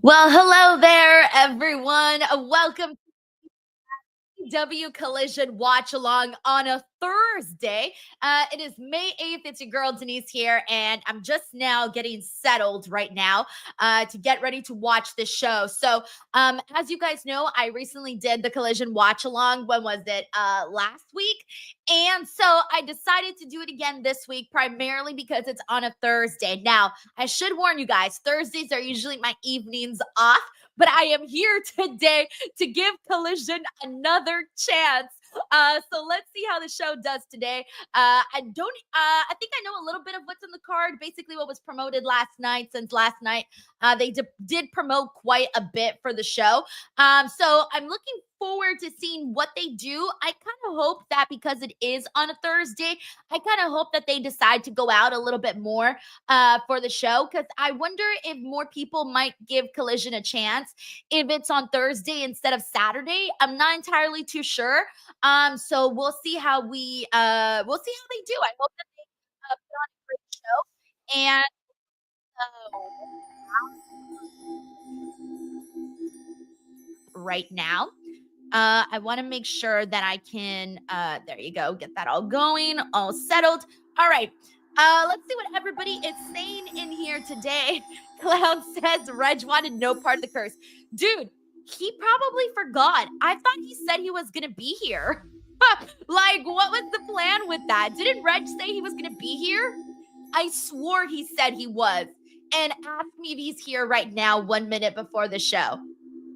Well, hello there, everyone. Welcome to AEW Collision Watch Along on a Thursday. It is May 8th. It's your girl Denise here, and I'm just now getting settled right now to get ready to watch this show. So, as you guys know, I recently did the Collision Watch Along. When was it? Last week. And so I decided to do it again this week, primarily because it's on a Thursday. Now, I should warn you guys, Thursdays are usually my evenings off, but I am here today to give Collision another chance. So let's see how the show does today. I think I know a little bit of what's in the card, basically what was promoted last night, since last night they did promote quite a bit for the show. So I'm looking forward to seeing what they do. I kind of hope that because it is on a Thursday, I kind of hope that they decide to go out a little bit more for the show, because I wonder if more people might give Collision a chance if it's on Thursday instead of Saturday. I'm not entirely too sure. So we'll see how they do. I hope that they put on a great show. And right now, I want to make sure that I can, there you go, get that all going, all settled. All right. Let's see what everybody is saying in here today. Cloud says Reg wanted no part of the curse. Dude, he probably forgot. I thought he said he was going to be here. Like, what was the plan with that? Didn't Reg say he was going to be here? I swore he said he was. And ask me if he's here right now, 1 minute before the show.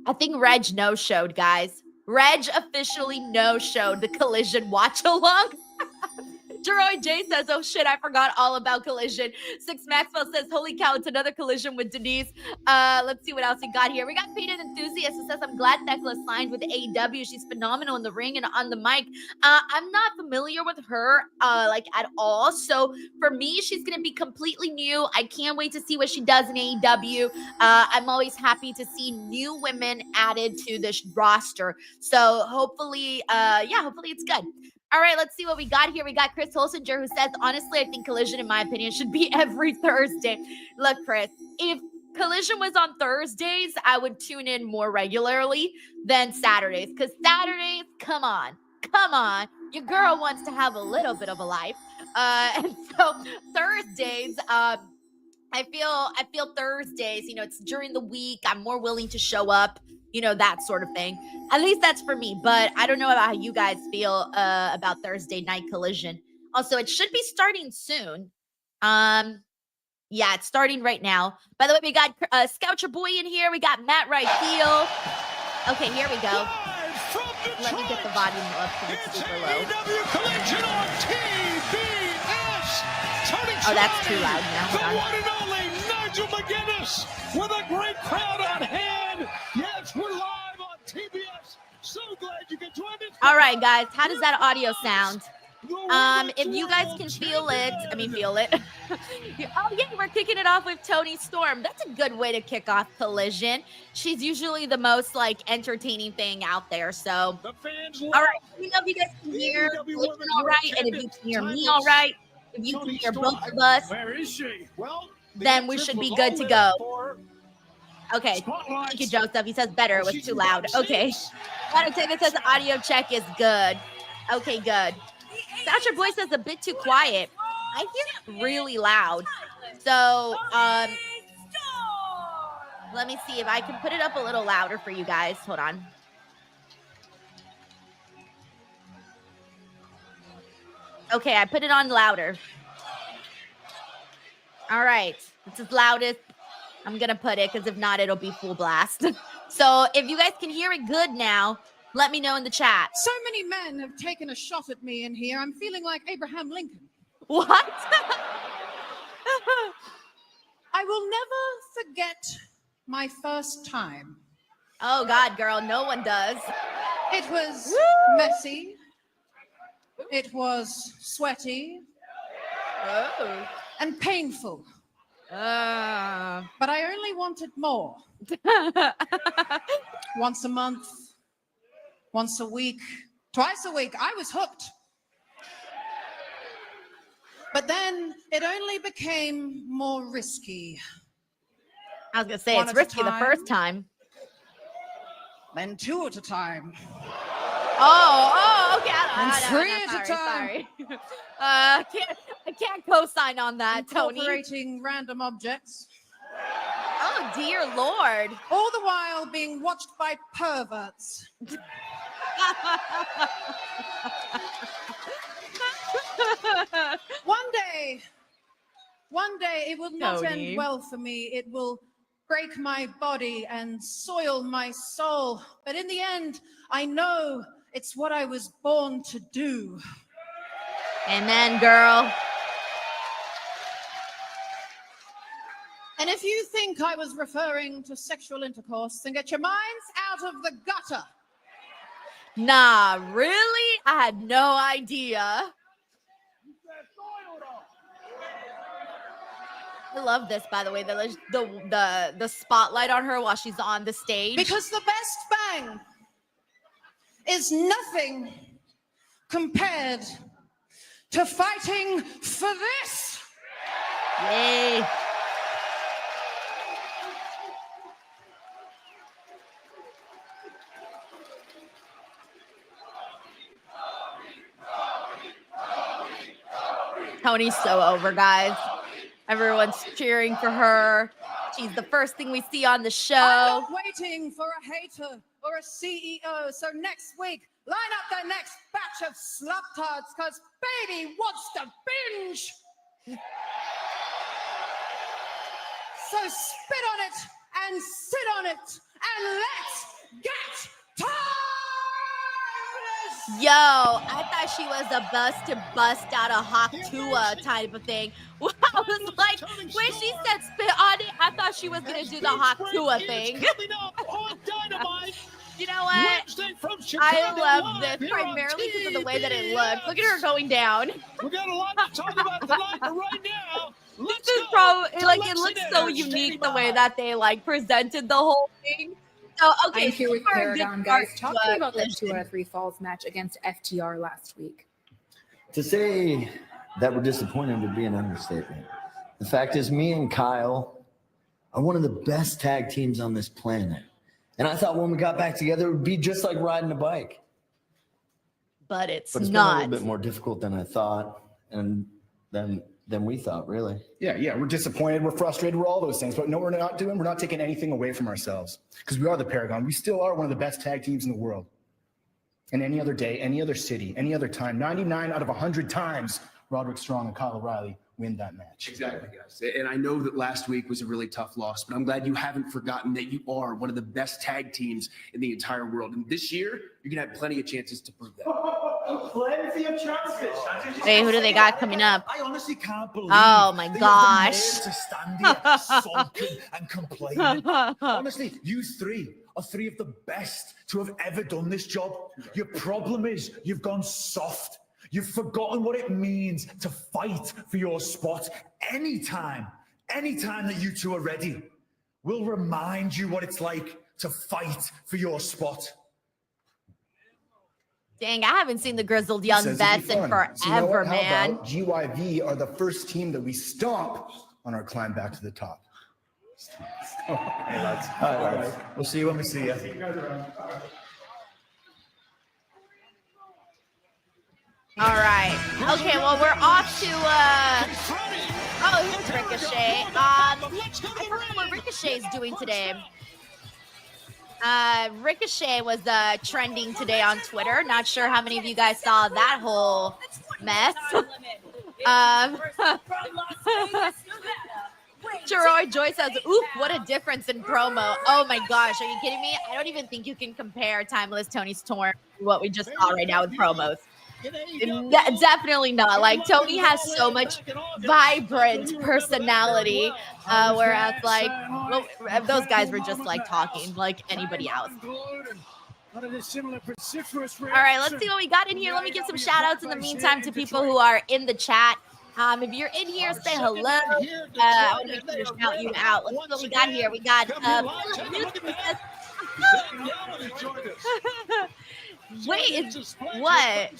I think Reg no-showed, guys. Reg officially no-showed the Collision watch-along. Jeroy J says, oh shit, I forgot all about Collision. Six Maxwell says, holy cow, it's another Collision with Denise. Let's see what else we got here. We got Painted Enthusiast who says, I'm glad Thecla signed with AEW. She's phenomenal in the ring and on the mic. I'm not familiar with her like at all. So for me, she's going to be completely new. I can't wait to see what she does in AEW. I'm always happy to see new women added to this roster. So hopefully it's good. All right, let's see what we got here. We got Chris Holsinger, who says, honestly, I think Collision, in my opinion, should be every Thursday. Look, Chris, if Collision was on Thursdays, I would tune in more regularly than Saturdays, because Saturdays, come on. Your girl wants to have a little bit of a life. And so Thursdays, I feel Thursdays, it's during the week. I'm more willing to show up, that sort of thing. At least that's for me. But I don't know about how you guys feel about Thursday night Collision. Also, it should be starting soon. Yeah, it's starting right now. By the way, we got Scoucher Boy in here. We got Matt Right heel. Okay, here we go. Let me get the volume up because it's super low. Collision on TBS. Oh, that's too loud now. The one and only Nigel McGuinness with a great crowd on hand. Yes, we're live on TBS. So glad you can join us. All right, guys. How does that audio sound? If you guys can feel it. Oh, yeah, we're kicking it off with Toni Storm. That's a good way to kick off Collision. She's usually the most, entertaining thing out there. So, all right. Let me know if you guys can hear Collision all right, and if you can hear me all right. If you can hear both of us, where is she? Well, then we should be good to go. Okay. Thank you, Joseph. He says better. It was too loud. Okay. David says the audio check is good. Okay, good. Thatcher Boy says a bit too quiet. I hear it really loud. So, let me see if I can put it up a little louder for you guys. Hold on. Okay, I put it on louder. All right. It's as loud as I'm going to put it, because if not, it'll be full blast. So if you guys can hear it good now, let me know in the chat. So many men have taken a shot at me in here. I'm feeling like Abraham Lincoln. What? I will never forget my first time. Oh, God, girl. No one does. It was messy. It was sweaty. Oh. And painful. But I only wanted more. Once a month, once a week, twice a week. I was hooked. But then it only became more risky. I was gonna say One it's at a risky the time. first time. Then 2 at a time. Oh, okay. And No, 3 at a time. Sorry. I can't co-sign on that, Toni. Incorporating random objects. Oh dear Lord. All the while being watched by perverts. One day it will not Toni. end well for me. It will break my body and soil my soul. But in the end, I know it's what I was born to do. Amen, girl. And if you think I was referring to sexual intercourse, then get your minds out of the gutter. Nah, really? I had no idea. I love this, by the way, the spotlight on her while she's on the stage. Because the best bang is nothing compared to fighting for this. Yay. Toni's so over, guys. Everyone's cheering for her. She's the first thing we see on the show. I'm not waiting for a hater or a CEO. So next week, line up the next batch of slop-tards, because baby wants to binge. So spit on it and sit on it and let's get timeless. Yo, I thought she was about to bust out a Hawk Tua type of thing. I was like, when she said spit on it, I thought she was going to do the Hawk Tua thing. You know what? I love this primarily because of the way that it looks. Look at her going down. We got a lot to talk about tonight, but right now, This is probably like it looks so unique the way that they like presented the whole thing. So okay, I'm here with for a good Paragon, start guys. to, Talk to me about that 2 out of 3 falls match against FTR last week. To say that we're disappointed would be an understatement. The fact is, me and Kyle are one of the best tag teams on this planet. And I thought when we got back together, it would be just like riding a bike. but it's But it's not. been a little bit more difficult than I thought, and than we thought, really. Yeah, we're disappointed, we're frustrated, we're all those things. But no, we're not taking anything away from ourselves, because we are the Paragon. We still are one of the best tag teams in the world. And any other day, any other city, any other time, 99 out of 100 times, Roderick Strong and Kyle O'Reilly win that match. Exactly, guys. And I know that last week was a really tough loss, but I'm glad you haven't forgotten that you are one of the best tag teams in the entire world. And this year, you're going to have plenty of chances to prove that. Plenty of chances. Hey, who do they got coming up? I honestly can't believe. Oh my that gosh. you're the man to stand here sulking and complaining. Honestly, you 3 are 3 of the best to have ever done this job. Your problem is you've gone soft. You've forgotten what it means to fight for your spot. Anytime that you 2 are ready, we'll remind you what it's like to fight for your spot. Dang, I haven't seen the grizzled young Says it'd be vets in fun. forever, So you know what? How man. about GYV are the first team that we stomp on our climb back to the top. All right. We'll see you when we see you. All right. Okay, well, we're off to, oh, here's Ricochet. I don't know what Ricochet's doing today. Ricochet was trending today on Twitter. Not sure how many of you guys saw that whole mess. Jeroy Joy says, "Oof, what a difference in promo." Oh my gosh, are you kidding me? I don't even think you can compare Timeless Toni Storm to what we just saw right now with promos. Definitely not. Like, Toni has so much vibrant personality, whereas like those guys were just like talking like anybody else. All right, let's see what we got in here. Let me give some shout outs in the meantime to people who are in the chat. If you're in here, say hello. I want to make sure to shout you out. Let's see what we got here. We got wait, it's what?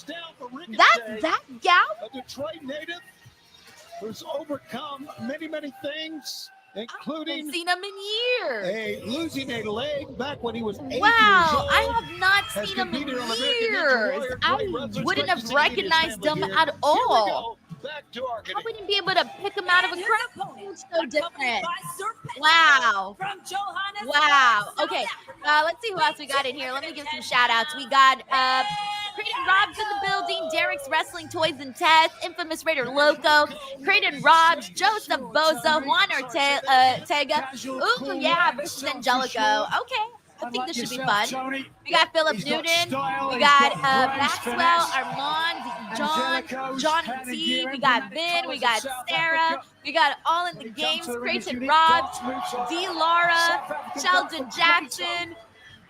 That's that gal? A Detroit native who's overcome many things including Haven't seen him in years. losing a leg back when he was 8 years Wow, old. I have not Has seen him in competed on American Ninja years. Warrior, I great wrestler. It's wouldn't great to have see him and his recognized family him here. at Here we all. go. Back to I Agony. wouldn't be able to pick him out of a And his crowd. opponent, It's so different. accompanied by Serpentico Wow. from Johannesburg, Wow. South Okay. Africa. Let's see who else we got in here. Let me give some shout outs. We got Creighton Robs in the building, Derek's Wrestling Toys and Test, Infamous Raider Loco, Creighton Robs, Joseph Boza, Juan Ortega. Ooh, yeah, versus Angelico. Okay. I think this should be fun. We got Philip Newton. We got Maxwell, Armand, John T. We got Vin. We got Sarah. We got All in the Games, Creighton Robs, D. Laura, Sheldon Jackson.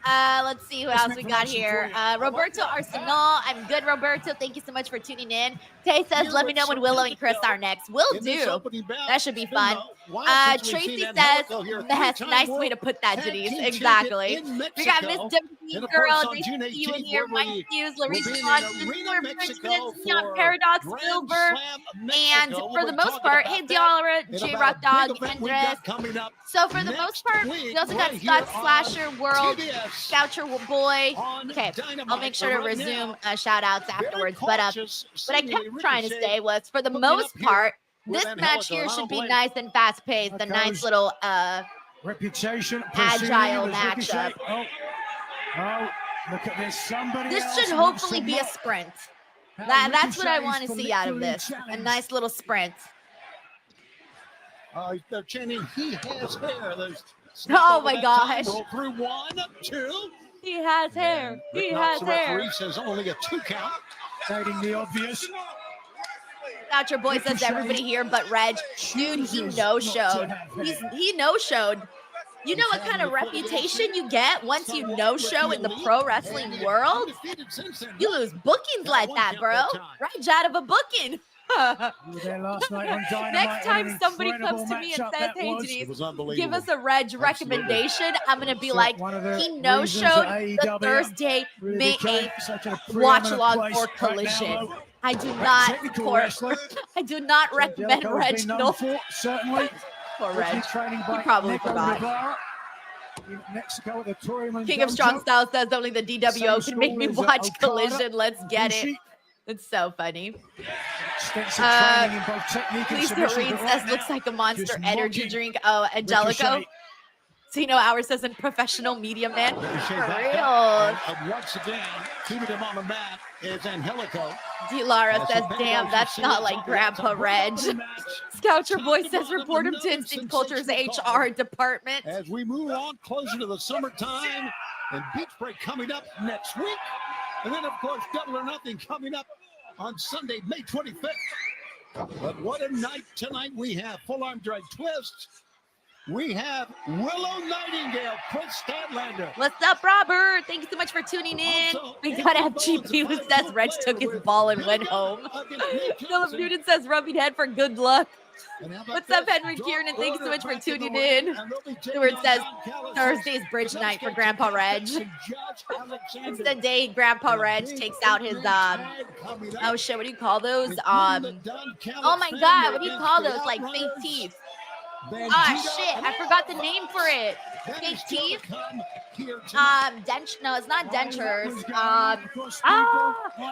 Let's see who else we got here. Roberto Arsenal. I'm good, Roberto. Thank you so much for tuning in. Tay says, let me know when Willow and Kris are next. Will do. That should be fun. Tracy says, nice way to put that, Denise. Exactly. We got Miss WB Girl. Nice to see you in here. Mike Hughes, Larissa Johnson, Neon Paradox, Silver. And for the most part, hey, Dialara, J-Rock Dog, Andres. So for the most part, we also got Scott Slasher World, Scoucher Boy. Okay, I'll make sure to resume shout outs afterwards. But what I kept trying to say was, for the most part, this match here should be nice and fast paced. A nice little Reputation, agile matchup. Oh, look at this. Somebody This else should wants hopefully some be a more. sprint. Now, That's what I Ricochet's want to from see the out of Italy this. A Challenge. nice little sprint. They're chanting, he has hair. There's Oh my gosh. Roll through 1, 2. He has hair. He has The hair. referee says only a 2 count. Stating the obvious. Oucher Boy says everybody here but Reg. Dude, he no-showed. He no-showed. You know what kind of reputation you get once you no-show in the pro wrestling world? You lose bookings like that, bro. Reg out of a booking. Next time somebody comes to me and says, hey, Denise, give us a Reg recommendation, I'm going to be like, he no-showed the Thursday, May 8th watch along for Collision. I do not recommend Reg no for Reg. He probably forgot. King of Strong Style says only the DWO can make me watch Collision. Let's get it. It's so funny. Lisa Reed says looks like a Monster Energy drink. Oh, Angelico. Zeno Hours says, a professional media man. For real. Once again, keeping him on the mat is Angelico. D. Lara says, damn, that's not like Grandpa Reg. Scoucher Boy says, report him to Instant Culture's HR department. As we move on closer to the summertime, and Beach Break coming up next week. And then, of course, Double or Nothing coming up on Sunday, May 25th. But what a night tonight we have. Full arm drag twist. We have Willow Nightingale, Kris Statlander. What's up, Robert? Thank you so much for tuning in. We got FGP who says Reg took his ball and went home. Philip Newton says rubbing head for good luck. What's up, Henry Kieran? And thank you so much for tuning in. Stewart says Thursday's bridge night for Grandpa Reg. It's the day Grandpa Reg takes out his oh shit, what do you call those? Oh my god, what do you call those? Like fake teeth. Ah shit, I forgot the name for it. Fake teeth. No, it's not dentures.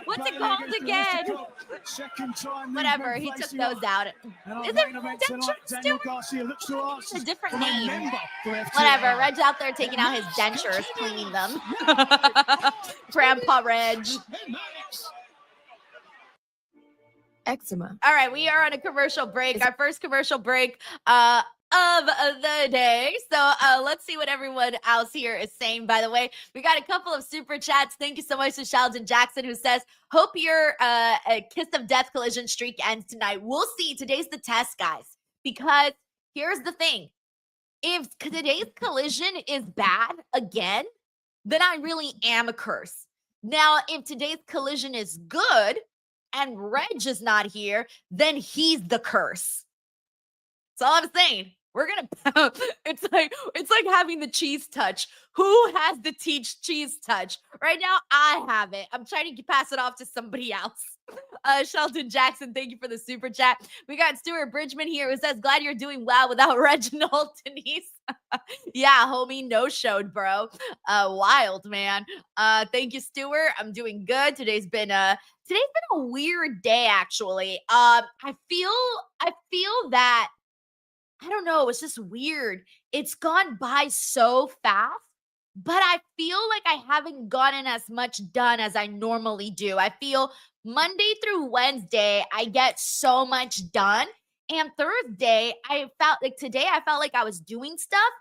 What's it called again? Whatever, he took those out. Is it dentures too? It's a different name. Whatever, Reg's out there taking out his dentures, cleaning them. Grandpa Reg. Eczema. All right, we are on a commercial break. Our first commercial break of the day. So let's see what everyone else here is saying. By the way, we got a couple of super chats. Thank you so much to Sheldon Jackson, who says, hope your Kiss of Death Collision streak ends tonight. We'll see. Today's the test, guys, because here's the thing. If today's Collision is bad again, then I really am a curse. Now, if today's Collision is good and Reg is not here, then he's the curse. That's all I'm saying. We're gonna. It's like having the cheese touch. Who has the cheese touch right now? I have it. I'm trying to pass it off to somebody else. Shelton Jackson, thank you for the super chat. We got Stuart Bridgman here who says, glad you're doing well without Reginald. Denise. Yeah, homie, no-showed, bro. Wild, man. Thank you, Stuart. I'm doing good. Today's been a weird day, actually. I feel that, I don't know, it's just weird. It's gone by so fast, but I feel like I haven't gotten as much done as I normally do. I feel Monday through Wednesday, I get so much done. And Thursday, I felt like I was doing stuff,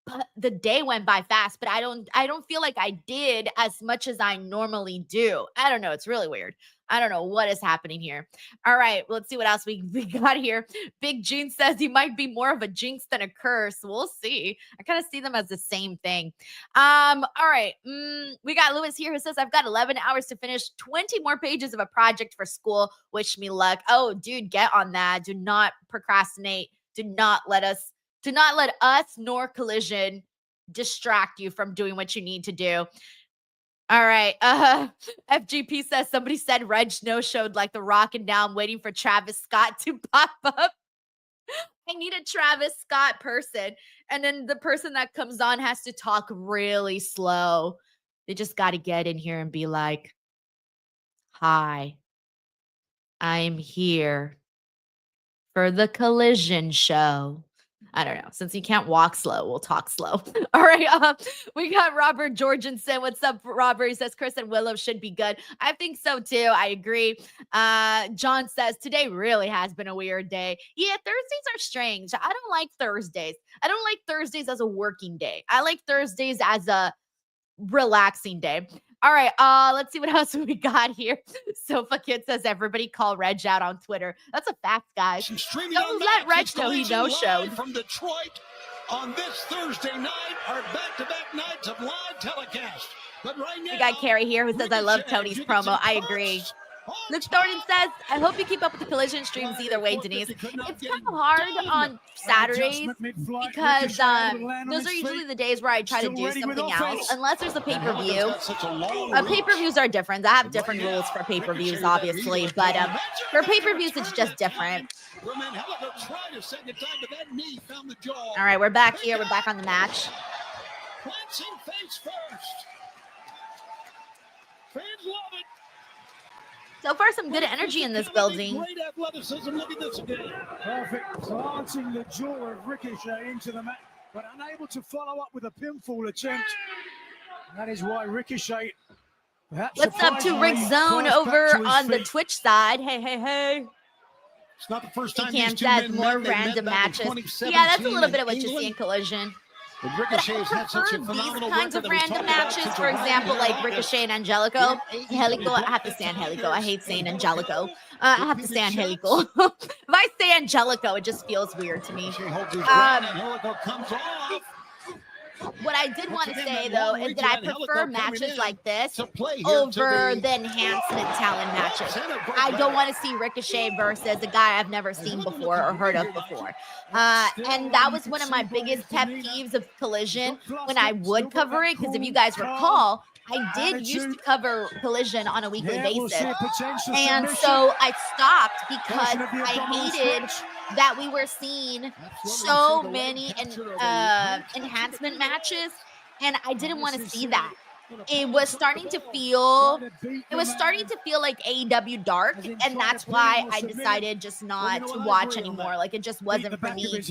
but the day went by fast, but I don't feel like I did as much as I normally do. I don't know. It's really weird. I don't know what is happening here. All right, let's see what else we got here. Big Gene says he might be more of a jinx than a curse. We'll see. I kind of see them as the same thing. All right. We got Lewis here who says, I've got 11 hours to finish 20 more pages of a project for school. Wish me luck. Oh, dude, get on that. Do not procrastinate. Do not let us nor Collision distract you from doing what you need to do. All right. FGP says somebody said Reg no-showed like The Rock, and now I'm waiting for Travis Scott to pop up. I need a Travis Scott person. And then the person that comes on has to talk really slow. They just got to get in here and be like, hi, I'm here for the Collision show. I don't know. Since you can't walk slow, we'll talk slow. All right. We got Robert Jorgensen. What's up, Robert? He says Kris and Willow should be good. I think so too. I agree. John says today really has been a weird day. Yeah, Thursdays are strange. I don't like Thursdays. I don't like Thursdays as a working day. I like Thursdays as a relaxing day. All right, let's see what else we got here. Sofa Kid says everybody call Reg out on Twitter. That's a fact, guys. Don't let Reg know he no-showed. From Detroit on this Thursday night, our back-to-back nights of live telecast. But right now, we got Carrie here who says, I love Tony's promo. I agree. Luke Thornton says, I hope you keep up with the Collision streams either way, Denise. It's kind of hard on Saturdays because those are usually the days where I try to do something else, unless there's a pay-per-view. Pay-per-views are different. I have different rules for pay-per-views, obviously, but for pay-per-views, it's just different. All right, we're back here. We're back on the match. Face first. Fans love it. So far, some good energy in this building. Great athleticism. Look at this again. Perfect planting the jaw of Ricochet into the mat, but unable to follow up with a pinfall attempt. And that is why Ricochet. What's up to Rick Zone over on the Twitch side? Hey. It's not the first time Cam says more random matches. Yeah, that's a little bit of what you see in Collision. Ricochet has had such a these phenomenal kinds of random matches, for example, like Ricochet and Angelico. Angelico, I have to say Angelico. I hate saying Angelico. I have to say Angelico. If I say Angelico, it just feels weird to me. Angelico comes off. What I did want to say, though, is that I prefer matches like this over the enhancement talent matches. I don't want to see Ricochet versus a guy I've never seen before or heard of before. And that was one of my biggest pet peeves of Collision when I would cover it, because if you guys recall, I did used to cover Collision on a weekly basis. And so I stopped because I hated that we were seeing so many enhancement matches, and I didn't want to see that. It was starting to feel like AEW Dark, and that's why I decided just not to watch anymore. Like, it just wasn't for me.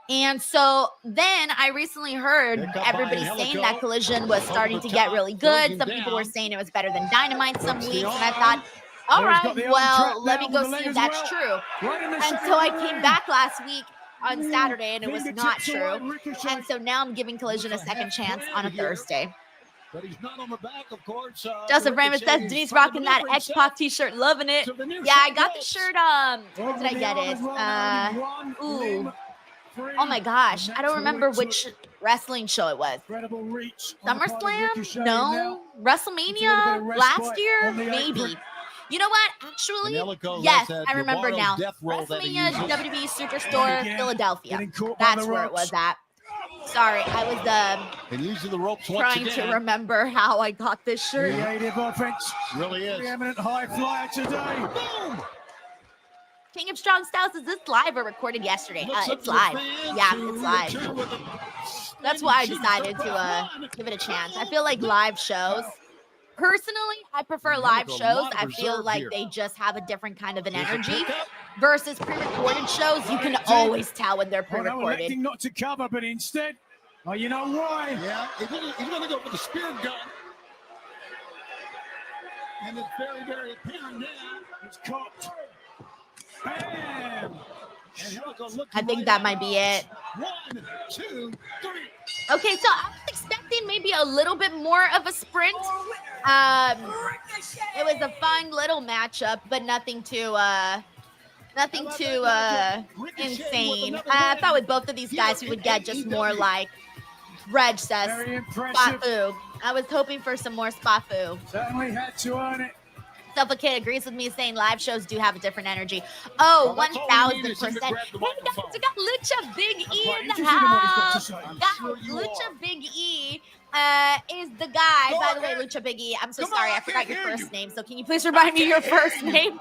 And so then I recently heard everybody saying that Collision was starting to get really good. Some people were saying it was better than Dynamite some weeks, and I thought, all right, well, let me go see if that's true. And so I came back last week on Saturday, and it was not true. And so now I'm giving Collision a second chance on a Thursday. But he's not on the back, of course. Joseph Raymond says Denise rocking that X-Pac t-shirt, loving it. Yeah, I got the shirt. Where did I get it? Ooh. Oh my gosh, I don't remember which wrestling show it was. SummerSlam? No. WrestleMania last year? Maybe. You know what? Actually, yes, I remember now. WrestleMania WWE Superstore, Philadelphia. That's where it was at. Sorry, I was And using the ropes once trying again. to remember how I got this shirt. Creative offense. Really is. Preeminent high flyer today. Boom! King of Strong Styles, is this live or recorded yesterday? Looks up It's to the live. fans Yeah, to it's live. return with a That's why I standing decided shooting to star. give it a chance. I feel like live shows. Personally, I prefer live There's a shows. lot of I feel reserve like here. they just have a different kind of an Here's a energy pickup. versus pre-recorded shows. You can always tell when they're Oh, no, pre-recorded. electing not to cover, but instead, oh, you know why? Yeah, he's gonna go for the spear gun. And it's very, very apparent now. It's cocked. Bam! Angelico looking I think right that at might be it. 1, 2, 3. Okay, so I was expecting maybe a little bit more of a sprint. It was a fun little matchup, but nothing too insane. I thought with both of these guys we would get just more like Reg says, Very impressive. Spafu. I was hoping for some more Spafu. Certainly had to earn it. Suffocate agrees with me saying live shows do have a different energy. Oh, Well, that's all we need is him 1000%. to Hey grab the guys, microphone. we got Lucha Big E quite in the interested in what he's got to house. say. I'm Guys, sure you Lucha are. Big E is the guy. Go By the way, ahead. Lucha Big E, I'm so Come sorry, on, I I forgot can't your hear first you. name. So can you please remind me your first name?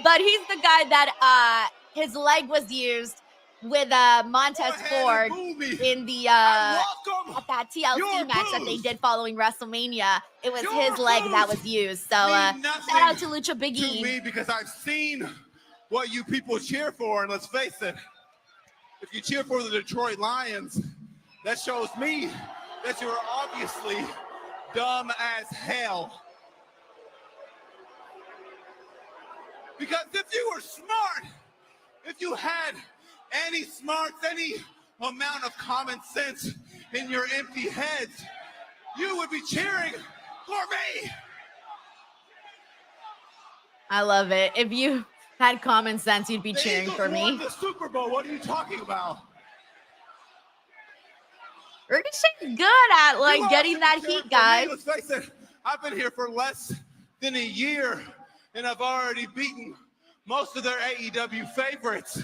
But he's the guy that his leg was used with Montez Go ahead Ford and boo me. in the I welcome at that TLC your match that they boos. did following WrestleMania. It was Your his leg that boos was used. So mean nothing shout out to Lucha Big to E. me because I've seen what you people cheer for, and let's face it, if you cheer for the Detroit Lions, that shows me that you are obviously dumb as hell. Because if you were smart, if you had any smarts, any amount of common sense in your empty heads, you would be cheering for me. I love it. If you had common sense, you'd be The cheering Eagles for me. won the Super Bowl. What are you talking about? Ricochet's good at like You getting are that cheering heat, for me. guys. Let's face it, I've been here for less than a year, and I've already beaten most of their AEW favorites.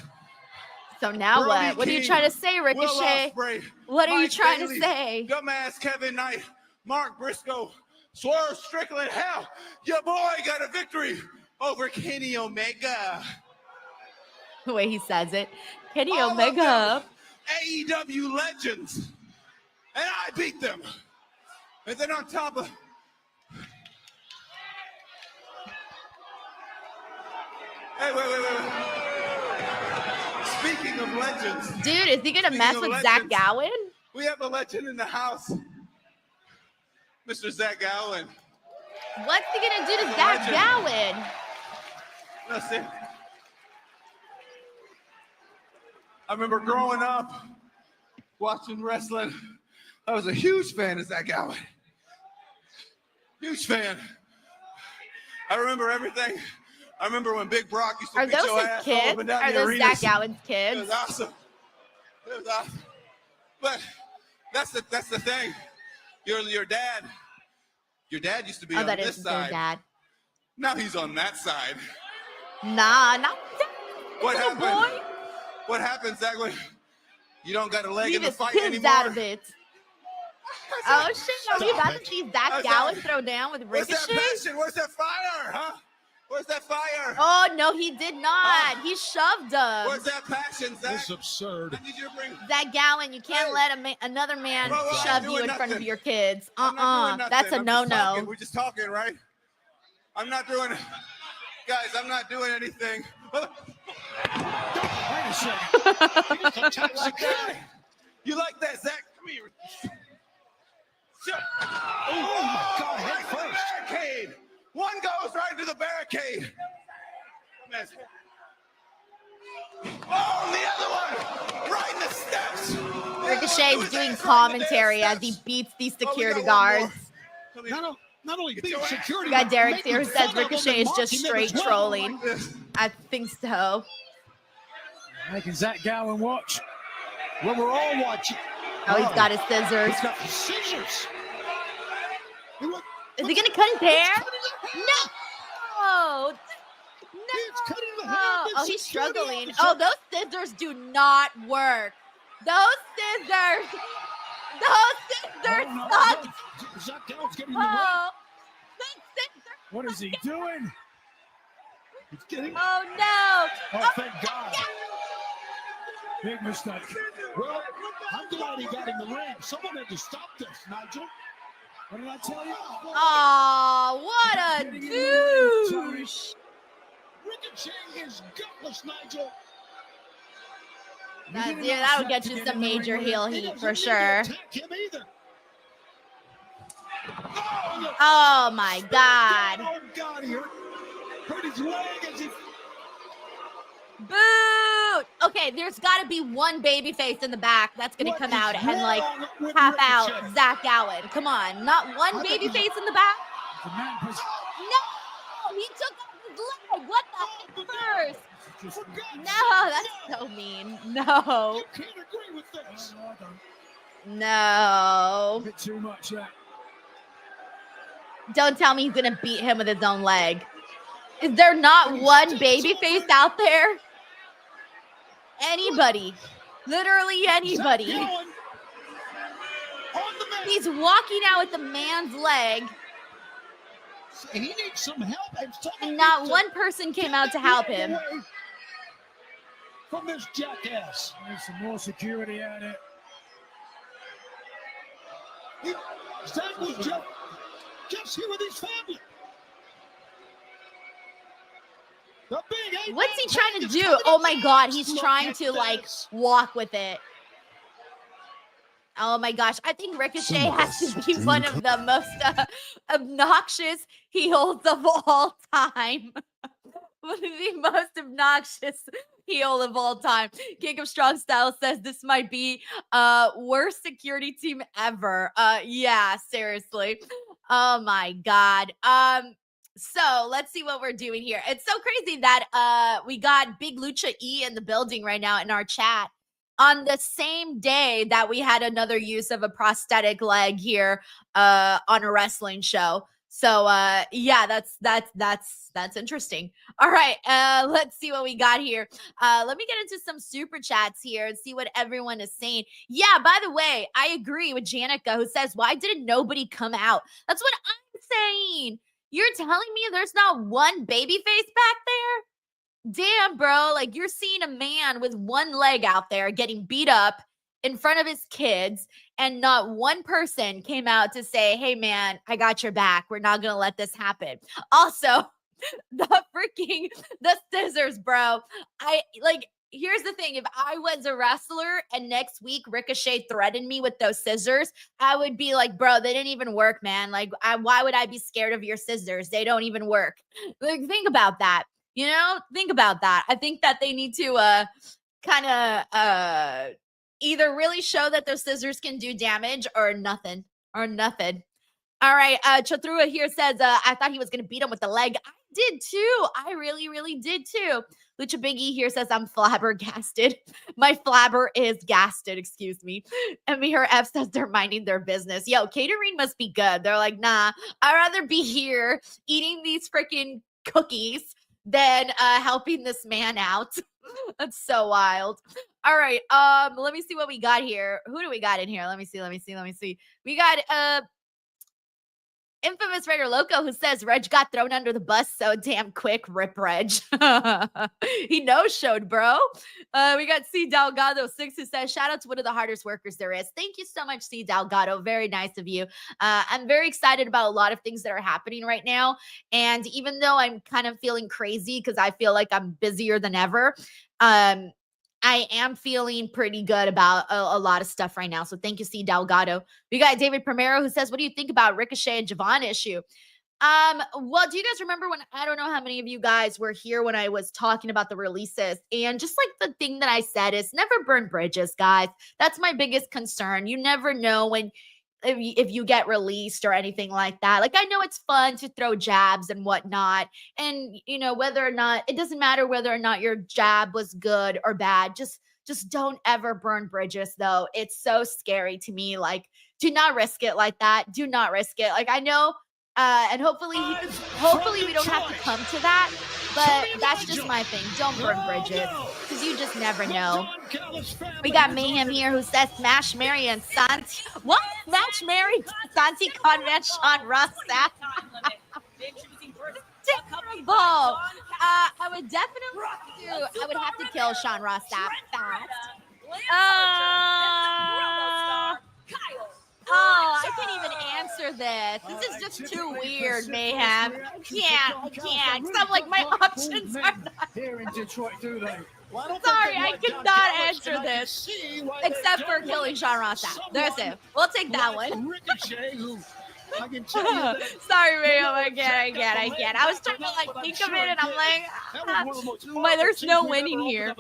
So now Brody what? What are you King, trying to say, Will Ricochet? Ospreay, What are you Mike trying Bailey, to say? Dumbass Kevin Knight, Mark Briscoe, Swerve Strickland. Hell, your boy got a victory over Kenny Omega. The way he says it. Kenny All of Omega. them AEW legends. And I beat them. And then on top of... Hey, wait. Speaking of legends, Dude, is he gonna Speaking mess of with Zack legends. Gowen? we have a legend in the house. Mr. Zack Gowen. What's he gonna do to He's a Zack legend. Gowen? Listen, I remember growing up watching wrestling. I was a huge fan of Zack Gowen. Huge fan. I remember everything. I remember when Big Brock used to Are beat those your his ass all kids? up and down Are the those arenas. Zack Gowen's It kids? was awesome. It was awesome. But that's the thing. Your dad used to be Oh, on that this is their side. dad. Now he's on that side. Nah, not What little happened? boy. What happened, Zach? You don't got a leg Leave in the his fight kids anymore. out of it. Oh shit, are we about to it. see Zack That's Gowen it. throw down with Where's that Ricochet? passion? Where's that fire, huh? Where's that fire? Oh no, he did not. He shoved him. Where's that passion, Zach? This is absurd. I need you to bring. Zack Gowen, you can't Hey. let another man Whoa, I'm shove not you doing in front of nothing. your kids. I'm not doing nothing. That's a I'm just talking. no-no. We're just talking, right? I'm not doing. Guys, I'm not doing anything. Wait a second. You like that, Zach? Come here. Shut. Oh my God, head Right to the first. barricade. One goes right into the barricade. Miss. Oh, and the other one right in the steps. The other one Ricochet threw is his doing ass right in the commentary damn as he steps. beats these Oh, we security got one more. guards. Come here. Not only beat your ass. security. We got but Derek making here who fun says of them Ricochet and is just mocking them straight as well. trolling. Like this. I think so. Making Zack Gowen watch. Well, we're all watching. Oh, he's got his scissors. He's got the scissors. Is he gonna cut his hair? No! He's cutting the hair No! of the Oh, he's security struggling. officer. Oh, those scissors do not work. Those scissors Those scissors suck. Zack Gowen's getting the ring. Oh, those scissors. What is he doing? He's getting. Oh no. Oh, thank God. Big mistake. Well, I'm glad he got in the ring. Someone had to stop this, Nigel. What did I tell you? Oh, what a douche. Ricochet is gutless, Nigel. That'll get you some major heel heat for sure. Attack him either. Oh my God. Oh God, he hurt his leg as he. Boot. Okay, there's got to be one baby face in the back that's going to come out and like half out Zack Gowen. Come on, not one baby face in the back. No, he took off his leg. What the heck first? No, that's so mean. No. You can't agree with this. No. A bit too much, yeah. Don't tell me he's going to beat him with his own leg. Is there not one baby face out there? Anybody. Literally anybody. He's walking out with the man's leg. He needs some help. And not one person came out to help him. From this jackass. There's some more security out there. Zack was just here with his family. What's he trying to do? Oh my God, he's trying to like walk with it. Oh my gosh, I think Ricochet has to be one of the most obnoxious heels of all time. One of the most obnoxious heel of all time. King of Strong Style says this might be worst security team ever. Yeah, seriously. Oh my God. So let's see what we're doing here. It's so crazy that we got Big Lucha E in the building right now in our chat on the same day that we had another use of a prosthetic leg here on a wrestling show. So yeah, that's interesting. All right, let's see what we got here. Let me get into some super chats here and see what everyone is saying. Yeah, by the way, I agree with Janica who says, why didn't nobody come out? That's what I'm saying. You're telling me there's not one baby face back there? Damn, bro. Like, you're seeing a man with one leg out there getting beat up in front of his kids, and not one person came out to say, hey, man, I got your back. We're not going to let this happen. Also, the scissors, bro. Here's the thing. If I was a wrestler and next week Ricochet threatened me with those scissors, I would be like, bro, they didn't even work, man. Like, why would I be scared of your scissors? They don't even work. Like, think about that. You know, think about that. I think that they need to kind of either really show that those scissors can do damage or nothing. All right. Chatrua here says, I thought he was going to beat him with the leg. I did too. I really, really did too. Lucha Biggie here says, I'm flabbergasted. My flabber is gasted, excuse me. And Mihir F says they're minding their business. Yo, catering must be good. They're like, nah, I'd rather be here eating these freaking cookies than helping this man out. That's so wild. All right. Let me see what we got here. Who do we got in here? Let me see. We got Infamous Raider Loco who says Reg got thrown under the bus so damn quick. Rip Reg. He no-showed, bro. We got C Delgado 6 who says shout out to one of the hardest workers there is. Thank you so much, C Delgado. Very nice of you. I'm very excited about a lot of things that are happening right now. And even though I'm kind of feeling crazy because I feel like I'm busier than ever, I am feeling pretty good about a lot of stuff right now. So thank you, C. Delgado. We got David Primero who says, what do you think about Ricochet and Javon issue? Well, do you guys remember when, I don't know how many of you guys were here when I was talking about the releases, and just like the thing that I said is never burn bridges, guys. That's my biggest concern. You never know when, if you get released or anything like that. Like, I know it's fun to throw jabs and whatnot. And, you know, whether or not, it doesn't matter whether or not your jab was good or bad. Just don't ever burn bridges, though. It's so scary to me. Like, do not risk it like that. Do not risk it. Like, I know, and hopefully we don't have to come to that. But that's just my thing. Don't burn bridges, because you just never know. We got Mayhem here who says Smash Mary and Santi. What? Smash Mary, Santi Convent, Sean Ross Sapp. Terrible. I would definitely I would have to kill Sean Ross Sapp fast. I can't even answer this. This is just too weird, Mayhem. I can't. Because I'm like, my options are not here in Detroit, do they? Sorry, I cannot answer this. Except for killing Sean Ross Sapp. There's it. We'll take that one. Ricochet, who I can tell you that Sorry, Mayhem. I can't. I was trying to like think of it, and I'm like, there's no winning here.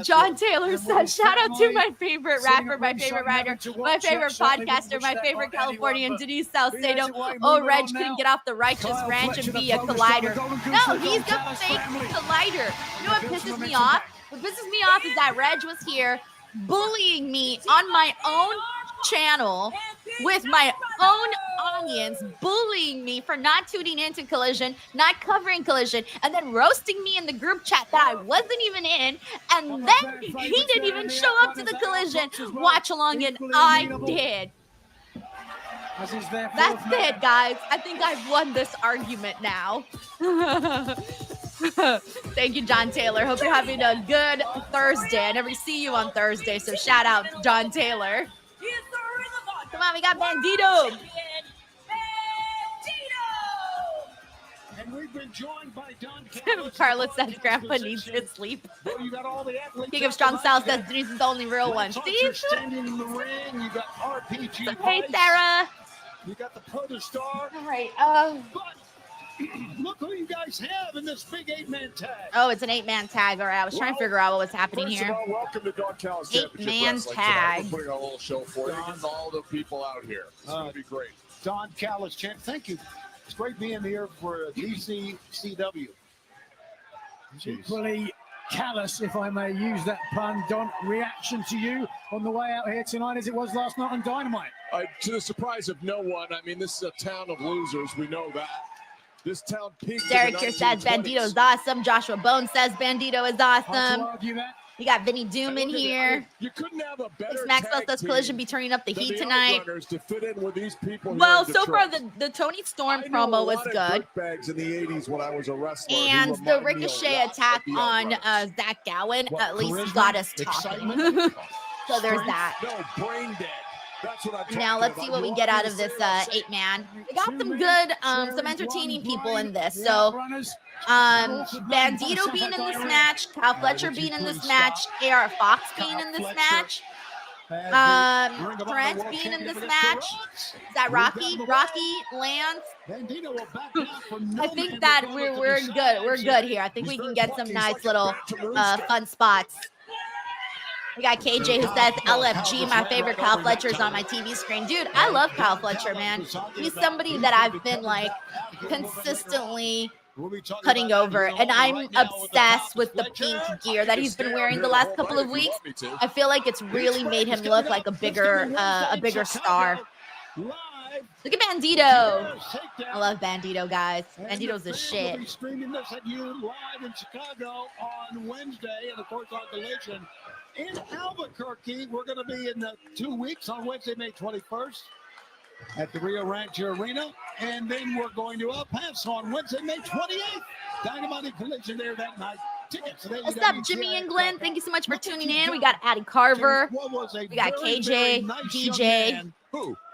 John Taylor says, shout out to my favorite rapper, my favorite writer, my favorite podcaster, my favorite Californian, Denise Salcedo. Oh, Reg couldn't get off the righteous ranch and be a collider. No, he's the fake collider. You know what pisses me off? What pisses me off is that Reg was here bullying me on my own channel with my own audience, bullying me for not tuning into Collision, not covering Collision, and then roasting me in the group chat that I wasn't even in, and then he didn't even show up to the Collision watch along, and I did. That's it, guys. I think I've won this argument now. Thank you, John Taylor. Hope you're having a good Thursday. I never see you on Thursday, so shout out John Taylor. Come on, we got Bandito. And we've been joined by Don Carlos says Grandpa needs to sleep. King of Strong Style says Denise is the only real one. Steve? Standing in the ring, you got RPG. Hey, Sarah. You got the Protostar. All right. But look who you guys have in this big 8-man tag. Oh, it's an 8-man tag. All right, I was trying to figure out what was happening here. Welcome to Don Callis 8-man tag. We're putting a little show for you. Getting all the people out here. It's going to be great. Don Callis, champ. Thank you. It's great being here for DCCW. Equally callous, if I may use that pun, Don. Reaction to you on the way out here tonight as it was last night on Dynamite? To the surprise of no one, I mean, this is a town of losers. We know that. This town peaked. Derek here says Bandito is awesome. Joshua Bone says Bandito is awesome. You got Vinny Doom in here. You couldn't have a better Maxwell says Collision be turning up the heat tonight. To fit in with these people well, so far the Toni Storm promo was good. Bags in the 80s when I was a wrestler. And the Ricochet attack on Zack Gowen at least got us talking. So there's that. No, brain dead. Now let's see what we get out of this 8-man. We got some good, some entertaining people in this. So, Bandito being in this match, Kyle Fletcher being in this match, AR Fox being in this match, Trent being in this match. Is that Rocky? Lance? I think that we're good. We're good here. I think we can get some nice little fun spots. We got KJ who says LFG, my favorite Kyle Fletcher is on my TV screen. Dude, I love Kyle Fletcher, man. He's somebody that I've been like consistently putting over, and I'm obsessed with the pink gear that he's been wearing the last couple of weeks. I feel like it's really made him look like a bigger star. Look at Bandito. I love Bandito, guys. Bandito's the shit. We'll be streaming this at you live in Chicago on Wednesday, and of course on Collision in Albuquerque. We're going to be in 2 weeks on Wednesday, May 21st at the Rio Rancho Arena. And then we're going to El Paso on Wednesday, May 28th. Dynamite and Collision there that night. What's up, Jimmy and Glenn? Thank you so much for tuning in. We got Addie Carver. We got KJ, DJ.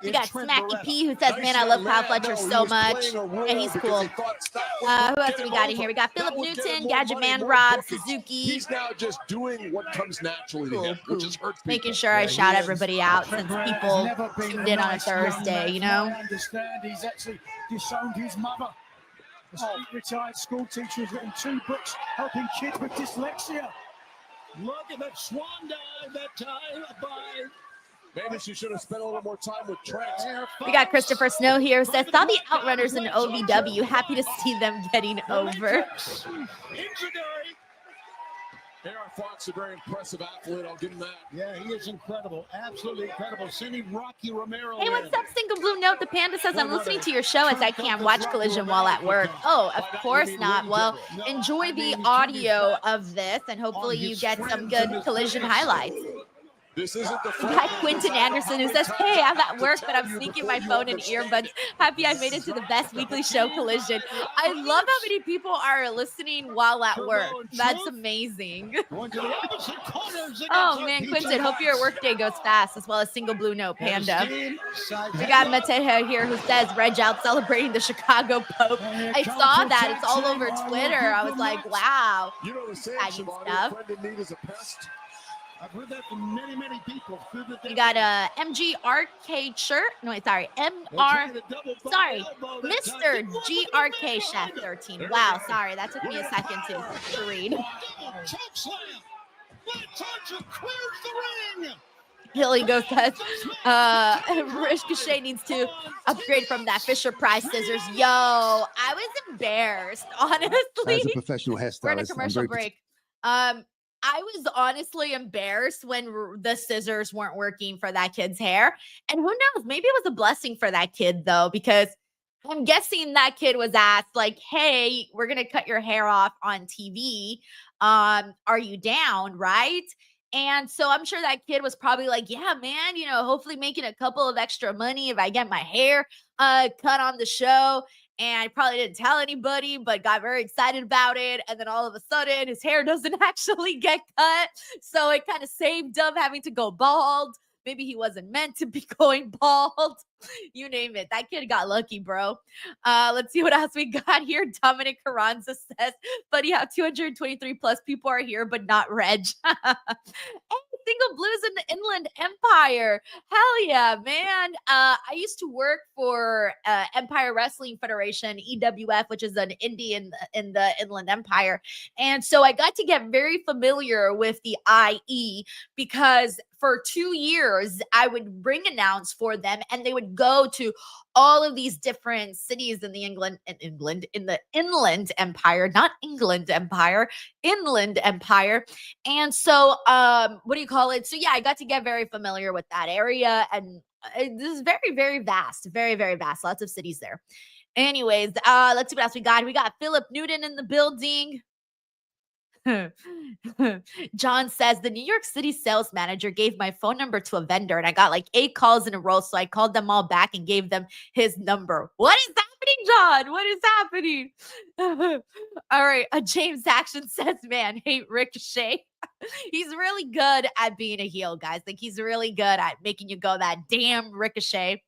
We got Smacky P who says, man, I love Kyle Fletcher so much. And he's cool. Who else do we got in here? We got Philip Newton, Gadget Man, Rob, Suzuki. He's now just doing what comes naturally to him, which is hurt people. Making sure I shout everybody out since people tuned in on a Thursday, you know? I understand he's actually disowned his mother. A retired school teacher who's written 2 books helping kids with dyslexia. Look at that swan dive that time by... Maybe she should have spent a little more time with Trent. We got Christopher Snow here who says, saw the Outrunners in OVW. Happy to see them getting over. AR Fox, a very impressive athlete. I'll give him that. Yeah, he is incredible. Absolutely incredible. Sending Rocky Romero. Hey, what's up, Single Blue Note? The Panda says, I'm listening to your show as I can't watch Collision while at work. Oh, of course not. Well, enjoy the audio of this, and hopefully you get some good Collision highlights. This isn't the We got Quentin Anderson who says, hey, I'm at work, but I'm sneaking my phone and earbuds. Happy I made it to the best weekly show, Collision. I love how many people are listening while at work. That's amazing. Oh, man, Quentin, hope your workday goes fast, as well as Single Blue Note Panda. We got Mateja here who says, Reg out celebrating the Chicago Pope. I saw that. It's all over Twitter. I was like, wow. You know the saying, stuff. friend in need is a pest. I've heard that from many, many people. We got a MGRK shirt. No, wait, sorry. Mr. GRK Chef 13. Wow, sorry. That took me a second to read. Heligo says, Ricochet needs to upgrade from that Fisher Price scissors. Yo, I was embarrassed, honestly. As a professional hairstylist, We're in a commercial break. I was honestly embarrassed when the scissors weren't working for that kid's hair. And who knows, maybe it was a blessing for that kid, though, because I'm guessing that kid was asked, like, hey, we're going to cut your hair off on TV. Are you down, right? And so I'm sure that kid was probably like, yeah, man, you know, hopefully making a couple of extra money if I get my hair cut on the show. And I probably didn't tell anybody, but got very excited about it. And then all of a sudden, his hair doesn't actually get cut. So it kind of saved him having to go bald. Maybe he wasn't meant to be going bald. You name it. That kid got lucky, bro. Let's see what else we got here. Dominic Carranza says, buddy, how 223 plus people are here, but not Reg. Single Blues in the Inland Empire. Hell yeah, man. I used to work for Empire Wrestling Federation, EWF, which is an indie in the Inland Empire. And so I got to get very familiar with the IE because for 2 years, I would ring announce for them, and they would go to all of these different cities in the Inland Empire, not England Empire, Inland Empire. And so, what do you call it? So yeah, I got to get very familiar with that area, and this is very, very vast, very, very vast. Lots of cities there. Anyways, let's see what else we got. We got Philip Newton in the building. John says the New York City sales manager gave my phone number to a vendor, and I got like 8 calls in a row. So I called them all back and gave them his number. What is happening, John? What is happening? All right. James Action says, man, hate Ricochet. He's really good at being a heel, guys. Like, he's really good at making you go, that damn Ricochet.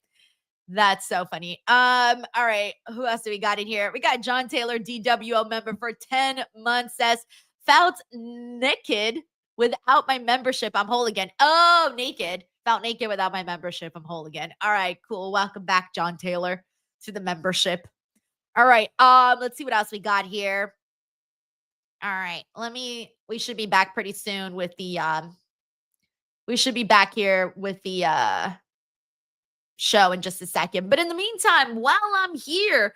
That's so funny. All right. Who else do we got in here? We got John Taylor, DWO member for 10 months, says, felt naked without my membership. I'm whole again. Oh, naked. Felt naked without my membership. I'm whole again. All right, cool. Welcome back, John Taylor, to the membership. All right. Let's see what else we got here. All right. We should be back pretty soon with the we should be back here with the show in just a second. But in the meantime, while I'm here,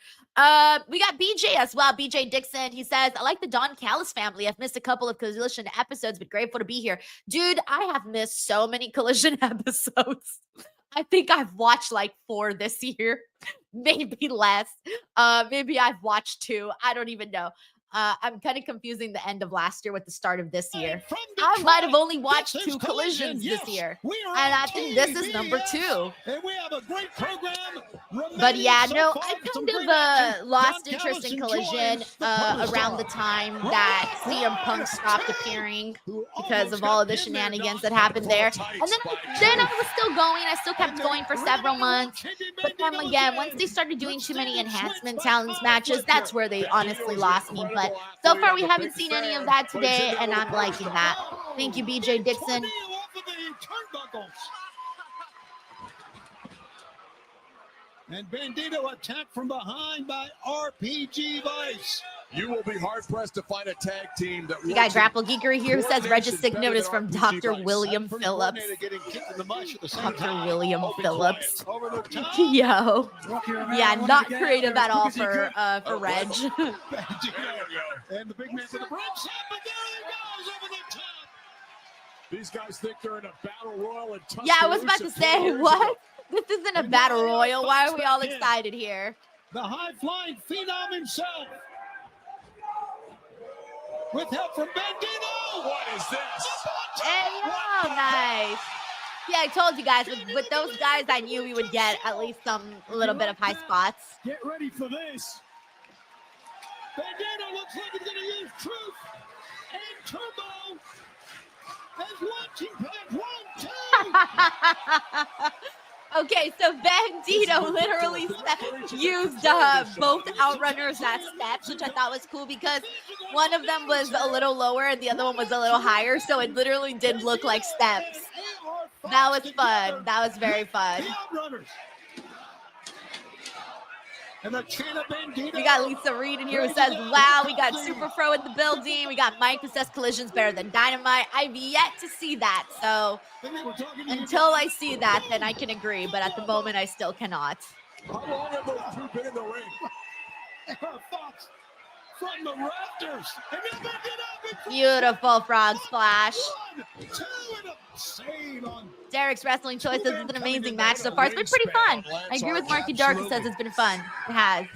we got BJ as well. BJ Dixon. He says, I like the Don Callis family. I've missed a couple of Collision episodes, but grateful to be here. Dude, I have missed so many Collision episodes. I think I've watched like 4 this year, maybe less. Maybe I've watched 2. I don't even know. I'm kind of confusing the end of last year with the start of this year. I might have only watched 2 collisions this year. And I think this is number 2. And we have a great program. But yeah, no, I kind of lost interest in Collision around the time that CM Punk stopped appearing because of all of the shenanigans that happened there. And then I was still going. I still kept going for several months. But then again, once they started doing too many enhancement talents matches, that's where they honestly lost me. But so far, we haven't seen any of that today, and I'm liking that. Thank you, BJ Dixon. And Bandito attacked from behind by RPG Vice. You will be hard-pressed to find a tag team that we got Grapple Geekery here who says Registic notice from Dr. William Phillips. Dr. William Phillips. Yo. Yeah, not creative at all for Reg. And the big man to the front side, but there he goes over the These guys think they're in a battle royal and Yeah, I was about to say, what? This isn't a battle royal. Why are we all excited here? The high-flying phenom himself. With help from Bandito. What is this? Hey, yo, nice. Yeah, I told you guys, with those guys, I knew we would get at least a little bit of high spots. Get ready for this. Bandito looks like he's going to use truth and turbo as watching play 1, 2. Okay, so Bandito literally used both outrunners as steps, which I thought was cool because one of them was a little lower and the other one was a little higher, so it literally did look like steps. That was fun. That was very fun. And the chain of Bandito. We got Lisa Reed in here who says, wow, we got Super Pro in the building. We got Mike who says Collision's better than Dynamite. I've yet to see that. So until I see that, then I can agree. But at the moment, I still cannot. How long have those two been in the ring? Fox from the rafters. And then they get up. Beautiful frog splash. 1, 2, and a save on. Derek's Wrestling Choice says it's an amazing match so far. It's been pretty fun. I agree with Marky Dark who says it's been fun. It has.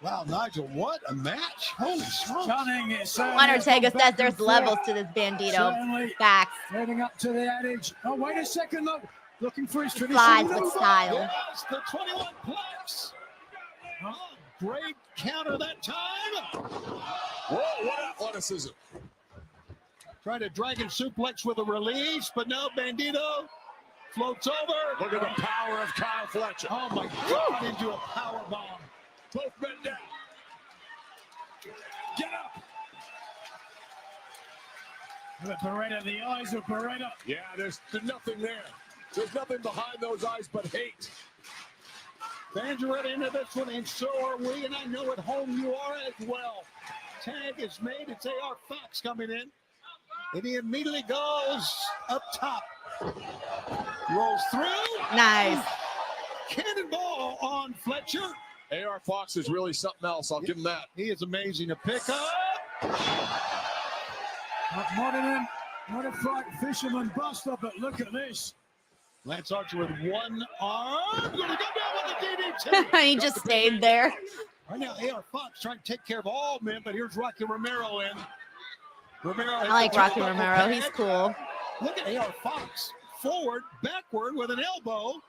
Wow, Nigel, what a match. Holy smokes. Stunning. Juan Ortega says there's levels to this Bandito. Facts. Heading up to the adage. Oh, wait a second, look. Looking for his tradition. Flies with style. Yes, the 21 plex. Oh, great counter that time. Whoa, what athleticism. Trying to dragon suplex with a release, but no, Bandito floats over. Look at the power of Kyle Fletcher. Oh my God, into a power bomb. Both men down. Get up. Look at Beretta, the eyes of Beretta. Yeah, there's nothing there. There's nothing behind those eyes but hate. Fans are right into this one, and so are we, and I know at home you are as well. Tag is made. It's AR Fox coming in. And he immediately goes up top. Rolls through. Nice. Cannonball on Fletcher. AR Fox is really something else. I'll give him that. He is amazing to pick up. Not modern, modified fisherman buster, but look at this. Lance Archer with one arm. Going to go down with the DDT. He just stayed there. Right now, AR Fox trying to take care of all men, but here's Rocky Romero in. I like Rocky Romero. He's cool. Look at AR Fox. Forward, backward with an elbow.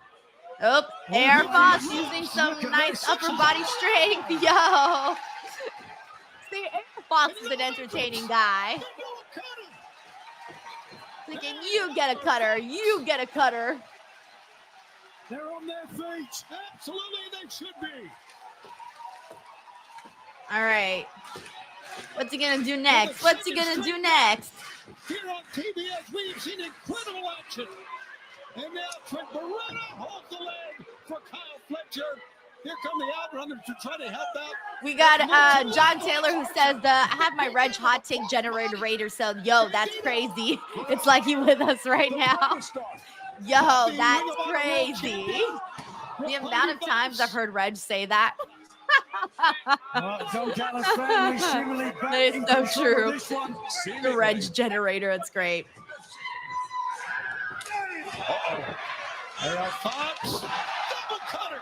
Oh, AR Fox using some nice upper body strength. Yo. See, AR Fox is an entertaining guy. Thinking, you get a cutter. You get a cutter. They're on their feet. Absolutely, they should be. All right. What's he going to do next? What's he going to do next? Here on TBS, we've seen incredible action. And now Trent Beretta holds the leg for Kyle Fletcher. Here come the Outrunners to try to help out. We got John Taylor who says, I have my Reg hot take generator Raider. So, yo, that's crazy. It's like he with us right now. Yo, that's crazy. The amount of times I've heard Reg say that. That is so true. The Reg generator, it's great. AR Fox, double cutter.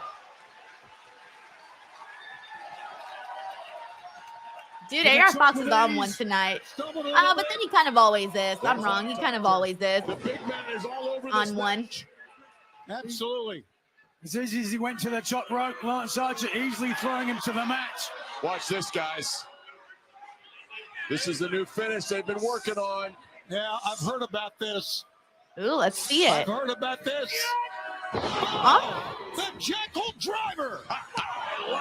Dude, AR Fox is on one tonight. But then he kind of always is. I'm wrong. He kind of always is on one. Absolutely. As easy as he went to the top rope, Lance Archer easily throwing him to the mat. Watch this, guys. This is the new finish they've been working on. Yeah, I've heard about this. Ooh, let's see it. I've heard about this. Huh? The Jackal Driver.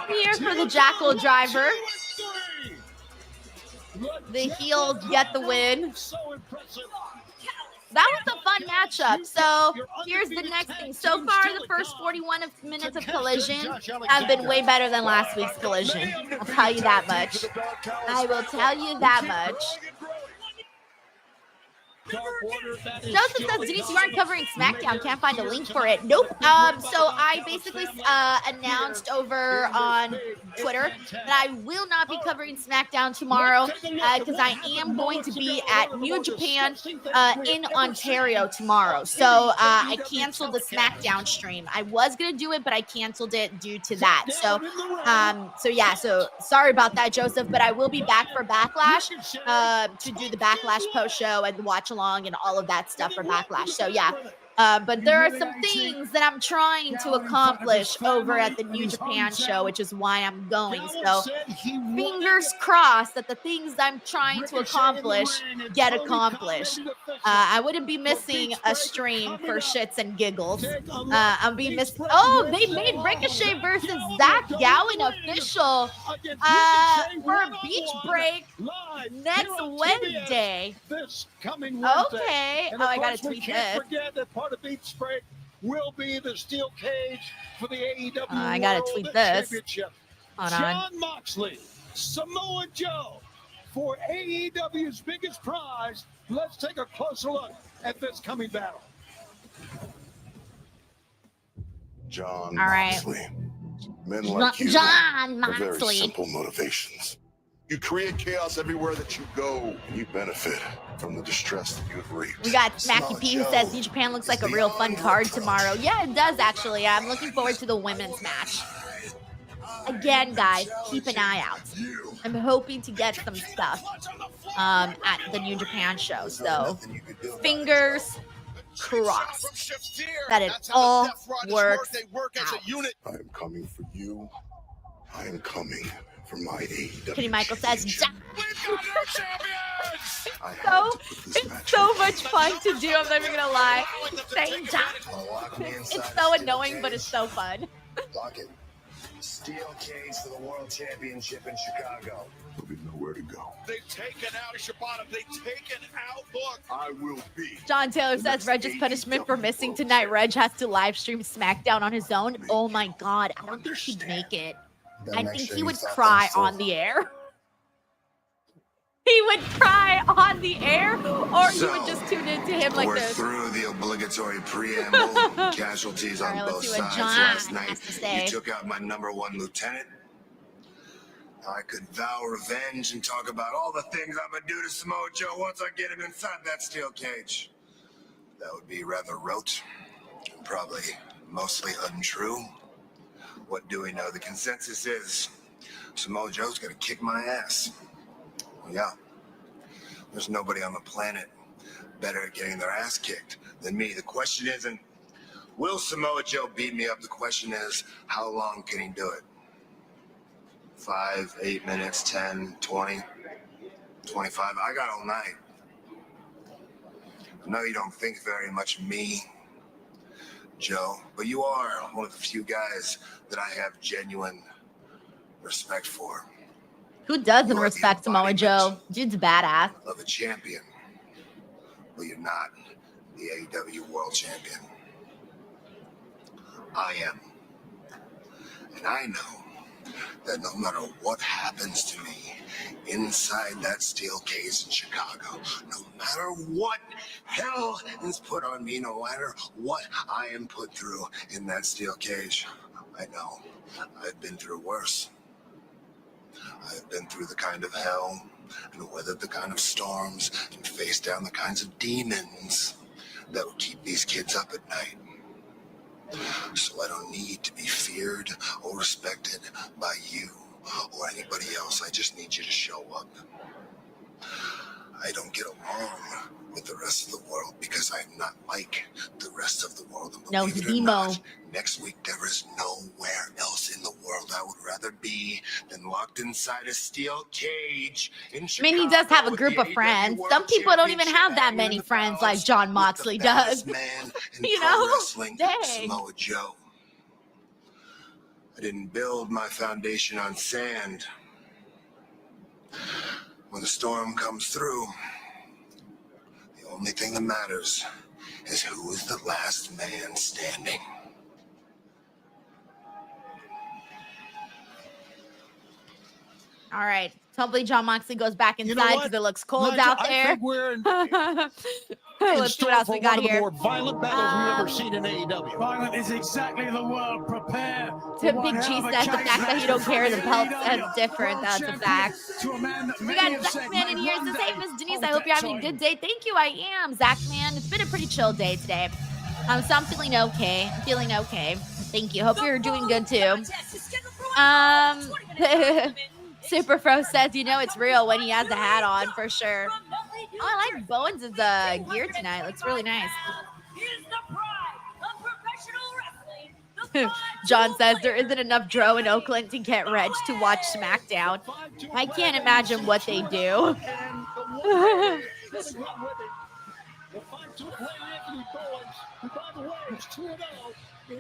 Here for the Jackal Driver. The heels get the win. So impressive. That was a fun matchup. So here's the next thing. So far, the first 41 minutes of Collision have been way better than last week's Collision. I'll tell you that much. I will tell you that much. Dark Order, that is Joseph still says, the Denise, you aren't covering SmackDown. Can't find a link for it. Nope. Nope. So I basically announced over on Twitter that I will not be covering SmackDown tomorrow because I am going to be at New Japan in Ontario tomorrow. So I canceled the SmackDown stream. I was going to do it, but I canceled it due to that. So so sorry about that, Joseph, but I will be back for Backlash to do the Backlash post show and the watch along and all of that stuff for Backlash. So yeah, but there are some things that I'm trying to accomplish over at the New Japan show, which is why I'm going. So fingers crossed that the things I'm trying to accomplish get accomplished. I wouldn't be missing a stream for shits and giggles. I'll be missing. Oh, they made Ricochet versus Zack Gowen official for a beach break next Wednesday. Okay. Oh, I gotta tweet this. Forget that part of Beach Break will be the steel cage for the AEW I gotta tweet this. Championship. Hold on. Jon Moxley, Samoa Joe for AEW's biggest prize. Let's take a closer look at this coming battle. Jon All right. Moxley. Men like you Jon have very Moxley. simple motivations. You create chaos everywhere that you go, and you benefit from the distress that you have reaped. We got Smacky Samoa P who Joe says New Japan looks like a real fun card tomorrow. Yeah, it does actually. I'm looking forward to the women's match. Again, guys, keep an eye out. I'm hoping to get some stuff at the New Japan show. So fingers crossed that it all works out. I am coming for you. I am coming for my AEW. Kenny Michael says, championship. it's so much fun to do. I'm not even gonna lie. Saying it's so annoying, but it's so fun. Lock it. Steel cage for the World Championship in Chicago. There'll be nowhere to go. They've taken out Shibata. They've taken out. Look, I will be. John Taylor says Reg's punishment for missing tonight. Reg has to live stream SmackDown on his own. Oh my God, I don't think he'd make it. I think he would cry on the air. He would cry on the air, or you would just tune into him like this. We're through the obligatory preamble. Casualties on both sides last night. You took out my #1 lieutenant. I could vow revenge and talk about all the things I'm gonna do to Samoa Joe once I get him inside that steel cage. That would be rather rote and probably mostly untrue. What do we know? The consensus is Samoa Joe's gonna kick my ass. Yeah. There's nobody on the planet better at getting their ass kicked than me. The question isn't, will Samoa Joe beat me up? The question is, how long can he do it? 5, 8 minutes, 10, 20, 25. I got all night. I know you don't think very much of me, Joe, but you are one of the few guys that I have genuine respect for. Who doesn't respect Samoa Joe? Dude's a badass. Of a champion, but you're not the AEW World Champion. I am. And I know that no matter what happens to me inside that steel cage in Chicago, no matter what hell is put on me, no matter what I am put through in that steel cage, I know I've been through worse. I've been through the kind of hell and weathered the kind of storms and faced down the kinds of demons that would keep these kids up at night. So I don't need to be feared or respected by you or anybody else. I just need you to show up. I don't get along with the rest of the world because I'm not like the rest of the world. And no, believe it or not, next week there is nowhere else in the world I would rather be than locked inside a steel cage in Chicago. I mean, he does have a group of friends. Some people don't even have that many friends like Jon Moxley does. You know? Dang. Samoa Joe. I didn't build my foundation on sand. When the storm comes through, the only thing that matters is who is the last man standing. All right. Hopefully John Moxley goes back You know inside what? because it looks cold Nigel, out I there. think we're in Let's see what store else for we got one of the here. more violent battles we've ever seen in AEW. Violent is exactly the word. Prepare. To Big G says the fact that he don't carry the belt is different. That's a fact. We got Zackman in here. Says, hey, Miss Denise, I hope you're having a good day. Thank you, I am. Zackman, it's been a pretty chill day today. So I'm feeling okay. I'm feeling okay. Thank you. Hope you're doing good too. Super Fro says, you know it's real when he has a hat on for sure. Oh, I like Bowens' gear tonight. Looks really nice. John says there isn't enough Dro in Oakland to get Reg to watch SmackDown. I can't imagine what they do.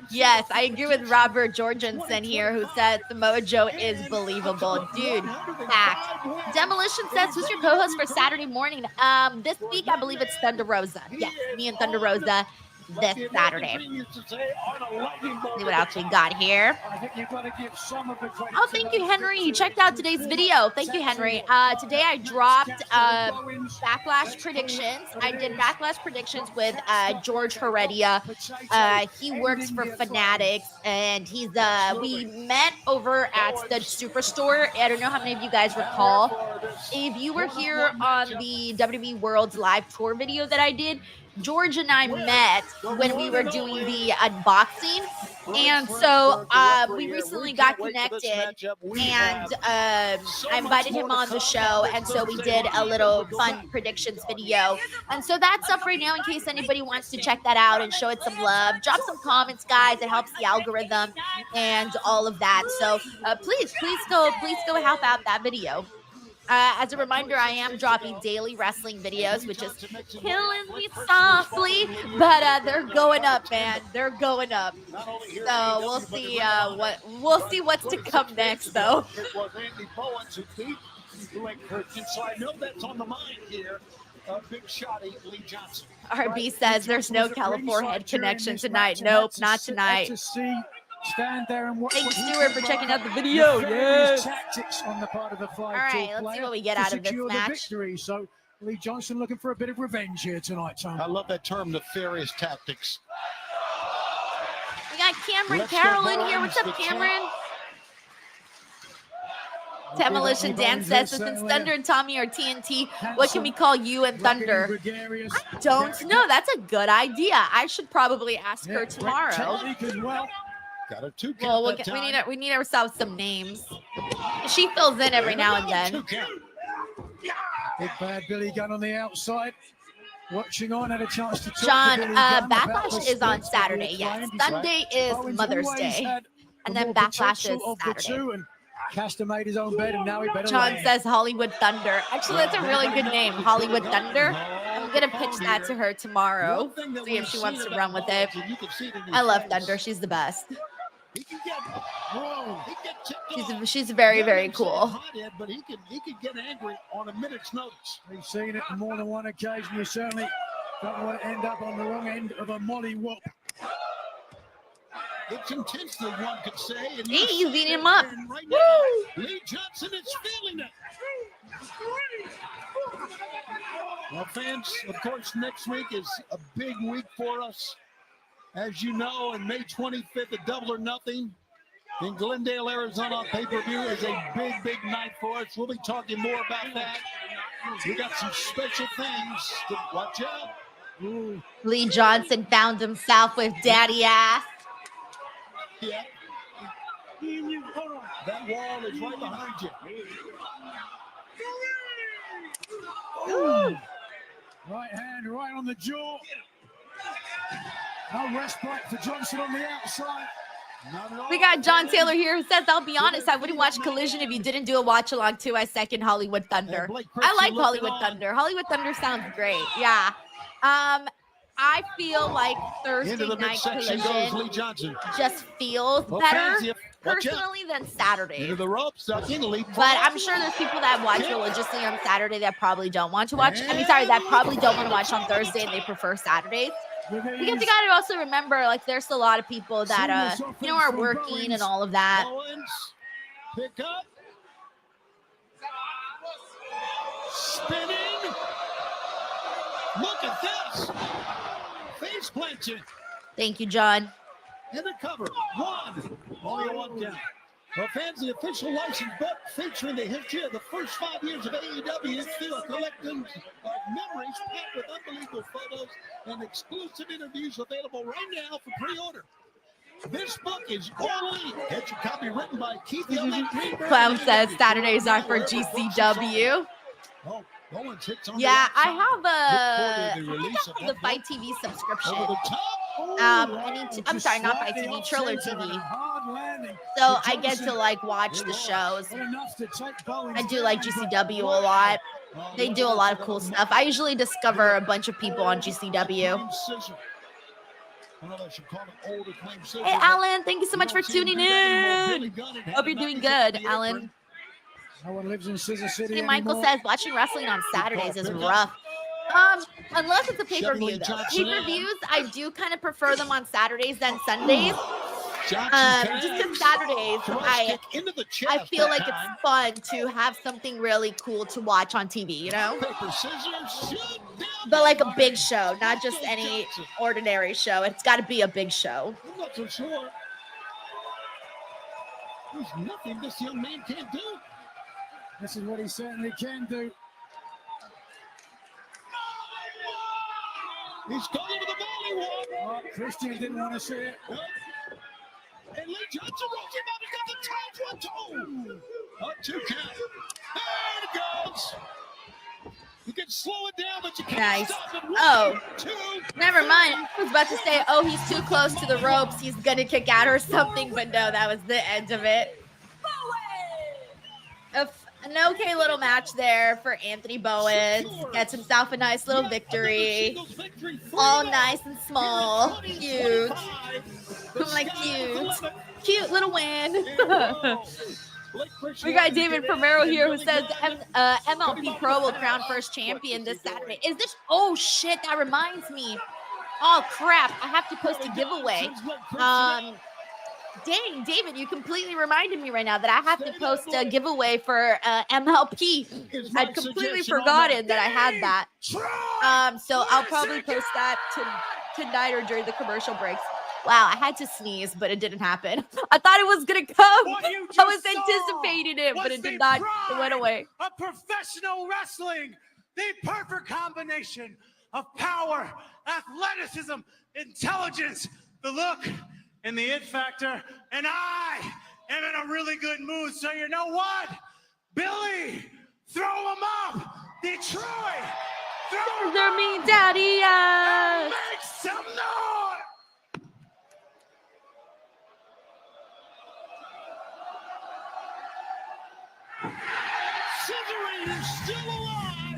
Yes, I agree with Robert Jorgensen here, who said Samoa Joe is believable. Dude, fact. Demolition says, who's your co-host for Saturday morning? This week, I believe it's Thunder Rosa. Yes, me and Thunder Rosa this Saturday. See what else we got here. Oh, thank you, Henry. You checked out today's video. Thank you, Henry. Today I dropped Backlash predictions. I did Backlash predictions with George Heredia. He works for Fanatics, and he's we met over at the Superstore. I don't know how many of you guys recall. If you were here on the WWE World's live tour video that I did, George and I met when we were doing the unboxing, and so we recently got connected, and I invited him on the show, and so we did a little fun predictions video, and so that's up right now in case anybody wants to check that out and show it some love. Drop some comments, guys. It helps the algorithm and all of that. So please go help out that video. As a reminder, I am dropping daily wrestling videos, which is killing me softly, but they're going up, man. They're going up. So we'll see what's to come next, though. It was Andy Bowens who beat Christian, so I know that's on the mind here. Big shotty Lee Johnson. RB says there's no California connection tonight. Nope, not tonight. Stand there and watch. Thanks, Stuart, for checking out the video. Yes. Tactics on the part of the All right, let's see what we get out of this match. Victory. So Lee Johnson looking for a bit of revenge here tonight, Tom. I love that term, nefarious tactics. We got Cameron Carroll in here. What's up, Cameron? Demolition Dan says, so since Thunder and Tommy are TNT, what can we call you and Thunder? I don't know. That's a good idea. I should probably ask her tomorrow. Got a two count. Well, we need ourselves some names. She fills in every now and then. Big bad Billy Gunn on the outside. Watching on, had a chance to talk John, to Billy Gunn Backlash is on Saturday. Yes, Sunday is Mother's Day, and then Backlash is Saturday. Castor made his own bed, and now he better. John says Hollywood Thunder. Actually, that's a really good name, Hollywood Thunder. I'm gonna pitch that to her tomorrow. See if she wants to run with it. I love Thunder. She's the best. She's very, very cool. But he can get angry on a minute's notice. We've seen it on more than one occasion. You certainly don't want to end up on the wrong end of a molly whoop. It's intensely, one could say. And hey, he's beating him up. Right now, Lee Johnson is feeling it. Well, fans, of course, next week is a big week for us. As you know, on May 25th, the Double or Nothing in Glendale, Arizona on pay-per-view is a big, big night for us. We'll be talking more about that. We got some special things to watch out. Ooh. Lee Johnson found himself with daddy ass. Yeah. That wall is right behind you. Ooh. Right hand right on the jaw. No respite for Johnson on the outside. We got John Taylor here who says, I'll be honest, I wouldn't watch Collision if you didn't do a watch along too. I second Hollywood Thunder. I like Hollywood Thunder. Hollywood Thunder sounds great. Yeah. I feel like Thursday Night Collision just feels better personally than Saturday. Into the ropes, but I'm sure there's people that watch religiously on Saturday that probably don't want to watch. That probably don't want to watch on Thursday and they prefer Saturdays. Because you got to also remember, like, there's a lot of people that, are working and all of that. Pick up. Spinning. Look at this. Face planted. Thank you, John. In the cover. One. Only one down. Well, fans, the official license book featuring the history of the first 5 years of AEW is still a collection of memories packed with unbelievable photos and exclusive interviews available right now for pre-order. This book is only, get your copy written by Keith Elliott Greenberg. Clown says Saturdays are for GCW. Oh, Bowens hits on Yeah, the I have outside. a Recorded the release of the that Fight book. TV subscription. Over the top. I'm sorry, not Fight TV, Triller TV. So I get to like watch the shows. I do like GCW a lot. They do a lot of cool stuff. I usually discover a bunch of people on GCW. Hey, Alan, thank you so much for tuning in. Hope you're doing good, Alan. No one lives in Scissor City Hey, Michael anymore. says watching wrestling on Saturdays is rough. Unless it's a pay-per-view, though. Pay-per-views, I do kind of prefer them on Saturdays than Sundays. Just because Saturdays, I feel like it's fun to have something really cool to watch on TV, you know? But like a big show, not just any ordinary show. It's got to be a big show. I'm not so sure. There's nothing this young man can't do. This is what he certainly can do. He's going to the volley wall. Oh, Christian didn't want to see it. And Lee Johnson rolls him out. He got the charge. 1, 2. A 2 count. There it goes. You can slow it down, but you can't Nice. stop it. 1, Oh, 2. never mind. I was about to say, oh, he's too close to the ropes. He's going to kick out or something. But no, that was the end of it. An okay little match there for Anthony Bowens. Gets himself a nice little victory. All nice and small. Cute. Like cute little win. We got David Primero here who says MLP Pro will crown first champion this Saturday. Is this? Oh shit! That reminds me. Oh crap! I have to post a giveaway. Dang, David, you completely reminded me right now that I have to post a giveaway for MLP. I'd completely forgotten that I had that. So I'll probably post that tonight or during the commercial breaks. Wow, I had to sneeze, but it didn't happen. I thought it was going to come. I was anticipating it, but it did not. It went away. Of professional wrestling, the perfect combination of power, athleticism, intelligence, the look, and the it factor. And I am in a really good mood. So you know what? Billy, throw him up. Detroit, throw him up. Me, Daddy. Make some noise.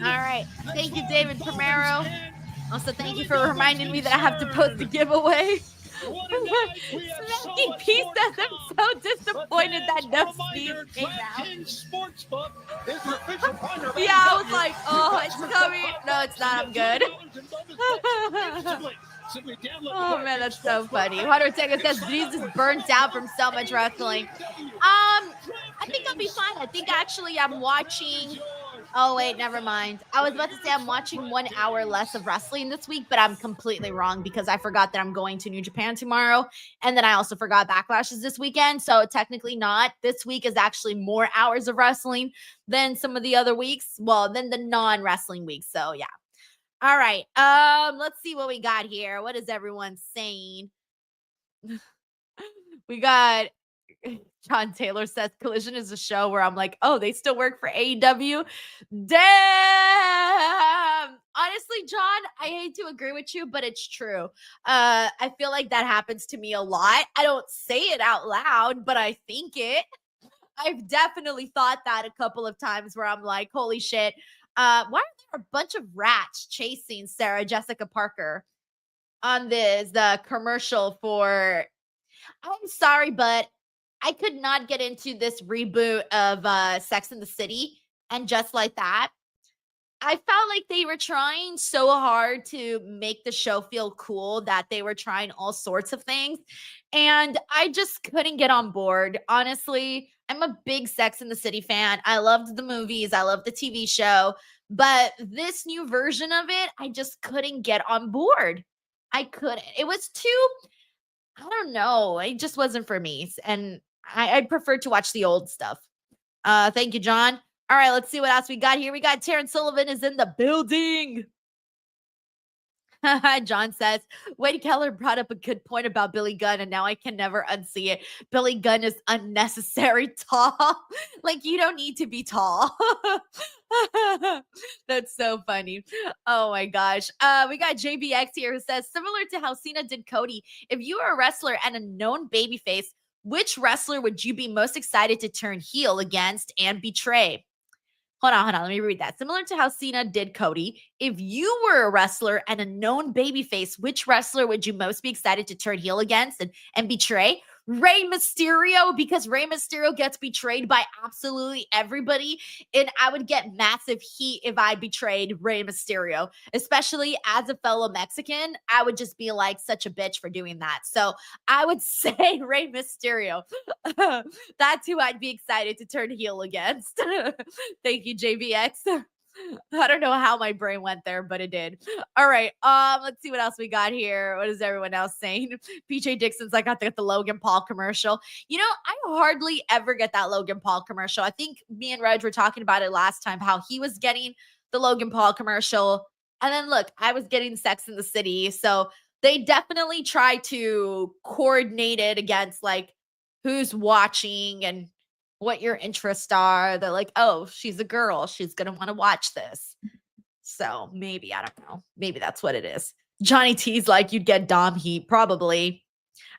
All right. Thank you, David Primero. Also, thank you for reminding me that I have to post a giveaway. Smacky P says I'm so disappointed that no sneeze came out. Yeah, I was like, oh, it's coming. No, it's not. I'm good. Oh, man, that's so funny. Hunter Tegan says Denise is burnt out from so much wrestling. I think I'll be fine. I think actually I'm watching... Oh, wait, never mind. I was about to say I'm watching 1 hour less of wrestling this week, but I'm completely wrong because I forgot that I'm going to New Japan tomorrow. And then I also forgot Backlash is this weekend. So technically not. This week is actually more hours of wrestling than some of the other weeks. Well, than the non-wrestling weeks. So, yeah. All right. Let's see what we got here. What is everyone saying? We got... John Taylor says Collision is a show where I'm like, oh, they still work for AEW? Damn! Honestly, John, I hate to agree with you, but it's true. I feel like that happens to me a lot. I don't say it out loud, but I think it. I've definitely thought that a couple of times where I'm like, holy shit. Why are there a bunch of rats chasing Sarah Jessica Parker on the commercial for... I'm sorry, but I could not get into this reboot of Sex and the City. And just like that, I felt like they were trying so hard to make the show feel cool that they were trying all sorts of things. And I just couldn't get on board. Honestly, I'm a big Sex and the City fan. I loved the movies. I loved the TV show. But this new version of it, I just couldn't get on board. I couldn't. It was too, I don't know. It just wasn't for me. And I'd prefer to watch the old stuff. Thank you, John. All right, let's see what else we got here. We got Terrence Sullivan is in the building. John says, Wade Keller brought up a good point about Billy Gunn, and now I can never unsee it. Billy Gunn is unnecessary tall. Like, you don't need to be tall. That's so funny. Oh my gosh. We got JBX here who says, similar to how Cena did Cody, if you were a wrestler and a known babyface, which wrestler would you be most excited to turn heel against and betray? Hold on. Let me read that. Similar to how Cena did Cody, if you were a wrestler and a known babyface, which wrestler would you most be excited to turn heel against and betray? Rey Mysterio, because Rey Mysterio gets betrayed by absolutely everybody. And I would get massive heat if I betrayed Rey Mysterio, especially as a fellow Mexican. I would just be like such a bitch for doing that. So I would say Rey Mysterio. That's who I'd be excited to turn heel against. Thank you, JVX. I don't know how my brain went there, but it did. All right. Let's see what else we got here. What is everyone else saying? PJ Dixon's like, I got the Logan Paul commercial. You know, I hardly ever get that Logan Paul commercial. I think me and Reg were talking about it last time, how he was getting the Logan Paul commercial. And then look, I was getting Sex in the City. So they definitely try to coordinate it against like who's watching and what your interests are. They're like, oh, she's a girl. She's going to want to watch this. So maybe, I don't know. Maybe that's what it is. Johnny T's like, you'd get Dom heat. Probably.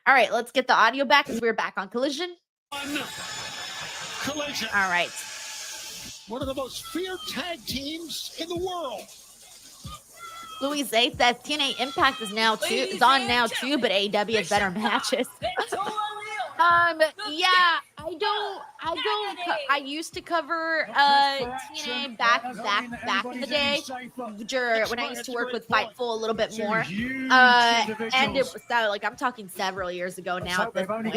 All right, let's get the audio back because we're back on Collision. Collision. All right. One of the most feared tag teams in the world. Louise A says TNA Impact is now too. It's on now too, but AEW has better matches. Yeah, I used to cover TNA back in the day when I used to work with Fightful a little bit more. And it was like I'm talking several years ago now at this point.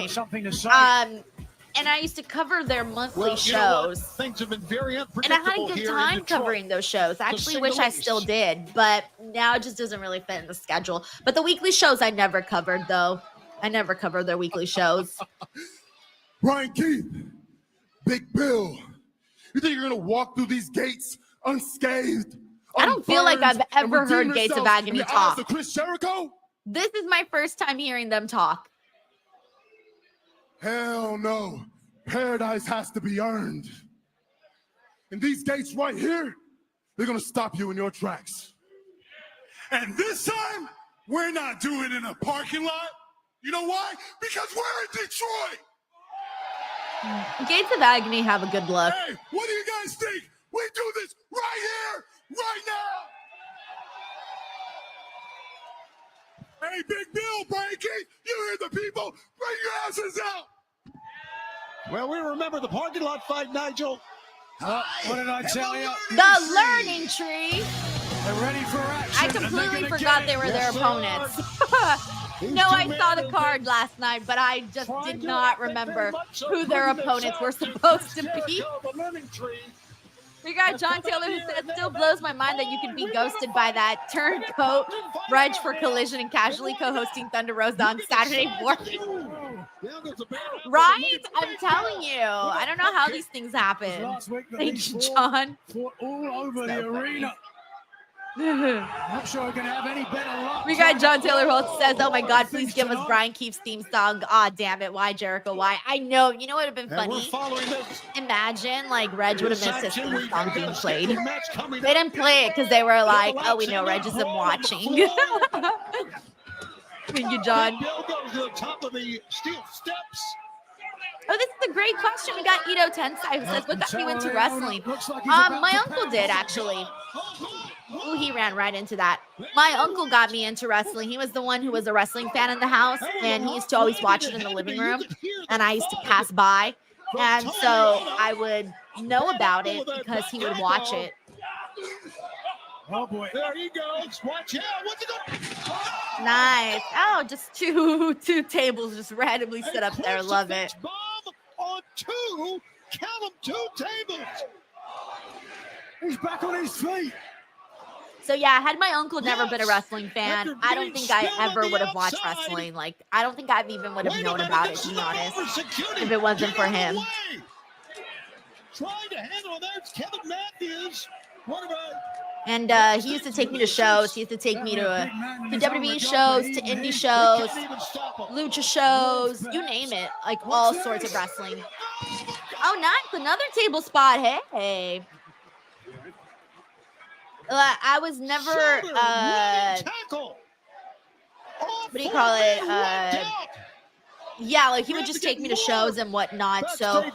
And I used to cover their monthly shows. Things have been very and I had a good time covering those shows. I actually wish I still did, but now it just doesn't really fit in the schedule. But the weekly shows I never covered, though. I never covered their weekly shows. Brian Keith, Big Bill, you think you're going to walk through these gates unscathed? I don't feel like I've ever heard Gates of Agony talk. Chris Jericho? This is my first time hearing them talk. Hell no. Paradise has to be earned. And these gates right here, they're going to stop you in your tracks. And this time, we're not doing it in a parking lot. You know why? Because we're in Detroit. Gates of Agony have a good look. Hey, what do you guys think? We do this right here, right now. Hey, Big Bill, Brian Keith, you hear the people. Bring your asses out. Well, we remember the parking lot fight, Nigel. What did I tell you? The learning tree. They're ready for action. I completely forgot they were their opponents. No, I saw the card last night, but I just did not remember who their opponents were supposed to be. We got John Taylor who said, it still blows my mind that you could be ghosted by that turncoat Reg for Collision and casually co-hosting Thunder Rosa on Saturday morning. Right? I'm telling you. I don't know how these things happen. Thank you, John. All over the arena. Not sure I can have any better luck. We got John Taylor who says, oh my God, please give us Brian Keefe's theme song. Ah, damn it. Why, Jericho? Why? I know. You know what would have been funny? Imagine, like, Reg would have missed his theme song being played. They didn't play it because they were like, oh, we know Reg isn't watching. Thank you, John. Oh, this is a great question. We got Ito Tensai who says, what got you into wrestling? My uncle did, actually. Ooh, he ran right into that. My uncle got me into wrestling. He was the one who was a wrestling fan in the house, and he used to always watch it in the living room, and I used to pass by, and so I would know about it because he would watch it. Oh, boy. There he goes. Watch out. What's it going? Nice. Oh, just two tables just randomly set up there. Love it. Bomb on two. Count them, 2 tables. He's back on his feet. So yeah, had my uncle never been a wrestling fan, I don't think I ever would have watched wrestling. Like, I don't think I even would have known about it, to be honest, if it wasn't for him. Trying to handle that, Kevin Matthews. And he used to take me to shows. He used to take me to WWE shows, to indie shows, lucha shows, you name it, like all sorts of wrestling. Oh, nice, another table spot. Hey. I was never, what do you call it? Yeah, like he would just take me to shows and whatnot. So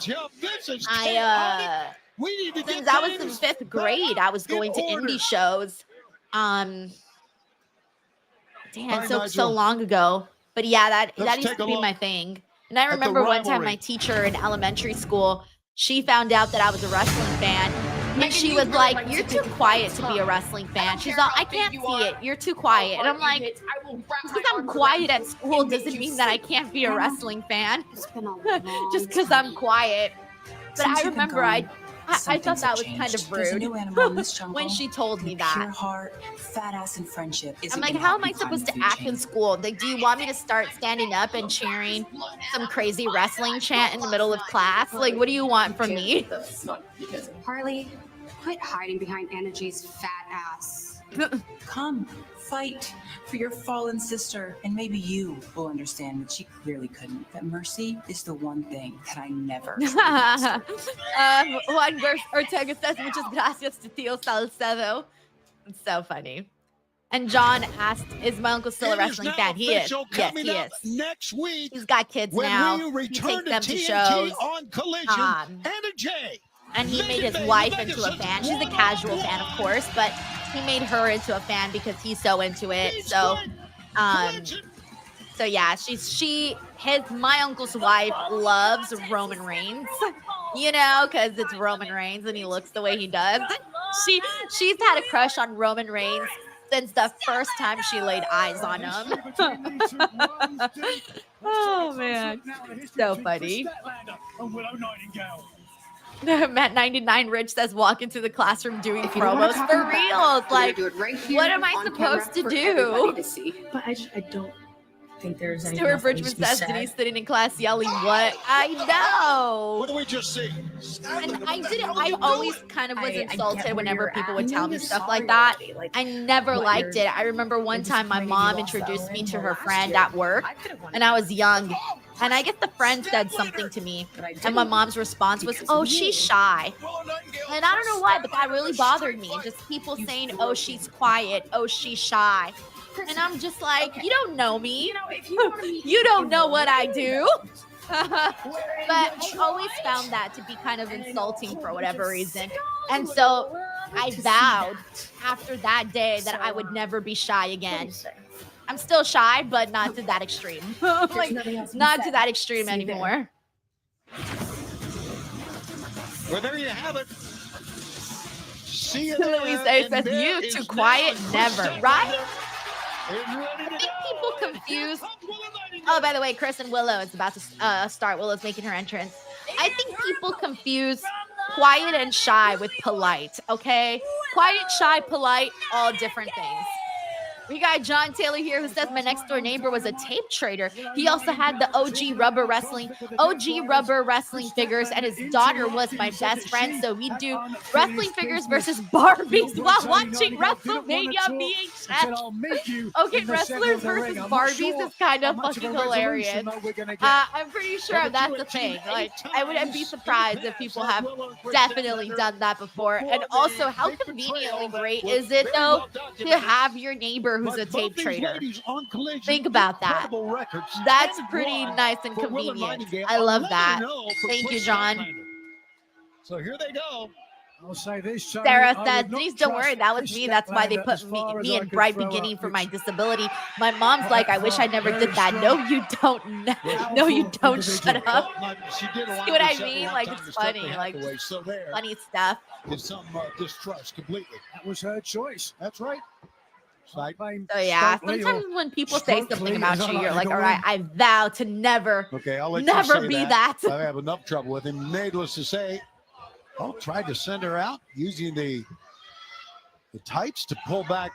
since I was in 5th grade, I was going to indie shows. Damn, so long ago. But yeah, that used to be my thing. And I remember one time my teacher in elementary school, she found out that I was a wrestling fan. And she was like, "You're too quiet to be a wrestling fan." She's like, "I can't see it. You're too quiet." And I'm like, just because I'm quiet at school doesn't mean that I can't be a wrestling fan. Just because I'm quiet. But I remember I thought that was kind of rude when she told me that. Pure heart, fat ass, and friendship. I'm like, how am I supposed to act in school? Like, do you want me to start standing up and cheering some crazy wrestling chant in the middle of class? Like, what do you want from me? Harley, quit hiding behind Anna Jay's fat ass. Come, fight for your fallen sister, and maybe you will understand that she clearly couldn't. That mercy is the one thing that I never. Juan Ortega says, "Muchas gracias to Tio Salcedo." It's so funny. And John asked, "Is my uncle still a wrestling fan?" He is. Yes, he is. Next week, he's got kids now. He takes them to shows. On Collision, Anna Jay. And he made his wife into a fan. She's a casual fan, of course, but he made her into a fan because he's so into it. So, yeah, my uncle's wife loves Roman Reigns, you know, because it's Roman Reigns and he looks the way he does. She's had a crush on Roman Reigns since the first time she laid eyes on him. Oh man, so funny. Matt 99 Rich says, "Walk into the classroom doing promos for real." It's like, what am I supposed to do? But I don't think there's any. Stuart Bridgman says, "Denise sitting in class yelling what?" I know. What do we just see? And I always kind of was insulted whenever people would tell me stuff like that. I never liked it. I remember one time my mom introduced me to her friend at work, and I was young. And I guess the friend said something to me, and my mom's response was, "Oh, she's shy." And I don't know why, but that really bothered me. Just people saying, "Oh, she's quiet. Oh, she's shy." And I'm just like, you don't know me. You don't know what I do. But I always found that to be kind of insulting for whatever reason. And so I vowed after that day that I would never be shy again. I'm still shy, but not to that extreme. Like, not to that extreme anymore. Well, there you have it. See you Louise there. says, "You too quiet, never." Right? I think people confuse. Oh, by the way, Kris and Willow is about to start. Willow's making her entrance. I think people confuse quiet and shy with polite. Okay, quiet, shy, polite, all different things. We got John Taylor here who says, "My next door neighbor was a tape trader. He also had the OG rubber wrestling figures, and his daughter was my best friend. So we'd do wrestling figures versus Barbies while watching WrestleMania VHS." Okay, wrestlers versus Barbies is kind of fucking hilarious. I'm pretty sure that's a thing. Like, I wouldn't be surprised if people have definitely done that before. And also, how conveniently great is it though to have your neighbor who's a tape trader? Think about that. That's pretty nice and convenient. I love that. Thank you, John. So here they go. I'll say this, Sarah said, "Please don't worry, that was me. That's why they put me in Bright Beginning for my disability." My mom's like, "I wish I never did that." No, you don't. No, you don't. Shut up. See what I mean? Like, it's funny. Like, funny stuff. Is some distrust completely. That was her choice. That's right. So yeah, sometimes when people say something about you, you're like, "All right, I vow to never, okay, I'll let never you say be that." I have enough trouble with him. Needless to say, Oh, tried to send her out using the tights to pull back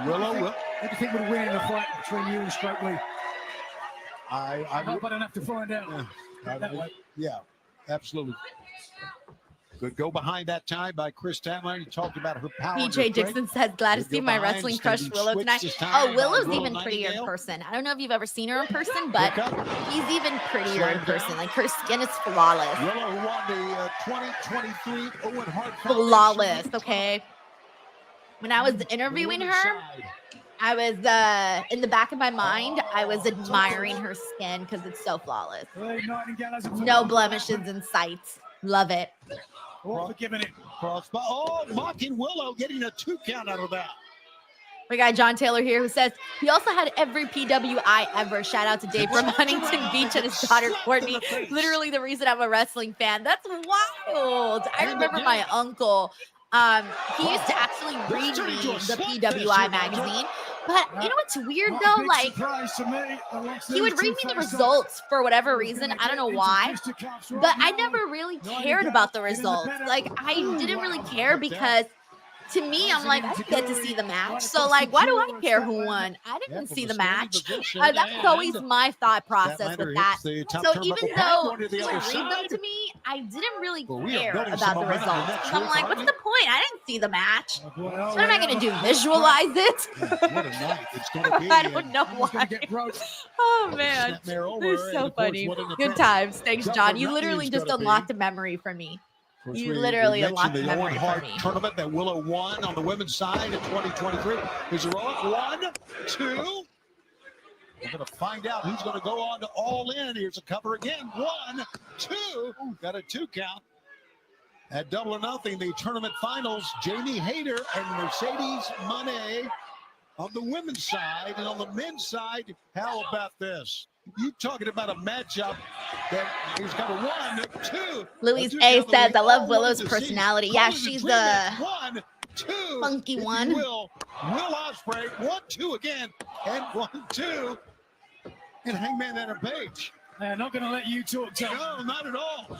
Willow. What do you think would win in a fight between you and Stokely? I hope I don't have to find out. Yeah, absolutely. Good go behind that time by Kris Statlander. You talked about her power. PJ Dixon says, glad to see my wrestling crush Willow tonight. Oh, Willow's even prettier in person. I don't know if you've ever seen her in person, but she's even prettier in person. Like, her skin is flawless. Willow who won the 2023 Owen Hart Foundation. Flawless, okay? When I was interviewing her, I was, in the back of my mind, I was admiring her skin because it's so flawless. No blemishes in sight. Love it. Forgiving it. Oh, mocking Willow, getting a 2 count out of that. We got John Taylor here who says he also had every PWI ever. Shout out to Dave from Huntington Beach and his daughter Courtney. Literally the reason I'm a wrestling fan. That's wild. I remember my uncle. He used to actually read me the PWI magazine. But you know what's weird though? Like, he would read me the results for whatever reason. I don't know why. But I never really cared about the results. Like, I didn't really care because to me, I'm like, I didn't get to see the match. So, like, why do I care who won? I didn't see the match. That's always my thought process with that. So even though he would read them to me, I didn't really care about the results. So I'm like, what's the point? I didn't see the match. So what am I going to do? Visualize it? I don't know why. Oh, man. This is so funny. Good times. Thanks, John. You literally just unlocked a memory for me. You literally unlocked the memory for me. Tournament that Willow won on the women's side in 2023. Is heroic 1, 2. We're going to find out who's going to go on to All In. Here's a cover again. 1, 2. Got a 2 count. At Double or Nothing, the tournament finals, Jamie Hayter and Mercedes Moné on the women's side. And on the men's side, how about this? You talking about a matchup that is got a 1, 2. Louise A says, I love Willow's personality. Yeah, she's the 1, 2, funky one. Will Ospreay, 1, 2 again, and 1, 2. And Hangman Adam Page. They're not going to let you talk, Tom. No, not at all.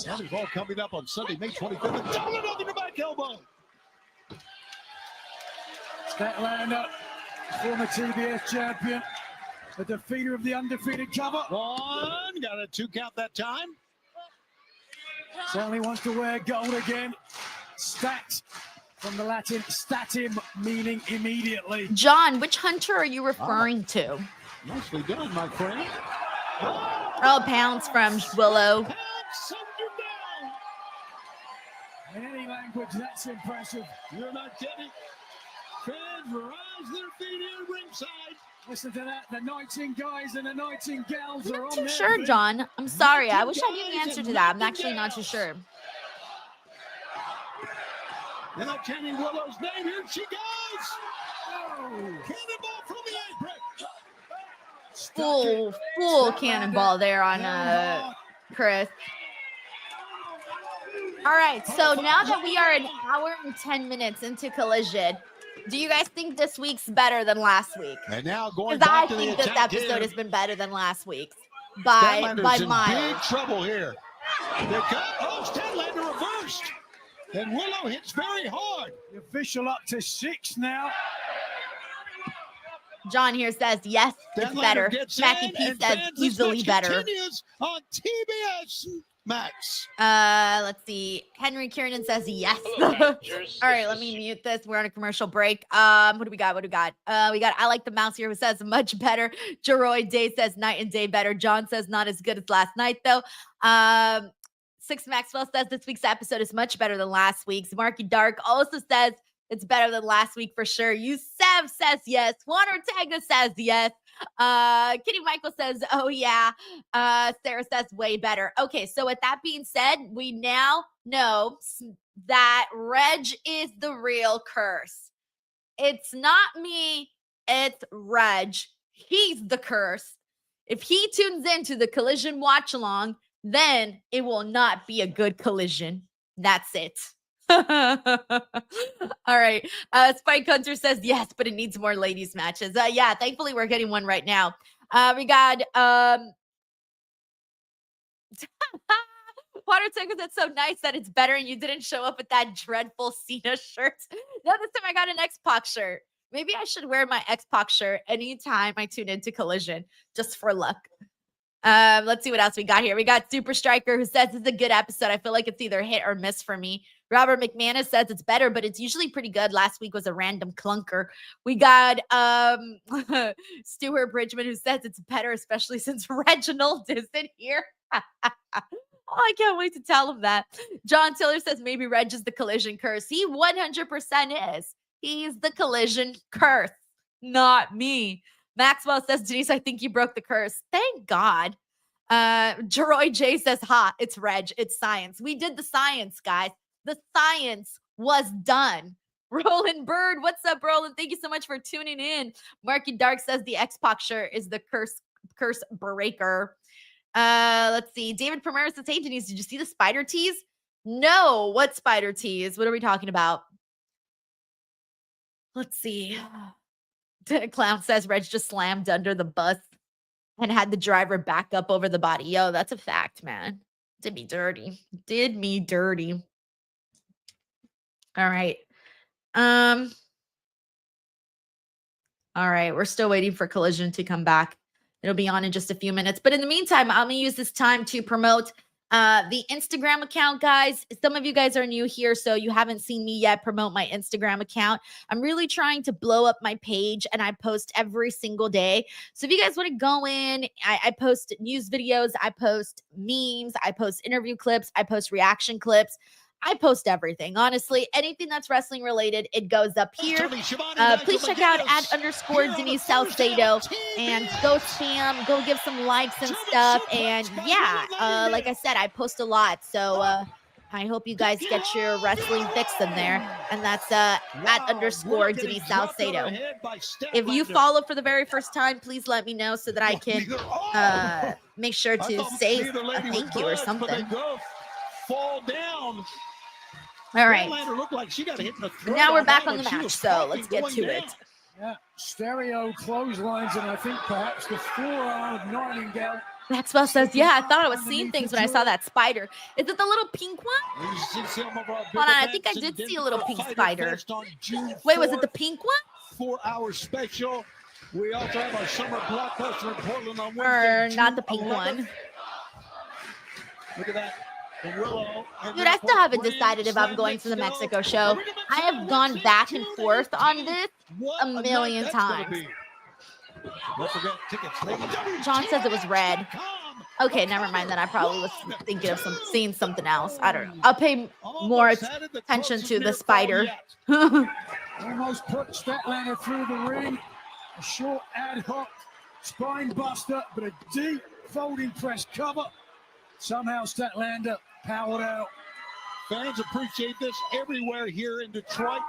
That is all coming up on Sunday, May 25th. And double another to back elbow. Statlander, former TBS champion. The defeater of the undefeated cover. 1, got a 2 count that time. Certainly wants to wear gold again. Stat from the Latin statim, meaning immediately. John, which hunter are you referring to? Nicely done, my friend. Oh, Pounds from Willow. In any language, that's impressive. You're not kidding. Fans rise their feet in ringside. Listen to that. The Nightingales and the Nightingales I'm are not on too there. sure, John. I'm sorry. I wish I knew the answer to that. I'm actually not too sure. Now chanting Willow's name. Here she goes. Oh, cannonball from the apron. Full cannonball there on Kris. All right, so now that we are an hour and 10 minutes into Collision, do you guys think this week's better than last week? And now going Because I back to think the this attack episode here. has been better than last week's by Statlander's in miles. big trouble here. Statlander reversed. And Willow hits very hard. The official up to 6 now. John here says, yes, it's better. Mackie P says, easily better. Continues on TBS Max. Let's see. Henry Kiernan says yes. All right, let me mute this. We're on a commercial break. What do we got? We got I like the mouse here who says much better. Jeroy Day says night and day better. John says not as good as last night though. Six Maxwell says this week's episode is much better than last week's. Marky Dark also says it's better than last week for sure. Yusef says yes. Juan Ortega says yes. Kitty Michael says, oh yeah. Sarah says way better. Okay, so with that being said, we now know that Reg is the real curse. It's not me, it's Reg. He's the curse. If he tunes into the Collision watch along, then it will not be a good collision. That's it. All right. Spike Hunter says yes, but it needs more ladies matches. Yeah, thankfully we're getting one right now. We got Juan Water Tanker, that's so nice that it's better and you didn't show up with that dreadful Cena shirt. No, this time I got an X-Pac shirt. Maybe I should wear my X-Pac shirt anytime I tune into Collision, just for luck. Let's see what else we got here. We got Super Striker, who says it's a good episode. I feel like it's either hit or miss for me. Robert McManus says it's better, but it's usually pretty good. Last week was a random clunker. We got Stuart Bridgman, who says it's better, especially since Reginald isn't here. Oh, I can't wait to tell him that. John Tiller says maybe Reg is the Collision curse. He 100% is. He's the Collision curse, not me. Maxwell says, Denise, I think you broke the curse. Thank God. Jeroy J says, it's Reg. It's science. We did the science, guys. The science was done. Roland Bird, what's up, Roland? Thank you so much for tuning in. Marky Dark says the X-Pac shirt is the curse breaker. Let's see. David Primera says, hey, Denise, did you see the spider tease? No. What spider tease? What are we talking about? Let's see. Clown says Reg just slammed under the bus and had the driver back up over the body. Yo, that's a fact, man. Did me dirty. Did me dirty. All right. All right. We're still waiting for Collision to come back. It'll be on in just a few minutes. But in the meantime, I'm going to use this time to promote the Instagram account, guys. Some of you guys are new here, so you haven't seen me yet promote my Instagram account. I'm really trying to blow up my page, and I post every single day. So if you guys want to go in, I post news videos, I post memes, I post interview clips, I post reaction clips. I post everything. Honestly, anything that's wrestling related, it goes up here. Please check out @_ Denise Salcedo and go spam, go give some likes and stuff. And yeah, like I said, I post a lot. So I hope you guys get your wrestling fix in there. And that's @_ Denise Salcedo. If you follow for the very first time, please let me know so that I can make sure to say a thank you or something. Fall down. All right. Looked like she got hit in the throat. Now we're back on the match, so let's get to it. Yeah, stereo clotheslines, and I think perhaps the forearm of Nightingale. Maxwell says, yeah, I thought I was seeing things when I saw that spider. Is it the little pink one? Hold on, I think I did see a little pink spider. Wait, was it the pink one? 4-hour special. We also have our summer blockbuster in Portland on Wednesday. Or not the pink one. Look at that. Willow, dude, I still haven't decided if I'm going to the Mexico show. I have gone back and forth on this a million times. John says it was red. Okay, never mind. Then I probably was thinking of seeing something else. I don't know. I'll pay more attention to the spider. Almost put Statlander through the ring. A short ad hoc spine buster, but a deep folding press cover. Somehow Statlander powered out. Fans appreciate this everywhere here in Detroit.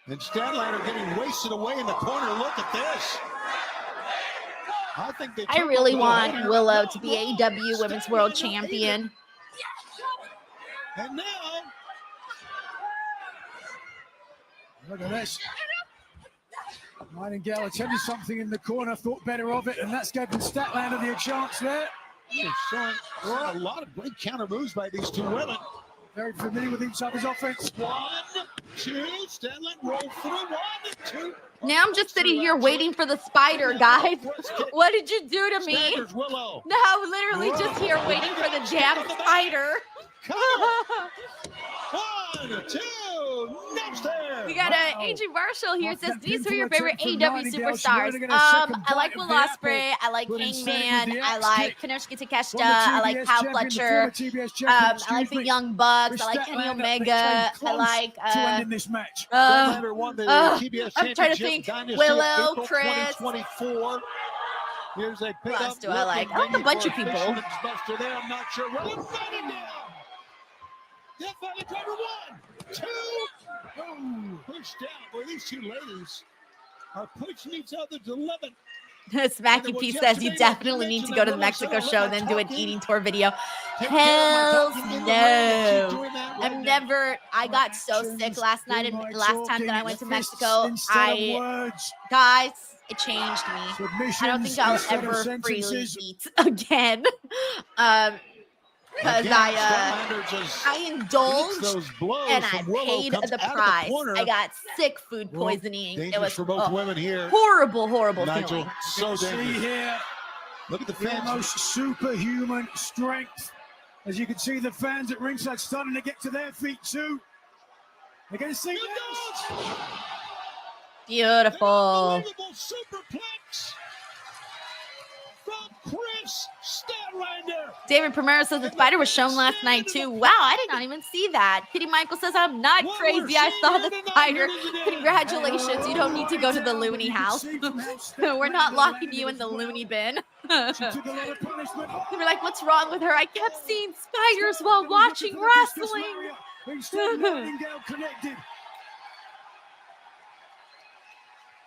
And Statlander getting wasted away in the corner. Look at this. I really want Willow to be AEW Women's World Champion. And now, look at this. Nightingale, I tell you something in the corner, thought better of it, and that's given Statlander the chance there. A lot of great counter moves by these two women. Very familiar with each other's offense. 1, 2, Statlander roll through. 1, 2. Now I'm just sitting here waiting for the spider, guys. What did you do to me? Willow. No, literally just here waiting for the damn spider. 1, 2, next there. We got AJ Marshall here. Says, these are your favorite AEW superstars. I like Will Ospreay. I like Hangman. I like Konosuke Takeshita. I like Kyle Fletcher. I like the Young Bucks. I like Kenny Omega. I like I'm trying to think. Willow, Kris. Here's a who else do I like? I like a bunch of people. I'm not sure. Driver 1, 2. Oh, pushed down. Boy, these two ladies are pushing each other to 11. Smacky P says you definitely need to go to the Mexico show, then do an eating tour video. Hell no. I got so sick last night and last time that I went to Mexico. Guys, It changed me. I don't Submissions think I'll instead of ever freely sentences. eat again. Because I indulged those blows and I from Willow, paid comes the out of price. corner. I got sick food poisoning. It Dangerous was for both women here. horrible, horrible Nigel, feeling. so See dangerous. here, Look at the fans. almost superhuman strength. As you can see, the fans at ringside starting to get to their feet too. They're going to see this. Beautiful. Unbelievable superplex from Kris Statlander. David Primero says the spider was shown last night too. Wow, I did not even see that. Kitty Michael says I'm not crazy. I saw the spider. Congratulations. You don't need to go to the loony house. We're not locking you in the loony bin. They were like, what's wrong with her? I kept seeing spiders while watching wrestling. Nightingale connected.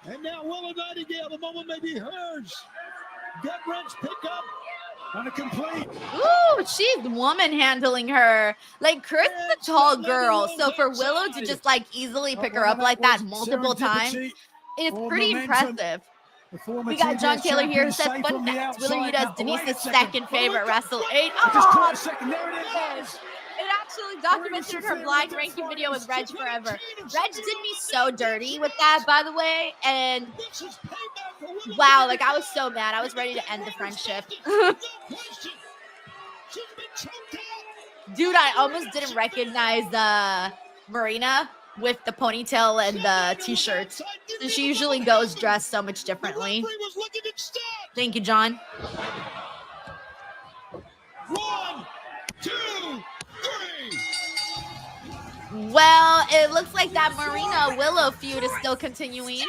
And now Willow Nightingale, the moment may be hers. Gut wrench pickup. On a complete. Ooh, she's woman handling her. Like, Kris is a tall girl, so for Willow to just like easily pick her up like that multiple times is pretty impressive. We got John Taylor here who says, fun fact, Willow Yuta is Denise's second favorite wrestler. Oh, it actually documented her blind ranking video with Reg forever. Reg did me so dirty with that, by the way, and wow, like I was so mad. I was ready to end the friendship. Dude, I almost didn't recognize Marina with the ponytail and the t-shirt. And she usually goes dressed so much differently. Thank you, John. 1, 2, 3. Well, it looks like that Marina Willow feud is still continuing.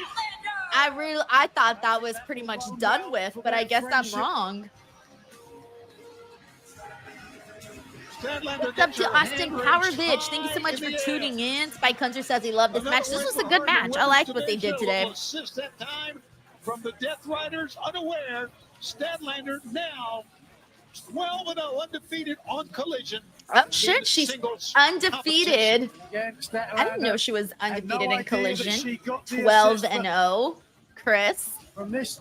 I thought that was pretty much done with, but I guess I'm wrong. What's up to Austin Powerbitch? Thank you so much for tuning in. Spike Hunter says he loved this match. This was a good match. I liked what they did today. Assist that time from the Death Riders, unaware. Statlander now 12-0, undefeated on Collision. Oh shit, she's undefeated. I didn't know she was undefeated in Collision. 12-0. Kris. From this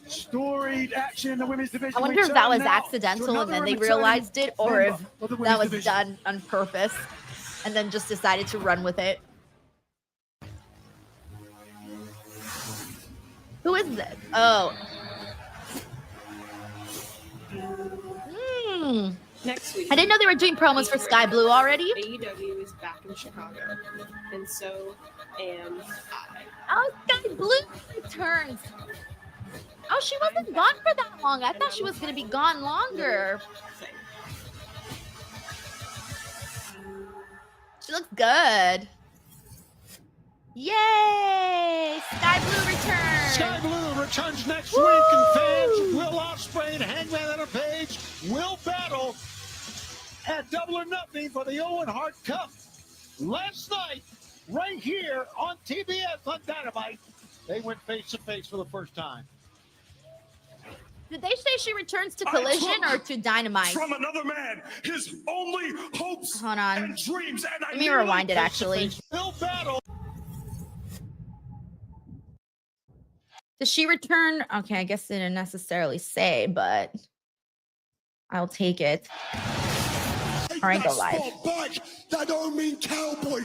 storied action in the women's division. I wonder if that was accidental and then they realized it, or if that was done on purpose and then just decided to run with it. Who is this? Oh. Next week, I didn't know they were doing promos for Sky Blue already. AEW is back in Chicago, and so am I. Oh, Sky Blue returns. Oh, she wasn't gone for that long. I thought she was going to be gone longer. She looks good. Yay! Sky Blue returns. Sky Blue returns next week, and fans, Will Ospreay and Hangman Adam Page will battle at Double or Nothing for the Owen Hart Cup. Last night, right here on TBS on Dynamite, they went face-to-face for the first time. Did they say she returns to Collision or to Dynamite? From another man, his only hopes Hold on. and dreams. And Let me rewind it, actually. Will battle. Does she return? Okay, I guess they didn't necessarily say, but I'll take it. Or I ain't gonna lie. That don't mean cowboy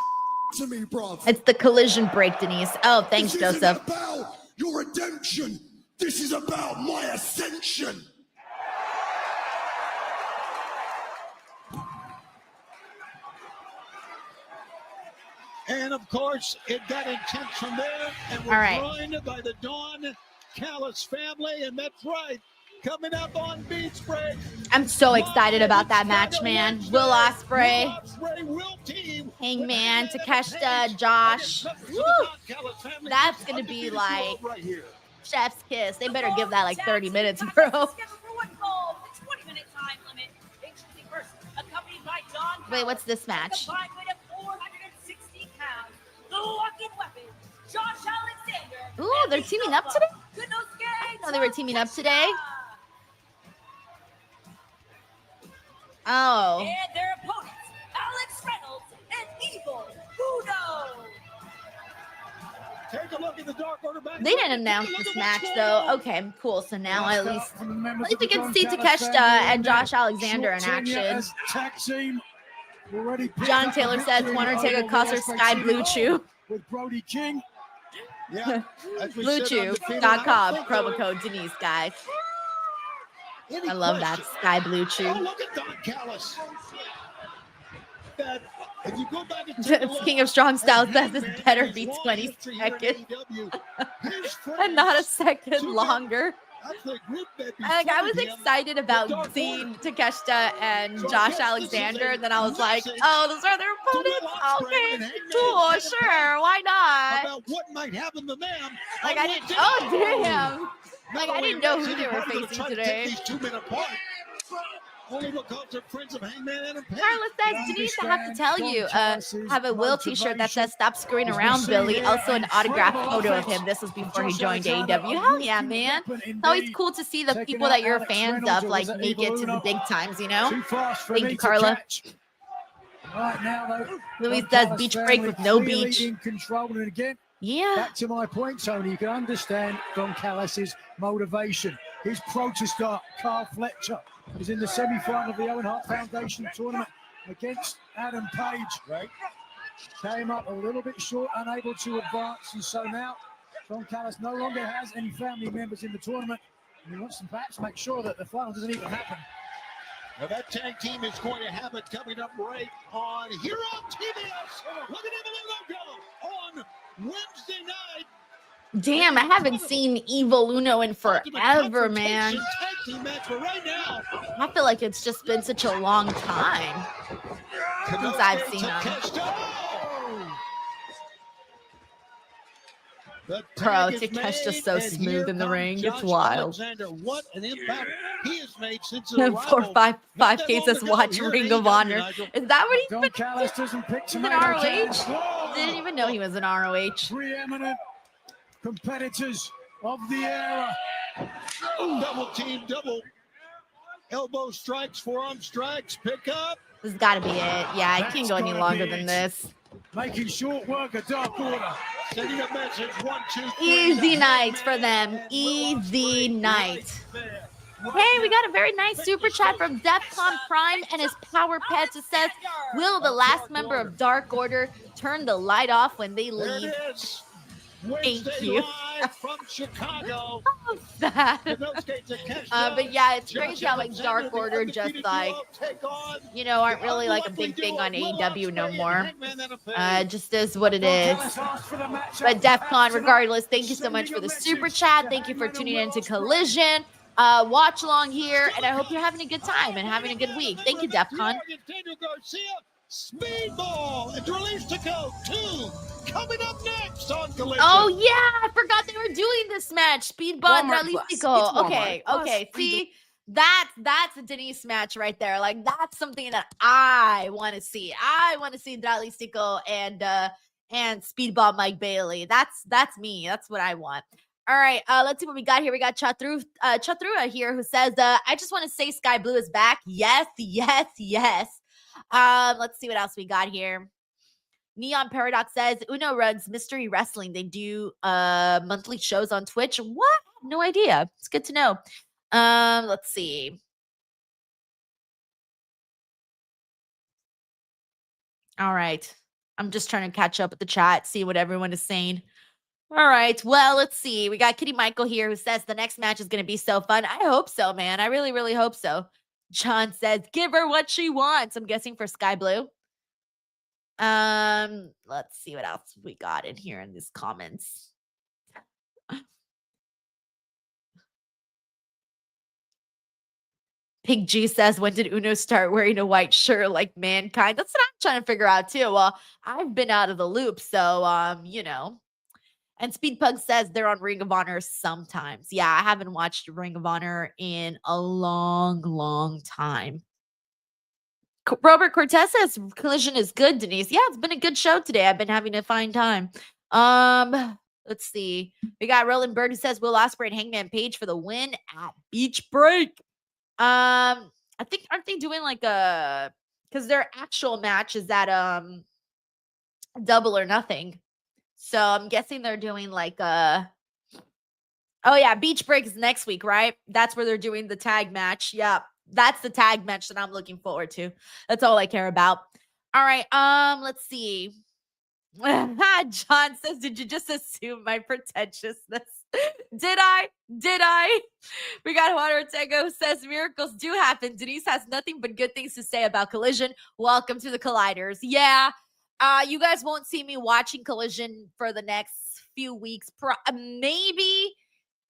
to me, bro. It's the Collision break, Denise. Oh, thanks, This isn't Joseph. about your redemption. This is about my ascension. And of course, it got intense from there, and we're All right. joined by the Dawn Callis family, and that's right, coming up on Beach Break. I'm so excited about that match, man. Will Ospreay, Will team, Hangman, Takeshita, Josh. Woo! That's gonna be like chef's kiss. They better give that like 30 minutes, bro. Wait, what's this match? Ooh, they're teaming up today? I didn't know they were teaming up today. Oh. And their opponents, Alex Reynolds and Evil Uno. Take a look at the Dark Order back. They didn't announce this match though. Okay, cool. So now at least we can see Takeshita and Josh Alexander in action. Tag team. John Taylor says, "Want to take a Custer Sky Blue Chew?" With Brody King. Yeah, BlueChew.com, promo code Denise, guys. I love that Sky Blue Chew. Oh, look at Don Callis. If you go back and King of Strong Style says this better be 20 seconds and not a second longer. Like, I was excited about seeing Takeshita and Josh Alexander, and then I was like, oh, those are their opponents? Okay, cool, sure, why not? About what might happen to them. Like, I didn't, oh, damn. Like, I didn't know who they were facing today. These 2 men apart. Only because they're friends of Hangman and Carla says, Denise, I have to tell you, have a Will t-shirt that says "Stop screwing around, Billy." Also, an autographed photo of him. This was before he joined AEW. Hell yeah, man! It's always cool to see the people that you're fans of like make it to the big times. You know. Thank you, Carla. Right now, though, Louis says beach break with no beach. In control, and again, yeah. Back to my point, Tony. You can understand Don Callis' motivation. His protestar, Carl Fletcher, is in the semi-final of the Owen Hart Foundation tournament against Adam Page. Right. Came up a little bit short, unable to advance, and so now Don Callis no longer has any family members in the tournament, and he wants to perhaps make sure that the final doesn't even happen. Now that tag team is going to have it coming up right on here on TBS. Look at Angelico on Wednesday night. Damn, I haven't seen Evil Uno in forever, man. I feel like it's just been such a long time since I've seen them. Bro, Takeshita's just so smooth in the ring. It's wild. What an impact he has made since 4-5 cases watch Ring of Honor. Is that what he's been He's in ROH? Didn't even know he was in ROH. Preeminent competitors of the era. Double team, double elbow strikes, forearm strikes, pick up. This has got to be it. Yeah, I can't go any longer than this. Making short work of Dark Order. Sending a message, 1, 2, 3. Easy night for them. Easy night. Hey, we got a very nice super chat from DEFCON Prime and his power pets. It says, will the last member of Dark Order turn the light off when they leave? There it is. Thank you. From Chicago. But yeah, it's crazy how like Dark Order just like, you know, aren't really like a big thing on AEW no more. Just is what it is. But DEFCON, regardless, thank you so much for the super chat. Thank you for tuning in to Collision. Watch along here, and I hope you're having a good time and having a good week. Thank you, DEFCON. Speedball and Release to Go 2 coming up next on Collision. Oh yeah, I forgot they were doing this match. Speedball and Release to Go. Okay. See, that's a Denise match right there. Like that's something that I want to see. I want to see Dralistico and Speedball Mike Bailey. That's me. That's what I want. All right, let's see what we got here. We got Chatrua here who says, I just want to say Sky Blue is back. Yes. Let's see what else we got here. Neon Paradox says, Uno runs Mystery Wrestling. They do monthly shows on Twitch. What? No idea. It's good to know. Let's see. All right. I'm just trying to catch up with the chat, see what everyone is saying. All right. Well, let's see. We got Kitty Michael here who says the next match is going to be so fun. I hope so, man. I really, really hope so. John says, give her what she wants. I'm guessing for Sky Blue. Let's see what else we got in here in these comments. Pig G says, when did Uno start wearing a white shirt like Mankind? That's what I'm trying to figure out too. Well, I've been out of the loop, so you know. And Speed Pug says they're on Ring of Honor sometimes. Yeah, I haven't watched Ring of Honor in a long time. Robert Cortez says Collision is good, Denise. Yeah, it's been a good show today. I've been having a fine time. Let's see. We got Roland Bird who says Will Ospreay and Hangman Page for the win at Beach Break. I think aren't they doing like a because their actual match is at Double or Nothing. So I'm guessing they're doing like oh yeah, Beach Break is next week, right? That's where they're doing the tag match. Yeah, that's the tag match that I'm looking forward to. That's all I care about. All right, let's see. John says, did you just assume my pretentiousness? Did I? We got Juan Ortega who says miracles do happen. Denise has nothing but good things to say about Collision. Welcome to the Colliders. Yeah, you guys won't see me watching Collision for the next few weeks. Maybe,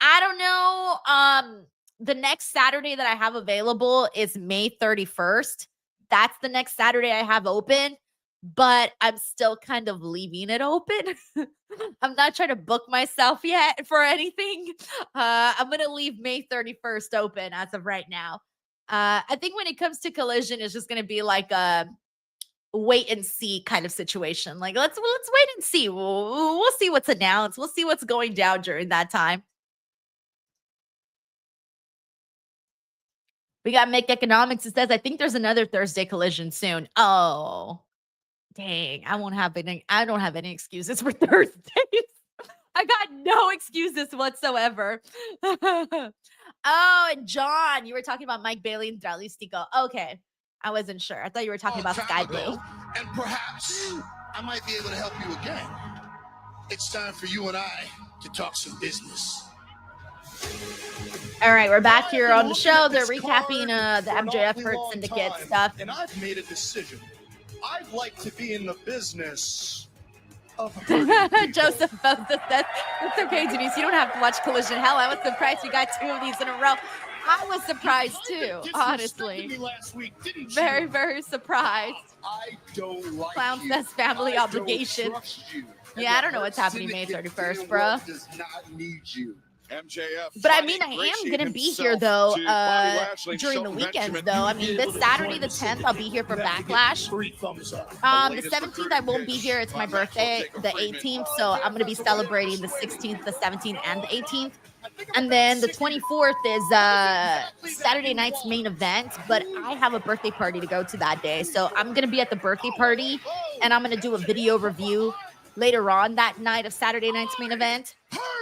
I don't know. The next Saturday that I have available is May 31st. That's the next Saturday I have open. But I'm still kind of leaving it open. I'm not trying to book myself yet for anything. I'm going to leave May 31st open as of right now. I think when it comes to Collision, it's just going to be like a wait and see kind of situation. Like, let's wait and see. We'll see what's announced. We'll see what's going down during that time. We got Make Economics. It says, I think there's another Thursday Collision soon. Oh. Dang, I don't have any excuses for Thursdays. I got no excuses whatsoever. Oh, and John, you were talking about Mike Bailey and Dralistico. Okay, I wasn't sure. I thought you were talking about Sky Blue. And perhaps I might be able to help you again. It's time for you and I to talk some business. All right, we're back here on the show. They're recapping the MJF Hurt Syndicate stuff. And I've made a decision. I'd like to be in the business of Joseph Bosa says, it's okay, Denise. You don't have to watch Collision. Hell, I was surprised we got 2 of these in a row. I was surprised too, honestly. Very, very surprised. I don't like Clown says family obligation. Yeah, I don't know what's happening May 31st, bro. Does not need you. MJF. But I mean, I am going to be here, though, during the weekends, though. I mean, this Saturday, the 10th, I'll be here for Backlash. The 17th, I won't be here. It's my birthday, the 18th. So I'm going to be celebrating the 16th, the 17th, and the 18th. And then the 24th is Saturday night's main event. But I have a birthday party to go to that day. So I'm going to be at the birthday party, and I'm going to do a video review later on that night of Saturday night's main event.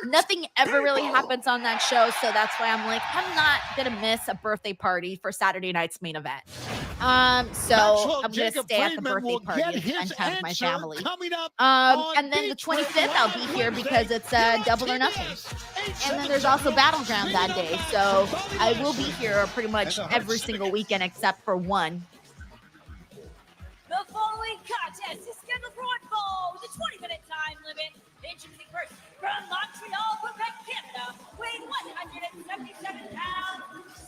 Nothing ever really happens on that show, so that's why I'm like, I'm not gonna miss a birthday party for Saturday night's main event. So I'm gonna stay at the birthday party and spend time with my family. And then the 25th I'll be here because it's Double or Nothing. And then there's also Battleground that day, so I will be here pretty much every single weekend except for one. The following contest is scheduled for one fall with a 20-minute time limit. Introducing first from Montreal, Quebec, Canada, weighing 177 pounds.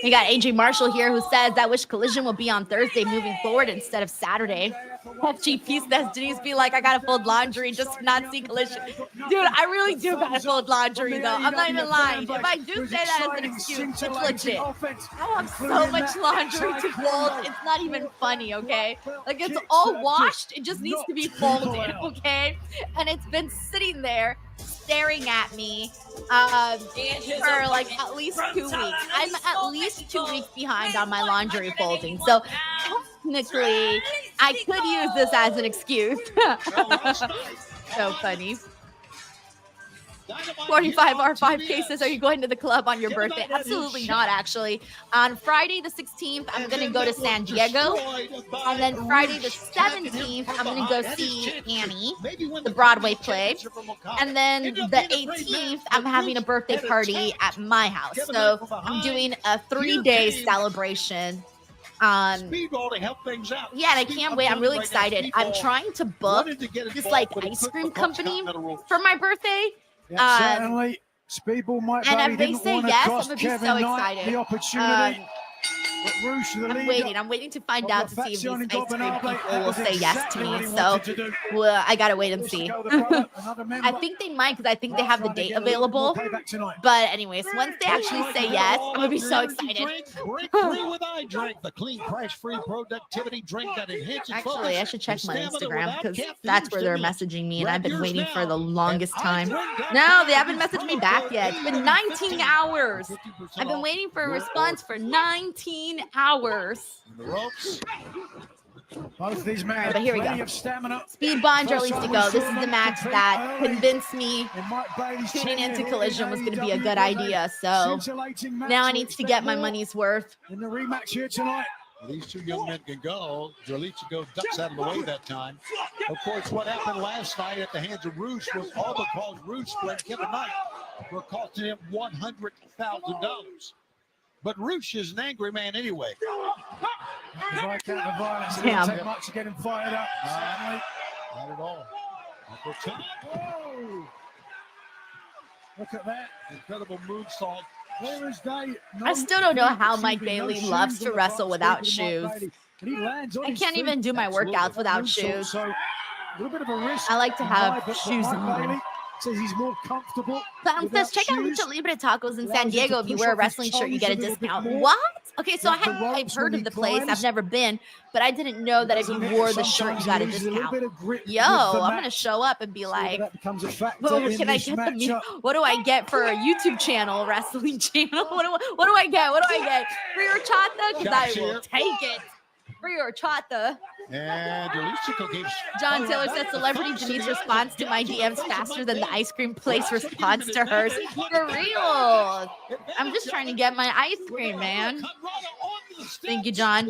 We got AJ Marshall here who says, I wish Collision will be on Thursday moving forward instead of Saturday. FGP says, Denise be like, I gotta fold laundry just to not see Collision. Dude, I really do gotta fold laundry though. I'm not even lying. If I do say that as an excuse, it's legit. I have so much laundry to fold. It's not even funny, okay? Like, it's all washed. It just needs to be folded, okay? And it's been sitting there staring at me for like at least 2 weeks. I'm at least 2 weeks behind on my laundry folding. So technically, I could use this as an excuse. So funny. 45 R5 cases. Are you going to the club on your birthday? Absolutely not, actually. On Friday the 16th, I'm going to go to San Diego. And then Friday the 17th, I'm going to go see Annie, the Broadway play. And then the 18th, I'm having a birthday party at my house. So I'm doing a 3-day celebration. Yeah, and I can't wait. I'm really excited. I'm trying to book this like ice cream company for my birthday. Certainly, Speedball might and if they say yes, I'm gonna be so Knight excited. the opportunity. I'm waiting to find out to see if these ice cream people will say yes to me. So I gotta wait and see. I think they might because I think they have the date available. But anyways, once they actually say yes, I'm gonna be so excited. The clean, crash-free productivity drink that enhances Actually, I should check my Instagram because that's where they're messaging me, and I've been waiting for the longest time. No, they haven't messaged me back yet. It's been 19 hours. I've been waiting for a response for 19 hours. Both of these men All right, but here we plenty go. of stamina. Speed Bond, First Charlize time to we go. saw This is the them match compete that early convinced me in Mike Bailey's tuning tenure into here Collision in was going to be a AEW good with idea. So scintillating match. now I We need to expect get my more money's worth. in the rematch here tonight. These two young men can go. Angelico ducks out of the way that time. Of course, what happened last night at the hands of Roosh was all because Roosh split Kevin Knight were costing him $100,000. But Roosh is an angry man anyway. Right out the violence. It Damn. doesn't take much to get him fired up. Certainly. Not at all. Whoa. Look at that. Incredible moonsault. Where is they? I still don't know how Mike Excuse me, no Bailey shoes loves on to the wrestle front, without speaking of Mike shoes. Bailey. And he lands on I his can't feet. even do my Absolutely. workouts without Moonsault, shoes. So a little bit of a risk. I like to have in my book, but shoes Mike on. Bailey says he's more comfortable. Says, without check out shoes. Lucha Libre Tacos in Allows San him to Diego. If you push wear a off his wrestling shirt, you toes get a a little bit discount. more. What? Okay, so Like the I've ropes heard when of he the place. I've climbs. never been, but I didn't know that if you Doesn't it? wore the shirt, you Sometimes got a he loses a little discount. bit of grip Yo, with the I'm gonna match. show up and be See whether like, that becomes a factor well, in can I this get the matchup. what do I get for a YouTube channel, wrestling channel? What do I get? What do I get? Free horchata? Because I will take it. Free horchata. And Angelico gave John Taylor says celebrity Denise responds to my DMs faster than the ice cream place responds to hers. For real. I'm just trying to get my ice cream, man. Thank you, John.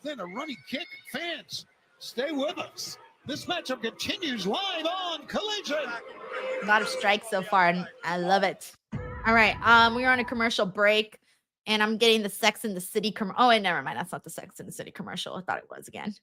Then a running kick. Fans, stay with us. This matchup continues live on Collision. A lot of strikes so far, and I love it. All right, we are on a commercial break, and I'm getting the Sex in the City commercial. Oh, wait, never mind. That's not the Sex in the City commercial. I thought it was again.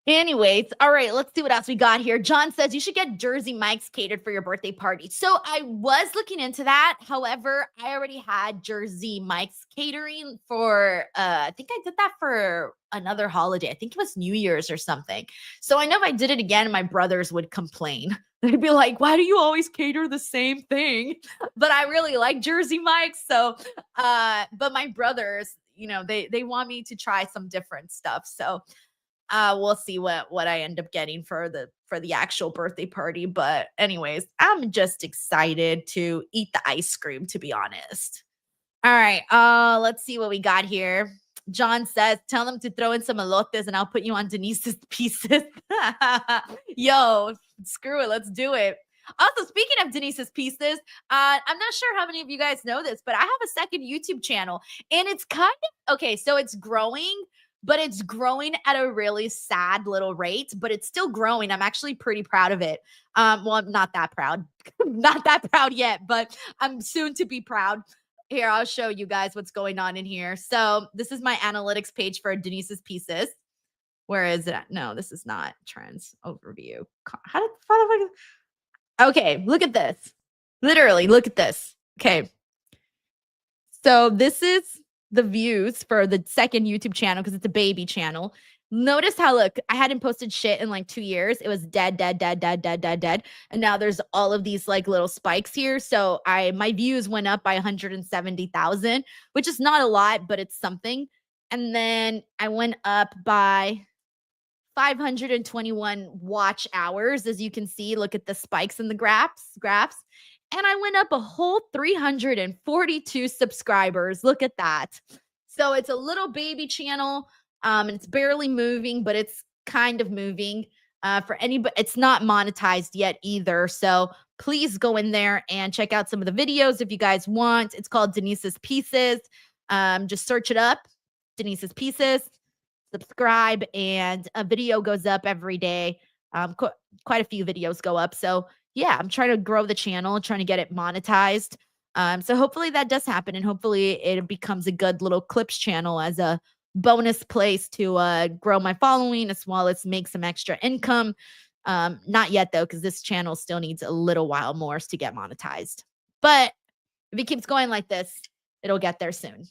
Anyways, all right, let's see what else we got here. John says you should get Jersey Mike's catered for your birthday party. So I was looking into that. However, I already had Jersey Mike's catering for, I think I did that for another holiday. I think it was New Year's or something. So I know if I did it again, my brothers would complain. They'd be like, why do you always cater the same thing? But I really like Jersey Mike's. So, but my brothers, you know, they want me to try some different stuff. So we'll see what I end up getting for the actual birthday party. But anyways, I'm just excited to eat the ice cream, to be honest. All right, let's see what we got here. John says, tell them to throw in some elotes and I'll put you on Denise's pieces. Yo, screw it. Let's do it. Also, speaking of Denise's pieces, I'm not sure how many of you guys know this, but I have a second YouTube channel and it's kind of, okay, so it's growing, but it's growing at a really sad little rate, but it's still growing. I'm actually pretty proud of it. Well, I'm not that proud. Not that proud yet, but I'm soon to be proud. Here, I'll show you guys what's going on in here. So this is my analytics page for Denise's pieces. Where is it at? No, this is not trends overview. How did the fuck? Okay, look at this. Literally, look at this. Okay. So this is the views for the second YouTube channel because it's a baby channel. Notice how, look, I hadn't posted shit in like 2 years. It was dead. And now there's all of these like little spikes here. So my views went up by 170,000, which is not a lot, but it's something. And then I went up by 521 watch hours. As you can see, look at the spikes in the graphs. And I went up a whole 342 subscribers. Look at that. So it's a little baby channel. And it's barely moving, but it's kind of moving. For anybody, it's not monetized yet either. So please go in there and check out some of the videos if you guys want. It's called Denise's Pieces. Just search it up, Denise's Pieces. Subscribe, and a video goes up every day. Quite a few videos go up. So yeah, I'm trying to grow the channel, trying to get it monetized. So hopefully that does happen, and hopefully it becomes a good little clips channel as a bonus place to grow my following as well as make some extra income. Not yet though, because this channel still needs a little while more to get monetized. But if it keeps going like this, it'll get there soon.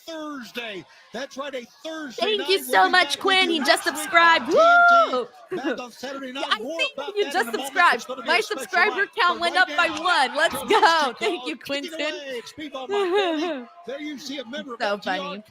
Thursday. That's right, a Thursday. Thank you so much, Quinn. He just subscribed. Woo! Back on Saturday night. I think you just subscribed. My subscriber count went up by 1. Let's go. Thank you, Quinton. There you see a member So funny.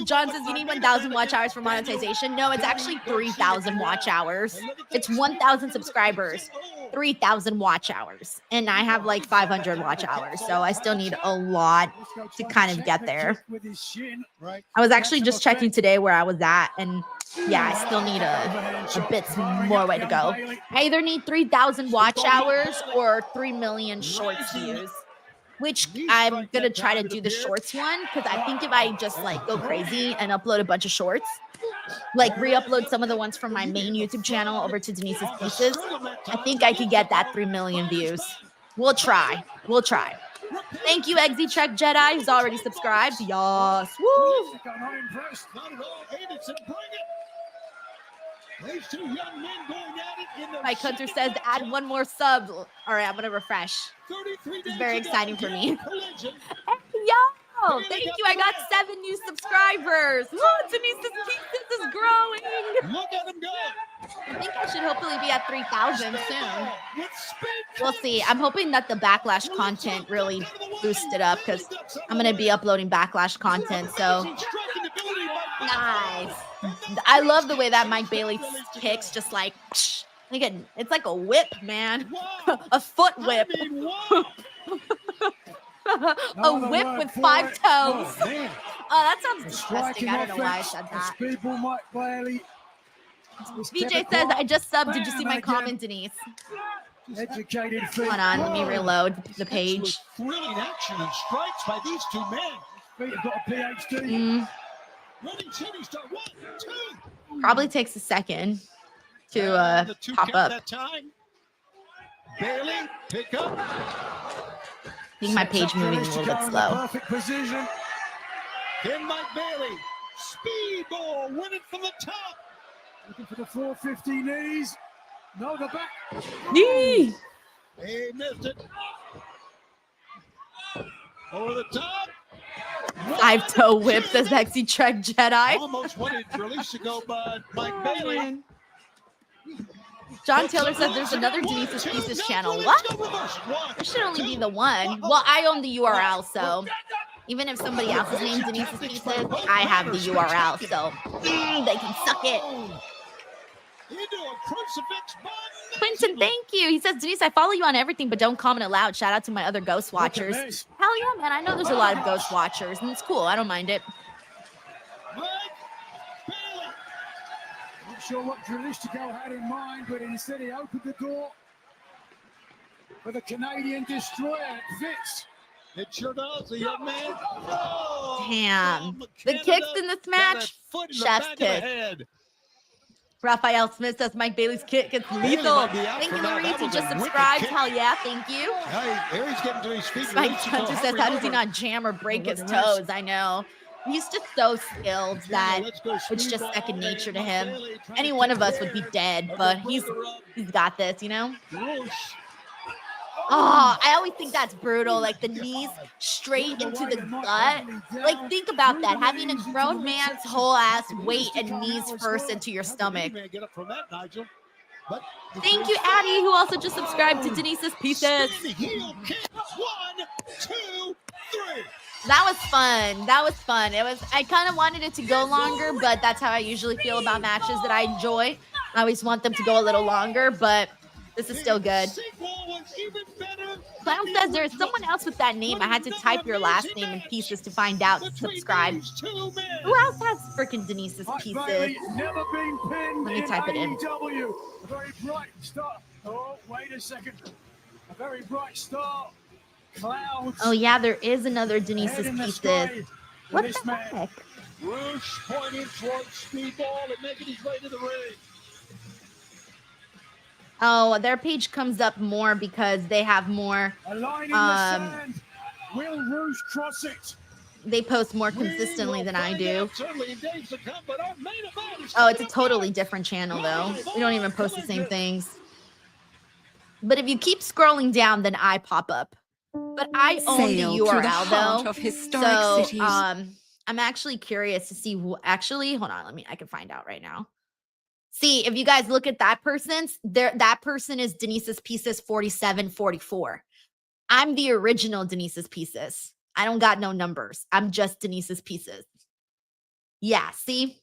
John says you need 1,000 watch hours for monetization. No, it's actually 3,000 watch hours. It's 1,000 subscribers, 3,000 watch hours, and I have like 500 watch hours, so I still need a lot to kind of get there. there. With his shin, right? I was actually just checking today where I was at, and yeah, I still need a bit more way to go. I either need 3,000 watch hours or 3 million shorts views, which I'm gonna try to do the shorts one, because I think if I just like go crazy and upload a bunch of shorts, like re-upload some of the ones from my main YouTube channel over to Denise's Pieces, I think I could get that 3 million views. We'll try. We'll try. Thank you, Eggsy Check Jedi, who's already subscribed. Yes. Woo! Mike Hunter says, add one more sub. All right, I'm going to refresh. It's very exciting for me. Yo, thank you. I got 7 new subscribers. Woo, Denise's Pieces is growing. Look at him go. I think I should hopefully be at 3,000 soon. We'll see. I'm hoping that the Backlash content really boosted up, because I'm going to be uploading Backlash content. So nice. I love the way that Mike Bailey kicks, just like, it's like a whip, man. A foot whip. A whip with 5 toes. Oh, that sounds disgusting. I don't know why I said that. VJ says, I just subbed. Did you see my comment, Denise? Hold on, let me reload the page. Thrilling action and strikes by these two men. Probably takes a second to pop up. That time. Bailey, pick up. I think my page moving a little bit slow. Perfect position. Then Mike Bailey, speedball, winning from the top. Looking for the 450 knees. No, the back. Knee. He missed it. Over the top. 5-toe whip, says Hexy Trek Jedi. Almost wanted to release to go by Mike Bailey. John Taylor says there's another Denise's Pieces channel. What? There should only be the one. Well, I own the URL, so even if somebody else is named Denise's Pieces, I have the URL, so they can suck it. Quentin, thank you. He says, Denise, I follow you on everything, but don't comment aloud. Shout out to my other Ghost Watchers. Hell yeah, man. I know there's a lot of Ghost Watchers, and it's cool. I don't mind it. Not sure what Dralistico had in mind, but instead he opened the door for the Canadian Destroyer. It fits. It sure does, the young man. Damn. The kicks in this match, chef's kiss. Raphael Smith says Mike Bailey's kick is lethal. Thank you, Maurice. He just subscribed. Hell yeah, thank you. He's getting to his feet. Mike Hunter says, how does he not jam or break his toes? I know. He's just so skilled that it's just second nature to him. Any one of us would be dead, but he's got this, you know? Oh, I always think that's brutal. Like the knees straight into the gut. Like think about that. Having a grown man's whole ass weight and knees first into your stomach. Thank you, Addie, who also just subscribed to Denise's Pieces. That was fun. That was fun. I kind of wanted it to go longer, but that's how I usually feel about matches that I enjoy. I always want them to go a little longer, but this is still good. Clown says there's someone else with that name. I had to type your last name in Pieces to find out to subscribe. Who else has freaking Denise's Pieces? Let me type it in. A very bright start. Oh, wait a second. A very bright start. Clouds. Oh yeah, there is another Denise's Pieces. What the heck? Roosh pointing towards Speedball and making his way to the ring. Oh, their page comes up more because they have more. Will Roosh cross it? They post more consistently than I do. Oh, it's a totally different channel though. We don't even post the same things. But if you keep scrolling down, then I pop up. But I own the URL though. Of historic cities. I'm actually curious to see. Actually, hold on. I can find out right now. See, if you guys look at that person's, that person is Denise's Pieces 4744. I'm the original Denise's Pieces. I don't got no numbers. I'm just Denise's Pieces. Yeah, see?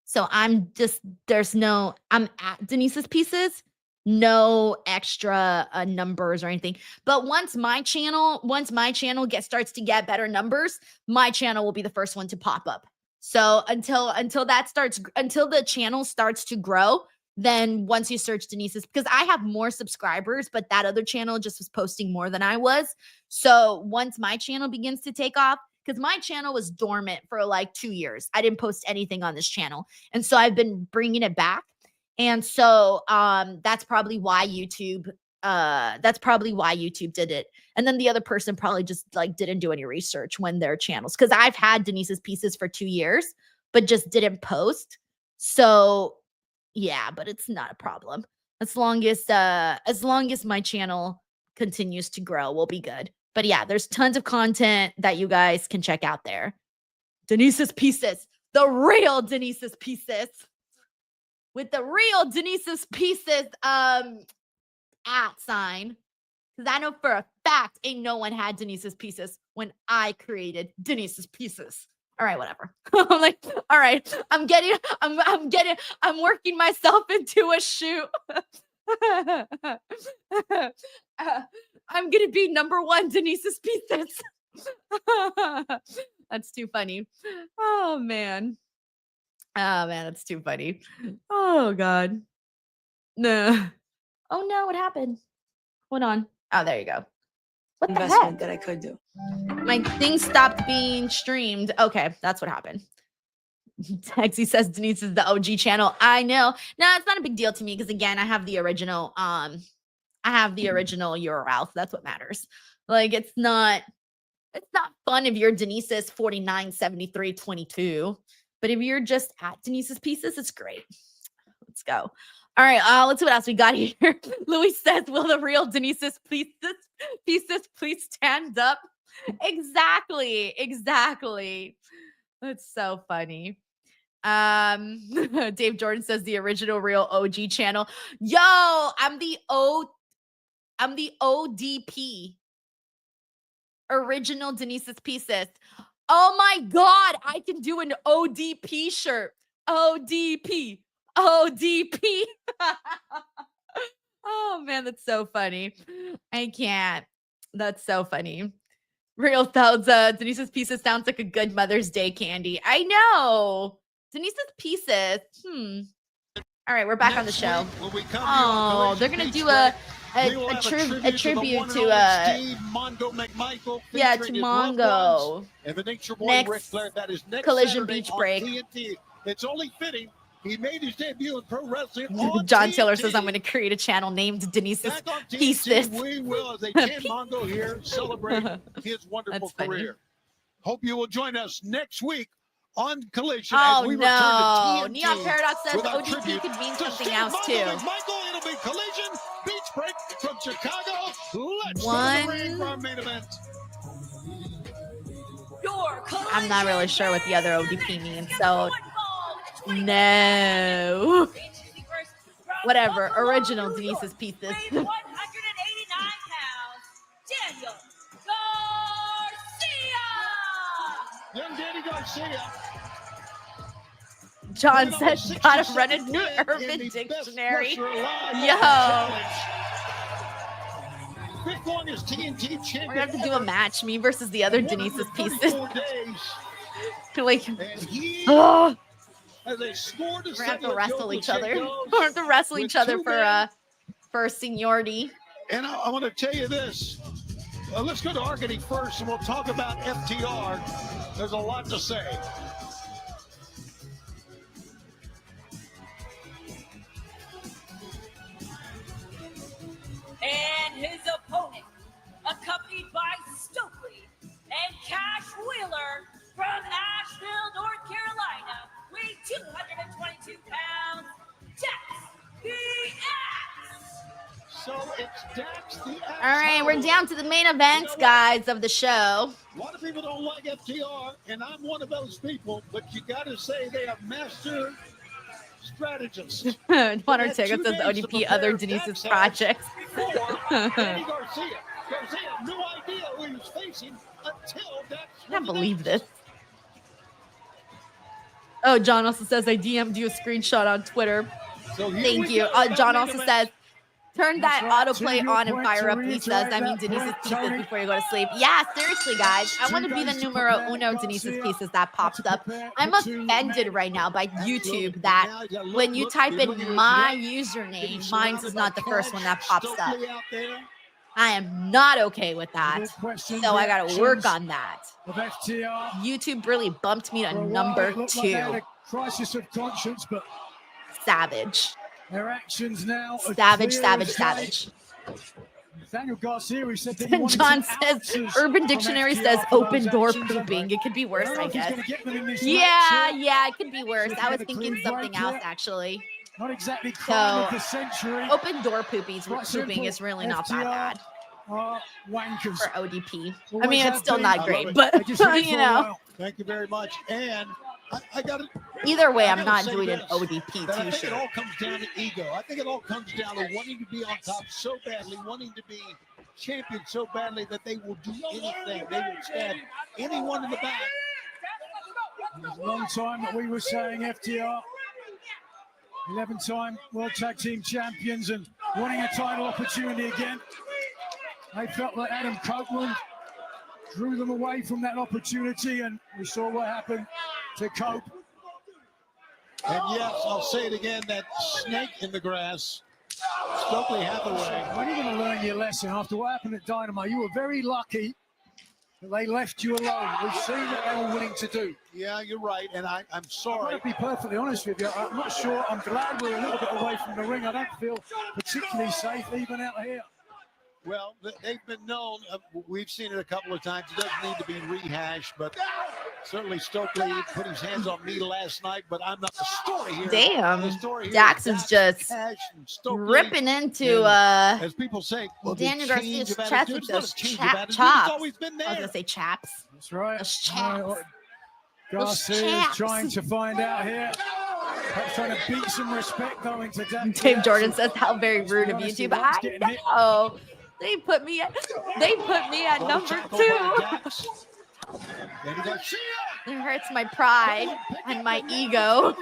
So I'm at Denise's Pieces, no extra numbers or anything. But once my channel starts to get better numbers, my channel will be the first one to pop up. So until the channel starts to grow, then once you search Denise's, because I have more subscribers, but that other channel just was posting more than I was. So once my channel begins to take off, because my channel was dormant for like 2 years. I didn't post anything on this channel. And so I've been bringing it back. And so that's probably why YouTube did it. And then the other person probably just like didn't do any research when their channels, because I've had Denise's Pieces for 2 years, but just didn't post. So yeah, but it's not a problem. As long as my channel continues to grow, we'll be good. But yeah, there's tons of content that you guys can check out there. Denise's Pieces, the real Denise's Pieces. With the real Denise's Pieces @ sign. Because I know for a fact ain't no one had Denise's Pieces when I created Denise's Pieces. All right, whatever. I'm like, all right, I'm working myself into a shoot. I'm gonna be #1 Denise's Pieces. That's too funny. Oh man, that's too funny. Oh god. No. Oh no, what happened? Hold on. Oh, there you go. What the heck? That I could do. My thing stopped being streamed. Okay, that's what happened. Texie says Denise is the OG channel. I know. No, it's not a big deal to me because again, I have the original URL. So that's what matters. Like it's not fun if you're Denise's 497322. But if you're just at Denise's Pieces, it's great. Let's go. All right, let's see what else we got here. Louis says, will the real Denise's Pieces please stand up? Exactly. That's so funny. Dave Jordan says the original real OG channel. Yo, I'm the ODP. Original Denise's Pieces. Oh my god, I can do an ODP shirt. ODP. Oh man, that's so funny. I can't. That's so funny. Real Felds, Denise's Pieces sounds like a good Mother's Day candy. I know. Denise's Pieces. All right, we're back on the show. Oh, they're gonna do a tribute to Mongo McMichael. Yeah, to Mongo. And the Nature Boy Ric Flair. That is next Collision Saturday Beach on Break. TNT. It's only fitting. He made his debut in pro wrestling. John Taylor says I'm going to create a channel named Denise's Pieces. We will, as a Tim Mongo here, celebrate his wonderful career. Hope you will join us next week on Collision as we return to TNT. Neon Paradox says ODP could mean something else too. Michael, it'll be Collision Beach Break from Chicago. Let's go to the ring for our main event. I'm not really sure what the other ODP means, so no. Whatever. Original Denise's Pieces. 189 pounds, Daniel Garcia. Young Danny Garcia. John says, gotta run a new urban dictionary. Yo. We're gonna have to do a match, me versus the other Denise's Pieces. Like, oh. We're gonna have to wrestle each other. We're gonna have to wrestle each other for seniority. And I want to tell you this. Let's go to Agony first, and we'll talk about FTR. There's a lot to say. And his opponent, accompanied by Stokely and Cash Wheeler from Asheville, North Carolina, weighing 222 pounds, Dax the Axe. So it's Dax the Axe. All right, we're down to the main event, guys, of the show. A lot of people don't like FTR, and I'm one of those people, but you got to say they have master strategists. One or two, it says ODP, other Denise's projects. Danny Garcia. Garcia had no idea who he was facing until Dax. I can't believe this. Oh, John also says I DM'd you a screenshot on Twitter. So thank you. John also says Turn that That's right. autoplay To on your and point, fire to up pizzas. reiterate I mean, that Denise's point, pieces Toni. before you go to sleep. Yeah, seriously, guys. I want to be the days to numero prepare, uno Denise's Garcia. pieces that pops to up. prepare I'm the two offended men. right now by Absolutely. YouTube that Now you gotta when you type you're in looking at my Getting username, mine's is surrounded not by the first one that Cash, pops up. Stokely out there. I am not okay with that. Good question, So I got to work reactions on that. Of FTR. YouTube really bumped me to For a while, number it looked like they had 2. a crisis of conscience, but Savage. their actions now are Savage, clear savage, as day. savage. Daniel Garcia, he said that he And wanted John some says, answers Urban from Dictionary FTR says for open those door actions. pooping. It could be worse, I don't know I if he's guess. gonna get them in this Yeah, match here. yeah, it could be worse. See if I we was get a thinking clean something break else, here. actually. Not exactly crime of So, the century. open door poopies Quite pooping simple. is really not that FTR bad are wankers. for ODP. I Always mean, it's have still been. not I great, love it. but, They just hit it you for a know. while. Thank you very much. And I got to. Either way, I I'm gotta not say doing an this, ODP that I think it t-shirt. all comes down to ego. I think it all comes down to wanting to be on top so badly, wanting to be champion so badly that they will do anything. They will stab anyone in the back. It was a long time that we were saying FTR, 11-time World Tag Team Champions and wanting a title opportunity again. They felt that Adam Copeland drew them away from that opportunity, and we saw what happened to Cope. And yes, I'll say it again, that snake in the grass, Stokely Hathaway. When are you going to learn your lesson after what happened at Dynamite? You were very lucky that they left you alone. We've seen what they were willing to do. Yeah, you're right, and I'm I'm sorry. going to be perfectly honest with you. I'm not sure. I'm glad we're a little bit away from the ring. I don't feel particularly safe even out here. Well, they've been known. We've seen it a couple of times. It doesn't need to be rehashed, but certainly Stokely put his hands on me last night, but I'm not the story here. Damn. The story here Dax is just Cash and Stokely. ripping into And as people say, well, Daniel the Garcia's change of chest attitude, with it's not those a change of chops. attitude, it's always been I was there. going to say chaps. That's right. Those chaps. Garcia is chaps. trying to find out here. Perhaps trying to beat some respect though into Dax. Dave Jordan says, how very rude of Honestly, YouTube. Dax I getting hit. know. They put me at number 2. It hurts my pride and my ego.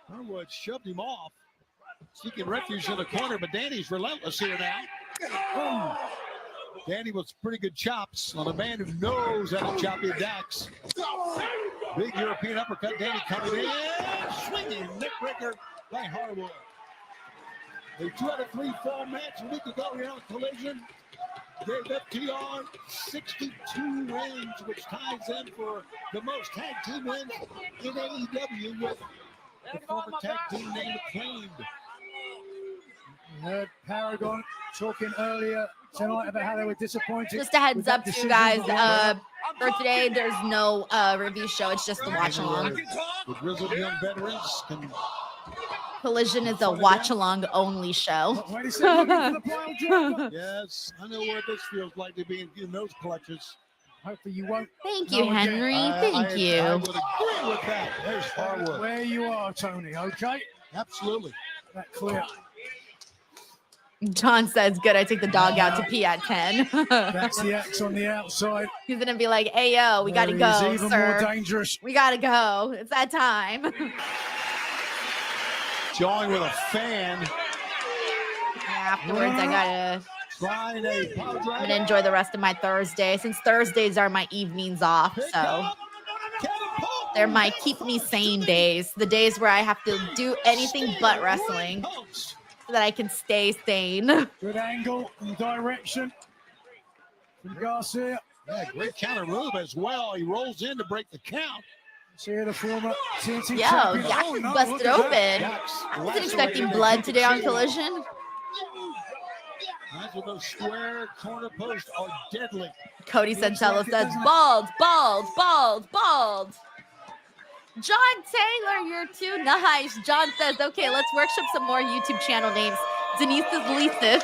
Harwood shoved him off, seeking refuge in the corner, but Danny's relentless here now. Oh. Danny with pretty good chops on a man who knows how to chop your Dax. Big European uppercut. Danny coming in, swinging neckbreaker by Harwood. A 2 out of 3 fall match a week ago here on Collision gave FTR 62 wins, which ties them for the most tag team wins in AEW with the former tag team name acclaimed. We heard Paragon talking earlier tonight about how they were disappointed. Just a heads with that up to you decision guys. of the- For today, there's no review show. It's just the watch along. The grizzled young veterans can. Collision is a watch along only show. Wait a second, looking for the pile driver. Yes, I know what this feels like to be in those clutches. Hopefully you won't. Thank you, know again. Henry. Thank you. I would agree with that. There's Harwood. Where you are, Tony, okay? Absolutely. That clear. John says, good, I take the dog out to pee at 10. That's the X on the outside. He's going to be like, hey, yo, we got to There he go, is, even sir. more dangerous. We got to go. It's that time. Jawing with a fan. Afterwards, I got to I'm gonna enjoy the rest of my Thursday, since Thursdays are my evenings off. So they're my keep me sane days, the days where I have to do anything but wrestling so that I can stay sane. Good angle and direction from Garcia. Yeah, great counter move as well. He rolls in to break the count. See the former TNT Yo, champion. Dax Oh, is no, busted look at open. that. I wasn't expecting blood today on Collision. Eyes with those square corner posts are deadly. Cody Santello says, bald, bald, bald, bald. John Taylor, you're too nice. John says, okay, let's workshop some more YouTube channel names. Denise is Lisa's.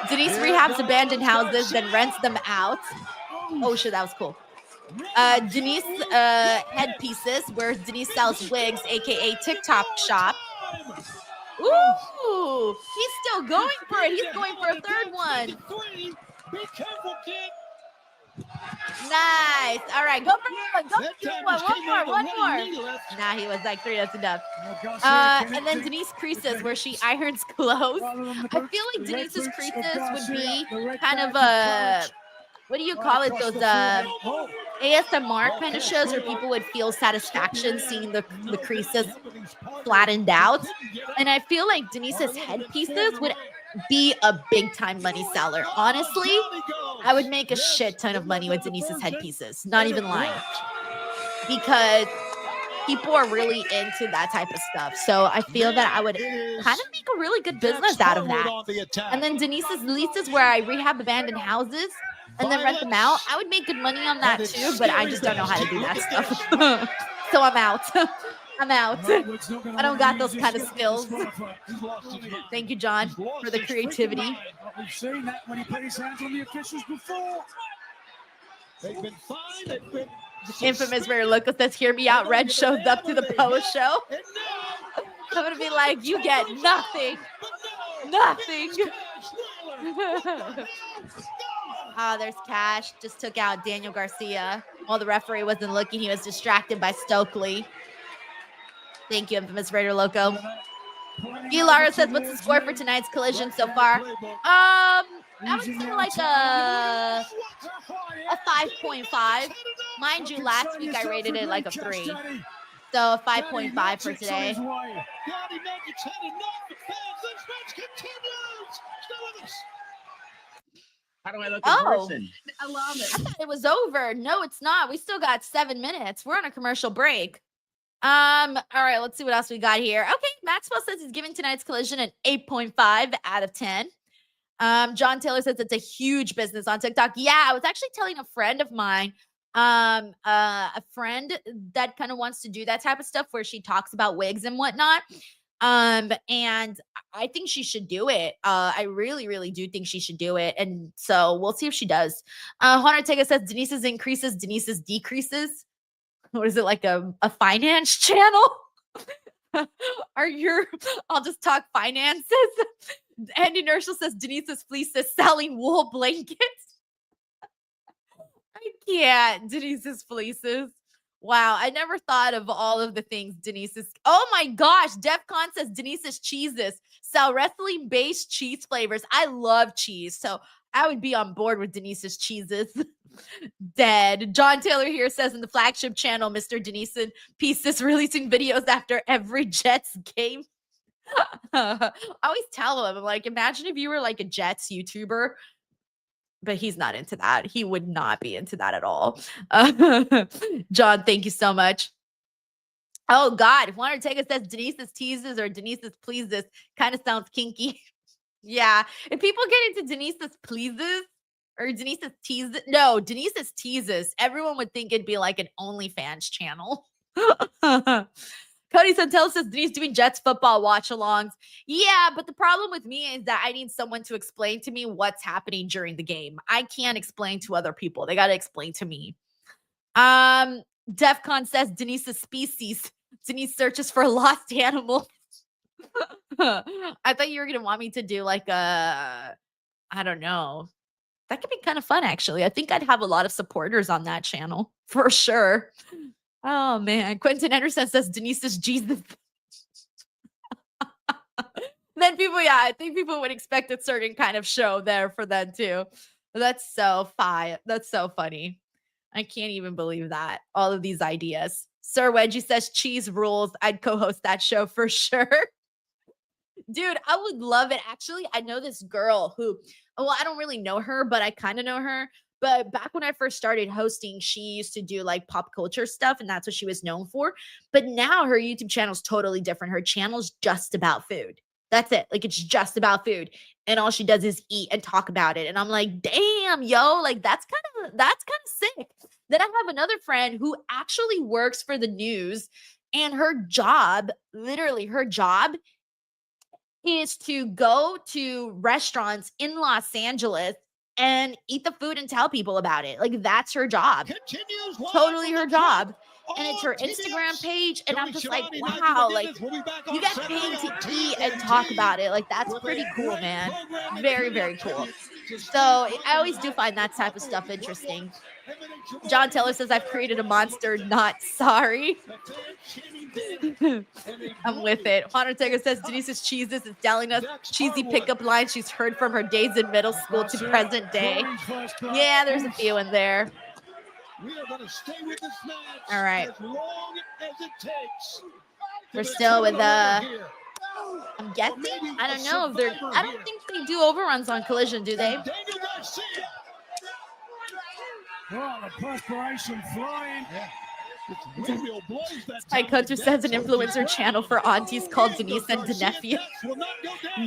Denise rehabs abandoned houses, then rents them out. Oh, shit, that was cool. Denise headpieces, where Denise sells wigs, aka TikTok shop. Ooh, he's still going for it. He's going for a third one. Be careful, kid. Nice. Nice. All right, go for one. Go That for time one. just came out One with more. one knee left. Nah, he was like 3. That's enough. Garcia And then Denise creases where she irons clothes. I feel like Denise's creases would be kind of what do you call it? Those ASMR kind of shows where people would feel satisfaction seeing the creases flattened out. And I feel like Denise's headpieces would be a big time money seller. Honestly, I would make a shit ton of money with Denise's headpieces. Not even lying. Because people are really into that type of stuff. So I feel that I would kind of make a really good business out of that. And then Denise's leases where I rehab abandoned houses and then rent them out. I would make good money on that too, but I just don't know how to do that stuff. So I'm out. I'm out. I don't got those kind of skills. Thank you, John, for the creativity. We've seen that when he put his hands on the officials before. They've been fine. They've been Infamous Rare Loco says, "Hear me out." Red shows up to the post show. I'm gonna be like, "You get nothing, nothing." There's Cash. Just took out Daniel Garcia while the referee wasn't looking. He was distracted by Stokely. Thank you, Infamous Raider Loco. Lara says, "What's the score for tonight's collision so far?" I would say like a 5.5. Mind you, last week I rated it like a 3. So a 5.5 for today. How do I look in person? I love it. I thought it was over. No, it's not. We still got 7 minutes. We're on a commercial break. All right, let's see what else we got here. Okay, Maxwell says he's giving tonight's collision an 8.5 out of 10. John Taylor says it's a huge business on TikTok. Yeah, I was actually telling a friend of mine, a friend that kind of wants to do that type of stuff where she talks about wigs and whatnot. And I think she should do it. I really, really do think she should do it. And so we'll see if she does. Juan Ortega says Denise's increases, Denise's decreases. What is it, like a finance channel? I'll just talk finances. And Inertial says Denise's fleece is selling wool blankets. I can't. Denise's fleeces. Wow, I never thought of all of the things Denise's. Oh my gosh, DefCon says Denise's cheeses sell wrestling-based cheese flavors. I love cheese, so I would be on board with Denise's cheeses. Dead. John Taylor here says in the flagship channel, Mr. Denise Pieces releasing videos after every Jets game. I always tell him, I'm like, imagine if you were like a Jets YouTuber. But he's not into that. He would not be into that at all. John, thank you so much. Oh, God. If Juan Ortega says Denise's teases or Denise's pleases, kind of sounds kinky. Yeah. If people get into Denise's pleases or Denise's teases, no, Denise's teases, everyone would think it'd be like an OnlyFans channel. Cody Santel says Denise doing Jets football watch-alongs. Yeah, but the problem with me is that I need someone to explain to me what's happening during the game. I can't explain to other people. They got to explain to me. DefCon says Denise's species. Denise searches for a lost animal. I thought you were going to want me to do like I don't know. That could be kind of fun, actually. I think I'd have a lot of supporters on that channel for sure. Oh, man. Quentin Anderson says Denise's Jesus. Then people, yeah, I think people would expect a certain kind of show there for them, too. That's so fine. That's so funny. I can't even believe that. All of these ideas. Sir Wedgie says cheese rules. I'd co-host that show for sure. Dude, I would love it. Actually, I know this girl who, well, I don't really know her, but I kind of know her. But back when I first started hosting, she used to do like pop culture stuff, and that's what she was known for. But now her YouTube channel is totally different. Her channel's just about food. That's it. Like, it's just about food. And all she does is eat and talk about it. And I'm like, damn, yo, like that's kind of sick. Then I have another friend who actually works for the news, and her job, literally her job, is to go to restaurants in Los Angeles and eat the food and tell people about it. Like, that's her job. Totally her job. And it's her Instagram page. And I'm just like, wow, like, you get paid to eat and talk about it. Like, that's pretty cool, man. Very, very cool. So I always do find that type of stuff interesting. John Taylor says, I've created a monster, not sorry. I'm with it. Juan Ortega says, Denise's cheeses is telling us cheesy pickup lines she's heard from her days in middle school to present day. Yeah, there's a few in there. We are going to stay with this match all right. as long as it takes. We're still with I'm guessing. I don't know if they're. I don't think they do overruns on Collision, do they? Oh, the perspiration flying. My coach says an influencer channel for aunties called Denise and the nephew.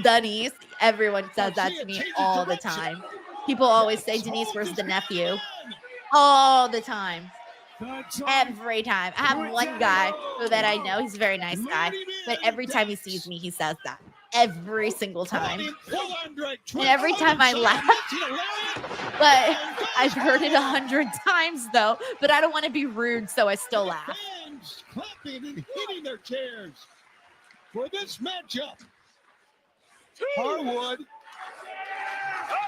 Denise. Everyone says that to me all the time. People always say Denise versus the nephew. All the time. Every time. I have one guy that I know. He's a very nice guy. But every time he sees me, he says that. Every single time. And every time I laugh. But I've heard it 100 times, though. But I don't want to be rude, so I still laugh. Clapping and hitting their chairs for this matchup. Harwood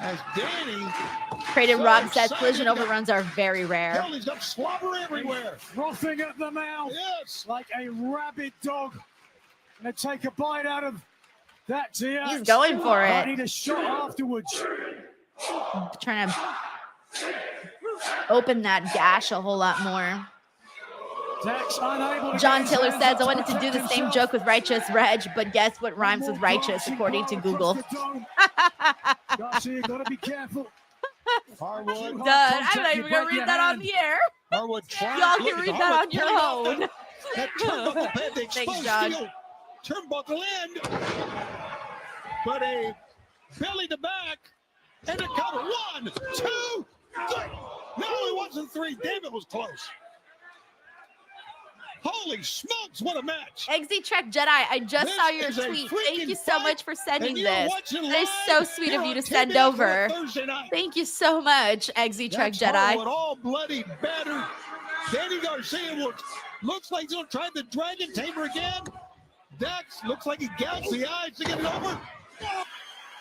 as Danny. Creighton Rob says Collision overruns are very rare. He's got slobber everywhere. Frothing at the mouth. Yes. Like a rabid dog. Gonna take a bite out of that TX. He's going for it. I need a shot afterwards. I'm trying to open that gash a whole lot more. John Taylor says, I wanted to do the same joke with Righteous Reg, but guess what rhymes with righteous, according to Google? Garcia, you gotta be careful. Harwood. Done. I'm not even going to read that on the air. Harwood Y'all can read that on your own. That turnbuckle pad, the exposed Thanks, John. steel turnbuckle end. But a belly to back and a cover. 1, 2, 3. No, it wasn't 3. Damn, it was close. Holy smokes, what a match. Eggsy Trek Jedi, I just saw your tweet. Thank you so much for sending this. That is so sweet of you to send over. Thank you so much, Eggsy Trek Jedi. All bloody battered. Danny Garcia looks like he's going to try the dragon tamer again. Dax looks like he gouged the eyes to get it over.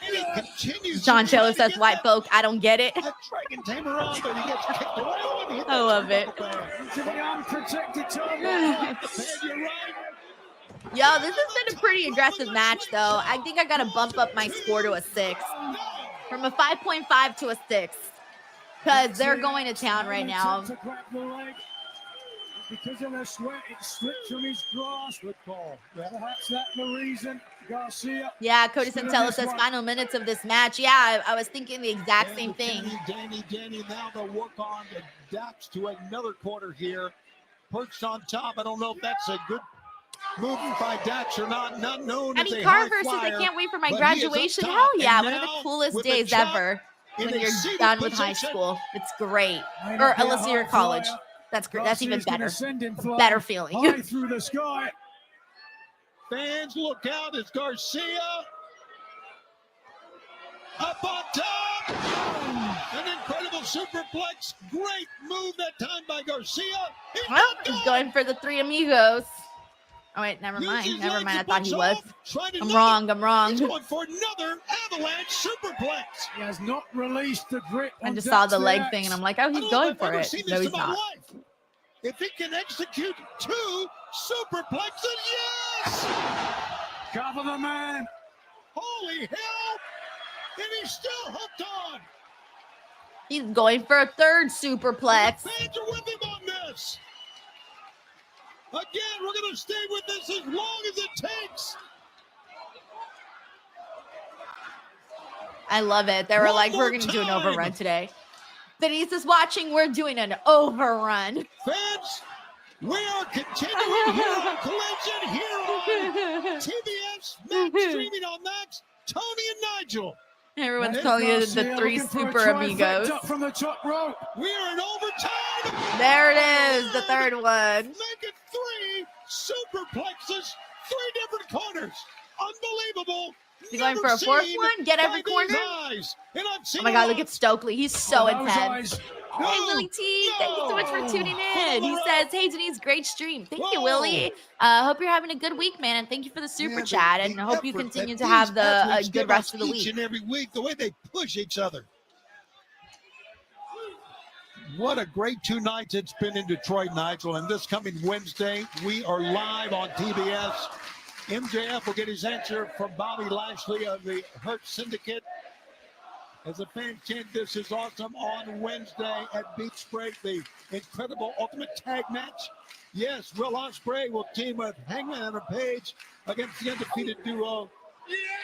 And he continues. John Taylor says, white folk, I don't get it. That dragon tamer on, but he gets kicked away. I love it. To the unprotected Yo, this has been a pretty aggressive match, though. I think I got to bump up my score to a 6. From a 5.5 to a 6. Because they're going to town right now. Because of the sweat, it slipped from his grasp. Good call. Perhaps that's the reason. Garcia. Yeah, Cody Santella says final minutes of this match. Yeah, I was thinking the exact same thing. Danny, now they'll work on the Dax to another quarter here. Perched on top. I don't know if that's a good move by Dax or not. Not known as a high Carver says, I flyer, can't wait for my but graduation. he is up top. Hell yeah, And one of the now coolest with days chop ever in when a you're seated done with high position. school. It's great. Or unless you're in college. That's great. That's even better. Better feeling. High through the sky. Fans look out as Garcia up on top. An incredible superplex. Great move that time by Garcia. Well, he's going for the 3 amigos. Oh, wait, never mind. Never mind. I thought he was. I'm wrong. He's going for another avalanche superplex. He has not released the grip. I just saw the leg thing, and I'm like, oh, he's going for it. No, he's not. If he can execute 2 superplexes, yes! Cover the man. Holy hell! And he's still hooked on. He's going for a 3rd superplex. Fans are with him on this. Again, we're going to stay with this as long as it takes. I love it. They were like, we're going to do an overrun today. Denise is watching. We're doing an overrun. Fans, we are continuing here on Collision, here on TBS, Max, streaming on Max, Tony and Nigel. Everyone's calling it the 3 super amigos. From the top rope. We are in overtime. There it is, the 3rd one. Make it 3 superplexes, 3 different corners. Unbelievable. Is he going for a 4th one? Get every corner? Oh my God, look at Stokely. He's so intense. Hey, Willie T, thank you so much for tuning in. He says, hey, Denise, great stream. Thank you, Willie. Hope you're having a good week, man. And thank you for the super chat. And I hope you continue to have the good rest of the week. Each and every week, the way they push each other. What a great 2 nights it's been in Detroit, Nigel. And this coming Wednesday, we are live on TBS. MJF will get his answer from Bobby Lashley of the Hurt Syndicate. As the fans chant, this is awesome, on Wednesday at Beach Break, the incredible Ultimate Tag Match. Yes, Will Ospreay will team with Hangman and Page against the undefeated duo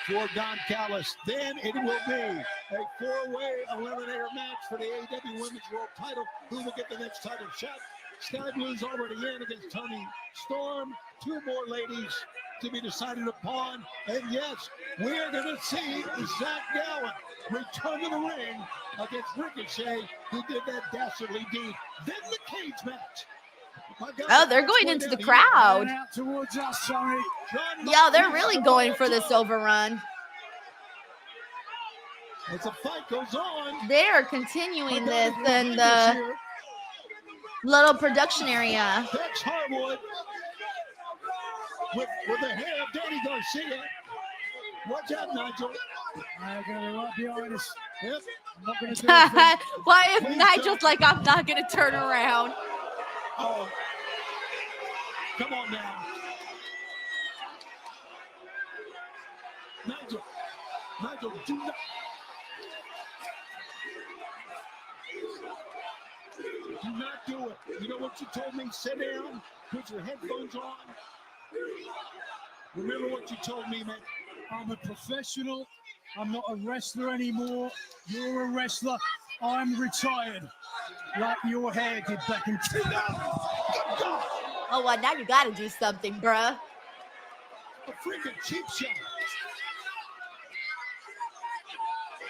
for Don Callis. Then it will be a 4-way eliminator match for the AEW Women's World title. Who will get the next title shot? Sky Blue's already in against Toni Storm. 2 more ladies to be decided upon. And yes, we're going to see Zack Gowen return to the ring against Ricochet, who did that dastardly deed. Then the cage match. Oh, they're going into the crowd. Yeah, they're really going for this overrun. As the fight goes on, they are continuing this in the little production area. That's Harwood with the hair of Danny Garcia. Watch out, Nigel. I'm going to be right behind us. Yep. I'm not going to do anything. Why if Nigel's like, I'm not going to turn around? Oh, come on now. Nigel, do not. Do not do it. You know what you told me? Sit down, put your headphones on. Remember what you told me, man. I'm a professional. I'm not a wrestler anymore. You're a wrestler. I'm retired. Like your hair did back in 2000. Oh, well, now you got to do something, bruh. A freaking cheap shot.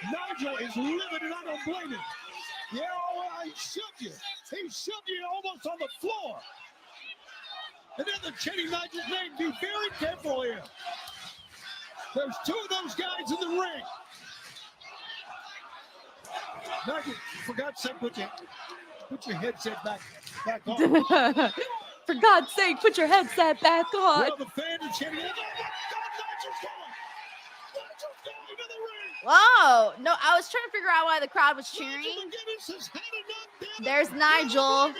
Nigel is livid, and I don't blame him. Yeah, well, he shoved you. He shoved you almost on the floor. And then the chanting Nigel's name. Be very careful here. There's 2 of those guys in the ring. Nigel, for God's sake, put your headset back on. For God's sake, put your headset back on. Well, the fans are chanting, oh, Nigel's going. Nigel's going to the ring. Whoa. No, I was trying to figure out why the crowd was cheering. There's Nigel.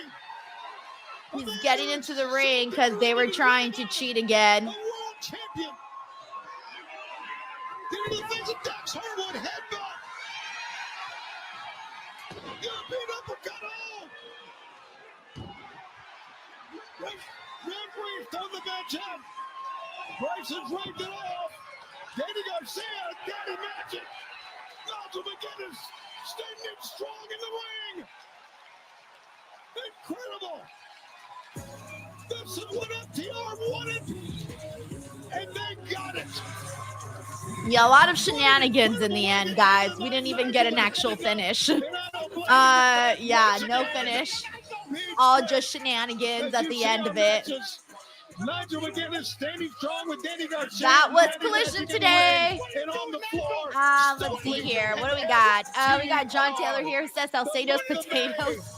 He's getting into the ring because they were trying to cheat again. The world champion. Into the face of Dax Harwood headbutt. European uppercut home. Referee throwing the match out. Bryson's waved it off. Danny Garcia, Danny Magic. Nigel McGuinness standing strong in the ring. Incredible. This is what FTR wanted, and they got it. Yeah, a lot of shenanigans in the end, guys. We didn't even get an actual finish. Yeah, no finish. All just shenanigans at the end of it. Nigel McGuinness standing strong with Danny Garcia. That was Collision today. And on the floor. Let's see here. What do we got? We got John Taylor here who says Salcedo's potatoes.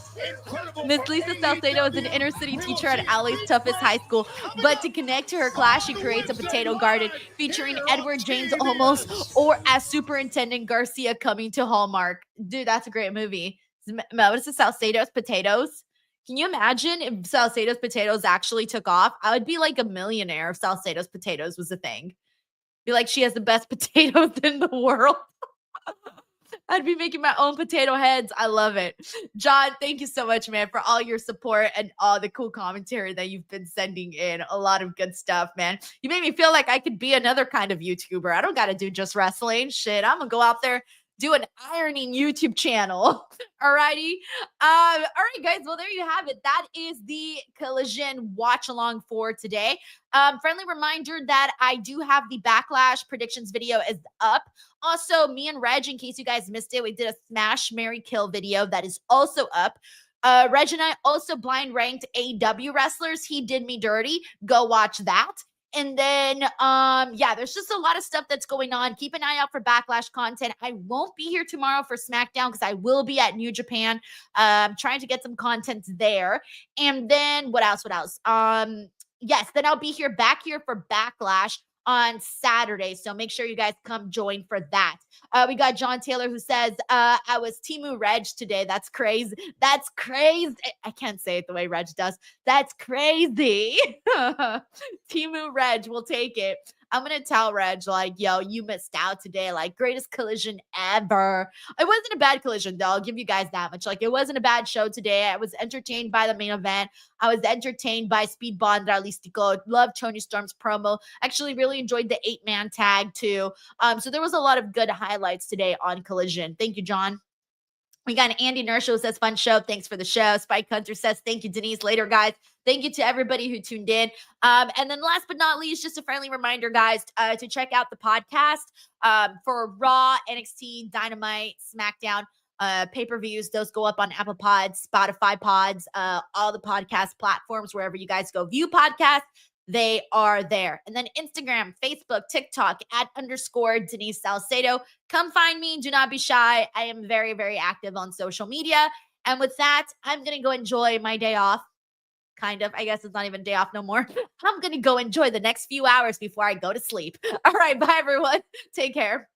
Miss Lisa Salcedo is an inner city teacher at LA's toughest high school, but to connect to her class, she creates a potato garden featuring Edward James Olmos or as Superintendent Garcia coming to Hallmark. Dude, that's a great movie. What is it? Salcedo's potatoes? Can you imagine if Salcedo's potatoes actually took off? I would be like a millionaire if Salcedo's potatoes was a thing. Be like, she has the best potatoes in the world. I'd be making my own potato heads. I love it. John, thank you so much, man, for all your support and all the cool commentary that you've been sending in. A lot of good stuff, man. You made me feel like I could be another kind of YouTuber. I don't got to do just wrestling. Shit, I'm going to go out there, do an ironing YouTube channel. Alrighty. All right, guys. Well, there you have it. That is the Collision watch along for today. Friendly reminder that I do have the Backlash predictions video is up. Also, me and Reg, in case you guys missed it, we did a Smash, Marry, Kill video that is also up. Reg and I also blind ranked AEW wrestlers. He did me dirty. Go watch that. And then, yeah, there's just a lot of stuff that's going on. Keep an eye out for Backlash content. I won't be here tomorrow for SmackDown because I will be at New Japan, trying to get some content there. And then what else? Yes, then I'll be back here for Backlash on Saturday. So make sure you guys come join for that. We got John Taylor who says, I was Timu Reg today. That's crazy. That's crazy. I can't say it the way Reg does. That's crazy. Timu Reg, we'll take it. I'm going to tell Reg, like, yo, you missed out today. Like, greatest collision ever. It wasn't a bad collision, though. I'll give you guys that much. Like, it wasn't a bad show today. I was entertained by the main event. I was entertained by Speed Bond Realistico. Loved Toni Storm's promo. Actually, really enjoyed the 8-man tag, too. So there was a lot of good highlights today on Collision. Thank you, John. We got an Andy Nershow says, fun show. Thanks for the show. Spike Hunter says, thank you, Denise. Later, guys. Thank you to everybody who tuned in. And then last but not least, just a friendly reminder, guys, to check out the podcast for Raw, NXT, Dynamite, SmackDown pay-per-views. Those go up on Apple Pods, Spotify Pods, all the podcast platforms, wherever you guys go view podcasts. They are there. And then Instagram, Facebook, TikTok, @ Denise Salcedo. Come find me. Do not be shy. I am very, very active on social media. And with that, I'm going to go enjoy my day off. Kind of. I guess it's not even a day off no more. I'm going to go enjoy the next few hours before I go to sleep. All right. Bye, everyone. Take care.